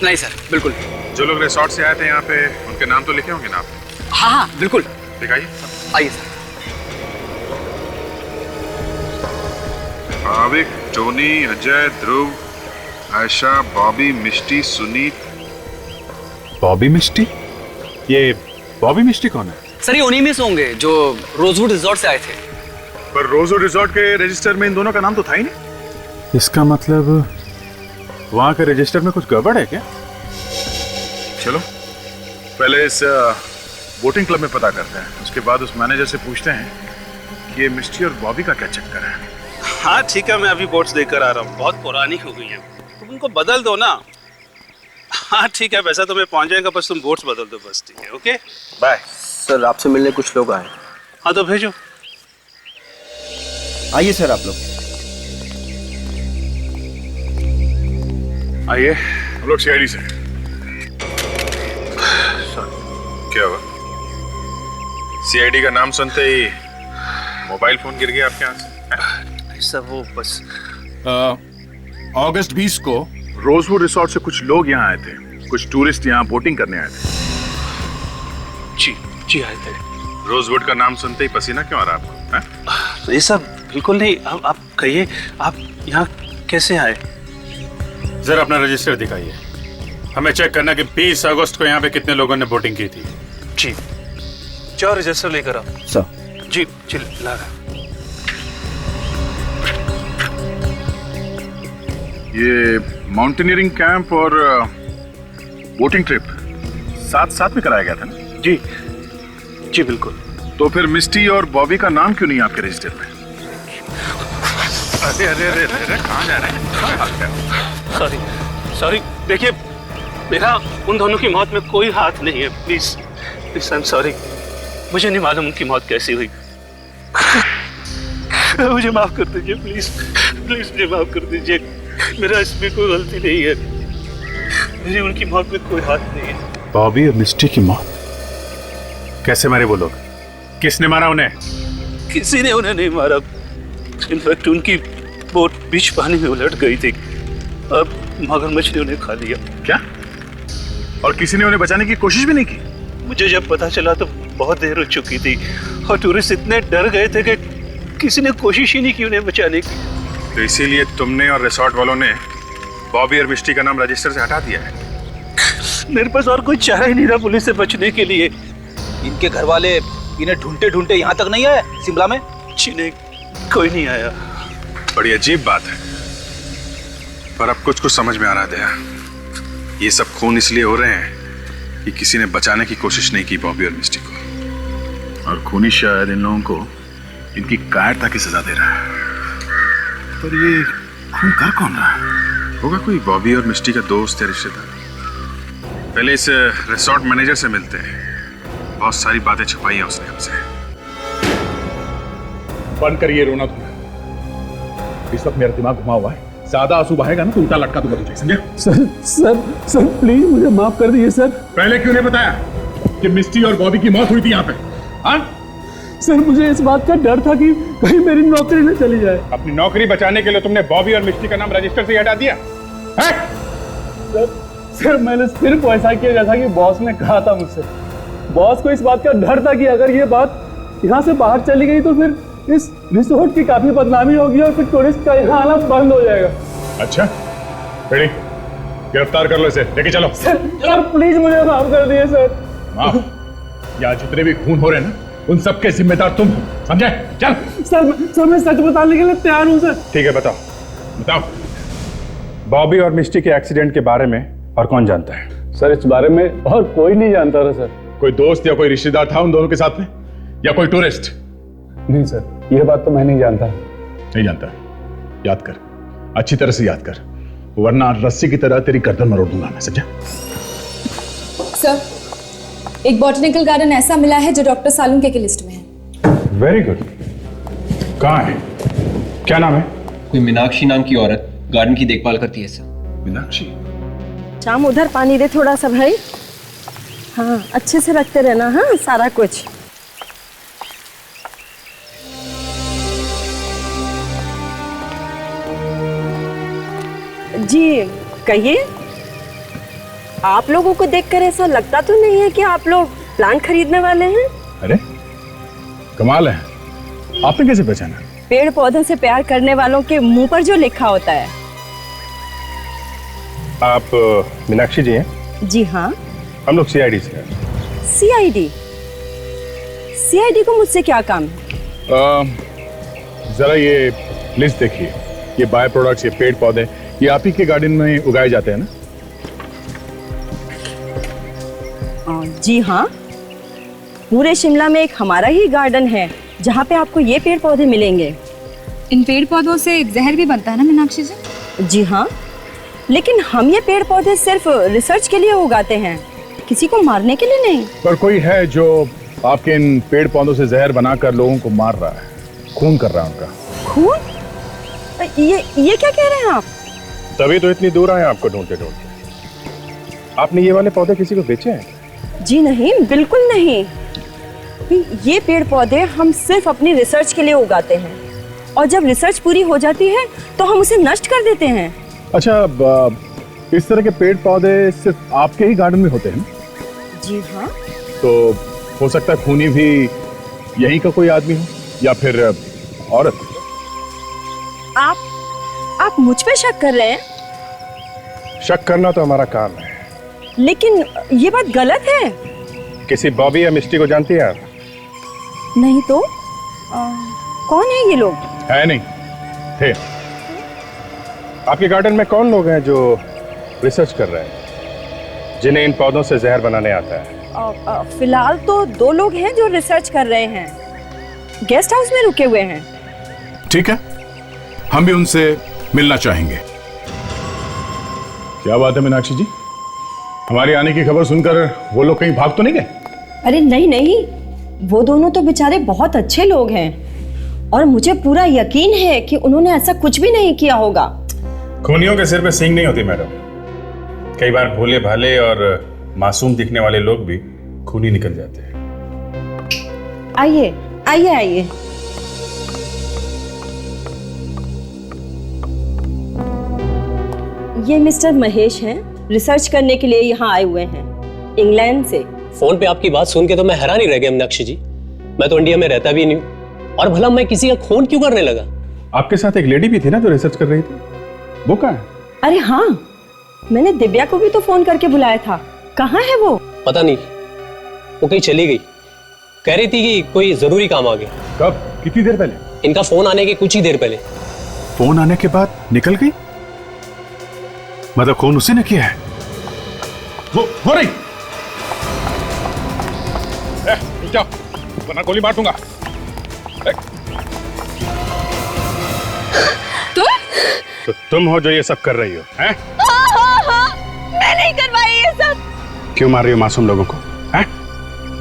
नहीं सर, बिल्कुल। जो लोग रिसोर्ट से आए थे यहाँ पे, उनके नाम तो लिखे होंगे ना आपने? हाँ हाँ बिल्कुल। दिखाइए। आइए सर। भाविक, टोनी, अजय, ध्रुव, आयशा, बॉबी, मिष्टी, सुनीत। बॉबी मिष्टी? ये बॉबी मिष्टी कौन है? सर ये उन्हीं में से होंगे जो रोजवुड रिजॉर्ट से आए थे। पर रोजवुड रिजॉर्ट के रजिस्टर में इन दोनों का नाम तो था ही नहीं। इसका मतलब वहां के रजिस्टर में कुछ गड़बड़ है क्या? चलो पहले इस बोटिंग क्लब में पता करते हैं, उसके बाद उस मैनेजर से पूछते हैं कि ये मिष्टी और बॉबी का क्या चक्कर है। हाँ ठीक है, मैं अभी बोट्स देकर आ रहा हूँ। बहुत पुरानी हो गई हैं, तुम उनको बदल दो ना। हाँ ठीक है, वैसा तो मैं पहुँच जाएगा, बस तुम बोट्स बदल दो बस। ठीक है, ओके बाय। सर आपसे मिलने कुछ लोग आए। हाँ तो भेजो। आइए सर आप लोग। आइए, हम लोग सीआईडी से। क्या हुआ? सीआईडी का नाम सुनते ही मोबाइल फोन गिर गया आपके हाथ से? सर वो बस अगस्त 20 को रोजवुड रिसोर्ट से कुछ लोग यहाँ आए थे, कुछ टूरिस्ट यहाँ बोटिंग करने आए थे। जी आए थे। रोजवुड का नाम सुनते ही पसीना क्यों आ रहा आपको? ये सब बिल्कुल नहीं। आप कहिए, आप यहाँ कैसे आए? जरा अपना रजिस्टर दिखाइए, हमें चेक करना कि 20 अगस्त को यहाँ पे कितने लोगों ने बोटिंग की थी। जी, जाओ रजिस्टर लेकर आओ। सर जी चल ला रहा। ये माउंटेनियरिंग कैंप और बोटिंग ट्रिप साथ में कराया गया था ना? जी बिल्कुल। तो फिर मिस्टी और बॉबी का नाम क्यों नहीं आपके रजिस्टर में? अरे अरे अरे अरे, कहाँ जा रहे हैं? सॉरी देखिए, मेरा उन दोनों की मौत में कोई हाथ नहीं है। Please please, I am sorry. मुझे नहीं मालूम उनकी मौत कैसी हुई। मुझे माफ कर दीजिए प्लीज प्लीज, मुझे माफ कर दीजिए। मेरा इसमें कोई गलती नहीं है, मेरी उनकी मौत में कोई हाथ नहीं है। बॉबी और मिस्टी की मौत कैसे मारे वो लोग? किसने मारा उन्हें? किसी ने उन्हें नहीं मारा। इनफैक्ट उनकी बोट बीच पानी में उलट गई थी, अब मगरमच्छ ने उन्हें खा लिया। क्या? और किसी ने उन्हें बचाने की कोशिश भी नहीं की? मुझे जब पता चला तो बहुत देर हो चुकी थी और टूरिस्ट इतने डर गए थे कि किसी ने कोशिश ही नहीं की उन्हें बचाने की। तो इसीलिए तुमने और रिसोर्ट वालों ने बॉबी और मिस्टी का नाम रजिस्टर से हटा दिया है? मेरे पास और कोई चारा ही नहीं था पुलिस से बचने के लिए। इनके घर वाले इन्हें ढूंढते ढूंढते यहाँ तक नहीं आए शिमला में? जी नहीं, कोई नहीं आया। बड़ी अजीब बात है, पर अब कुछ समझ में आ रहा दया। ये सब खून इसलिए हो रहे हैं कि किसी ने बचाने की कोशिश नहीं की बॉबी और मिस्टी को, और खूनी शायद इन लोगों को इनकी कायरता की सजा दे रहा है। पर ये खून कर कौन रहा है? होगा कोई बॉबी और मिस्टी का दोस्त या रिश्तेदार। पहले इस रिसोर्ट मैनेजर से मिलते हैं, बहुत सारी बातें छुपाई है उसने हमसे। बंद करिए रोना तुम। इस वक्त मेरा दिमाग घुमा हुआ है, ज्यादा आंसू बहेगा ना तो उल्टा लटका दूंगा तुझे, समझे? सर प्लीज मुझे माफ कर दीजिए सर। पहले क्यों नहीं बताया कि मिस्टी और बॉबी की मौत हुई थी यहाँ पे? हाँ सर, मुझे इस बात का डर था कि कहीं मेरी नौकरी न चली जाए। अपनी नौकरी बचाने के लिए तुमने बॉबी और मिस्टी का नाम रजिस्टर से हटा दिया है? सर मैंने सिर्फ ऐसा किया जैसा कि बॉस ने कहा था मुझसे। बॉस को इस बात का डर था कि अगर ये बात यहाँ से बाहर चली गई तो फिर इस रिसोर्ट की काफी बदनामी होगी और फिर टूरिस्ट का यहाँ आना बंद हो जाएगा। अच्छा रेडी, गिरफ्तार कर लो इसे, लेके चलो। सर प्लीज मुझे माफ कर दिए सर। माफ? यहाँ जितने भी खून हो रहे हैं ना, उन सबके जिम्मेदार तुम हो, समझे? चल। सर मैं सच बताने के लिए तैयार हूँ सर। ठीक है, बताओ बताओ। बॉबी और मिस्टी के एक्सीडेंट के बारे में और कौन जानता है? सर इस बारे में और कोई नहीं जानता था सर। कोई दोस्त या कोई रिश्तेदार था उन दोनों के साथ में, या कोई टूरिस्ट? नहीं सर, यह बात तो मैं नहीं जानता। नहीं जानता? याद कर, अच्छी तरह से याद कर, वरना रस्सी की तरह तेरी गर्दन मरोड़ दूंगा मैं, समझा? सर, एक बॉटनिकल गार्डन ऐसा मिला है जो डॉक्टर सालुंके की लिस्ट में है। Very good. कहाँ है? क्या नाम है? कोई मीनाक्षी नाम की औरत गार्डन की देखभाल करती है सर। मीनाक्षी? शाम उधर पानी दे थोड़ा सा भाई। हाँ अच्छे से रखते रहना, हाँ सारा कुछ। जी कहिए। आप लोगों को देखकर ऐसा लगता तो नहीं है कि आप लोग प्लांट खरीदने वाले हैं? अरे कमाल है, आपने कैसे पहचाना? पेड़ पौधों से प्यार करने वालों के मुंह पर जो लिखा होता है। आप मीनाक्षी जी हैं? जी हाँ। हम लोग सीआईडी से हैं। सीआईडी? सीआईडी को मुझसे क्या काम है? जरा ये लिस्ट देखिए, ये बाय प्रोडक्ट्स, ये पेड़ पौधे, ये आप ही के गार्डन में उगाए जाते हैं ना? जी हाँ, पूरे शिमला में एक हमारा ही गार्डन है जहाँ पे आपको ये पेड़ पौधे मिलेंगे। इन पेड़ पौधों से जहर भी बनता है ना मीनाक्षी जी? जी हाँ, लेकिन हम ये पेड़ पौधे सिर्फ रिसर्च के लिए उगाते हैं, किसी को मारने के लिए नहीं। पर कोई है जो आपके इन पेड़ पौधों से जहर बनाकर लोगों को मार रहा है, खून कर रहा है उनका। खून? ये क्या कह रहे हैं आप? तभी तो इतनी दूर आए आपको ढूंढते ढूंढते। आपने ये वाले पौधे किसी को बेचे हैं? जी नहीं, बिल्कुल नहीं। ये पेड़ पौधे हम सिर्फ अपनी रिसर्च के लिए उगाते हैं और जब रिसर्च पूरी हो जाती है तो हम उसे नष्ट कर देते हैं। अच्छा, इस तरह के पेड़ पौधे सिर्फ आपके ही गार्डन में होते हैं? जी हाँ। तो हो सकता है खूनी भी यहीं का कोई आदमी हो या फिर औरत। आप मुझ पे शक कर रहे हैं? शक करना तो हमारा काम है। लेकिन ये बात गलत है। किसी बॉबी या मिस्टी को जानती हैं आप? नहीं तो कौन है ये लोग? है नहीं, थे। आपके गार्डन में कौन लोग हैं जो रिसर्च कर रहे हैं, जिन्हें इन पौधों से जहर बनाने आता है? फिलहाल तो 2 लोग हैं जो रिसर्च कर रहे हैं, गेस्ट हाउस में रुके हुए हैं। ठीक है, हम भी उनसे मिलना चाहेंगे। क्या बात है मीनाक्षी जी, हमारे आने की खबर सुनकर वो लोग कहीं भाग तो नहीं गए? अरे नहीं, वो दोनों तो बेचारे बहुत अच्छे लोग हैं और मुझे पूरा यकीन है कि उन्होंने ऐसा कुछ भी नहीं किया होगा। खूनियों के सिर पे सींग नहीं होती मैडम। कई बार भोले भाले और मासूम दिखने वाले लोग भी खूनी निकल जाते हैं। आइए आइए आइए। ये मिस्टर महेश हैं, रिसर्च करने के लिए यहाँ आए हुए हैं इंग्लैंड से। फोन पे आपकी बात सुन के तो मैं हैरान ही रह गया मीनाक्षी जी। मैं तो इंडिया में रहता भी नहीं हूँ और भला मैं किसी का खून क्यों करने लगा? आपके साथ एक लेडी भी थी ना जो रिसर्च कर रही थी, वो कहाँ है? अरे हाँ, मैंने दिव्या को भी तो फोन करके बुलाया था। कहाँ है वो? पता नहीं, वो कहीं चली गई। कह रही थी कि कोई जरूरी काम आ गया। कब? कितनी देर पहले? इनका फोन आने के कुछ ही देर पहले। फोन आने के बाद निकल गई? मतलब खून उसी ने किया है? वो नहीं। जाओ, वरना गोली मार दूंगा। तो तुम हो जो ये सब कर रही हो, हैं? हाँ, मैं नहीं करवाई ये सब। क्यों मार रही हो मासूम लोगों को, हैं?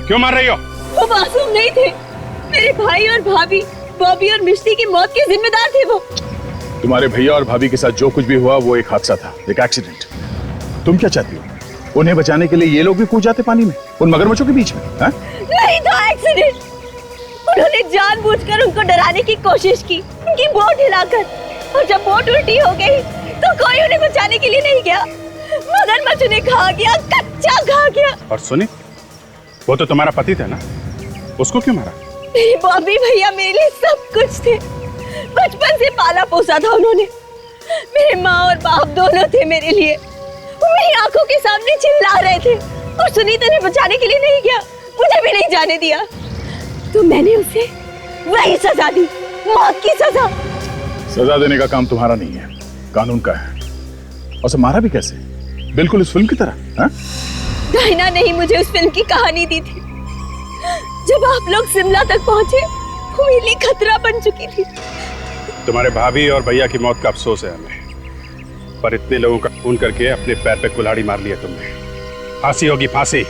क्यों मार रही हो? वो मासूम नहीं थे, मेरे भाई और भाभी, बॉबी और मिष्टी की मौत के जिम्मेदार थे वो। तुम्हारे भैया और भाभी के साथ जो कुछ भी हुआ वो एक हादसा था, एक एक्सीडेंट। तुम क्या चाहती हो? उन्हें बचाने के लिए ये लोग भी कूद जाते पानी में, उन मगरमच्छों के बीच में? है? नहीं था एक्सीडेंट। उन्होंने जानबूझकर उनको डराने की कोशिश की, उनकी बोट हिलाकर, और जब बोट उल्टी हो गई तो कोई उन्हें बचाने के लिए नहीं गया। मगरमच्छ उन्हें खा गया, कच्चा खा गया। और सुनी, वो तो तुम्हारा पति था ना, उसको क्यों मारा? मेरे बॉबी भैया मेरे लिए सब कुछ थे। बचपन से पाला पोसा था उन्होंने। मेरे माँ और बाप दोनों थे मेरे लिए। वो मेरी आंखों के सामने चिल्ला रहे थे और सुनीता ने बचाने के लिए नहीं किया, मुझे भी नहीं जाने दिया। तो मैंने उसे वही सजा दी, मौत की सजा। सजा देने का काम तुम्हारा नहीं है, कानून का है। और उसे मारा भी कैसे? बिल्कुल इस फिल्म की तरह। हाँ? डायना ने ही मुझे उस फिल्म की कहानी दी थी। जब आप लोग शिमला तक पहुंचे वो मेरे लिए खतरा बन चुकी थी। तुम्हारे भाभी और भैया की मौत का अफसोस है हमें, पर इतने लोगों का खून करके अपने पैर पे कुल्हाड़ी मार लिया तुमने। फांसी होगी, फांसी।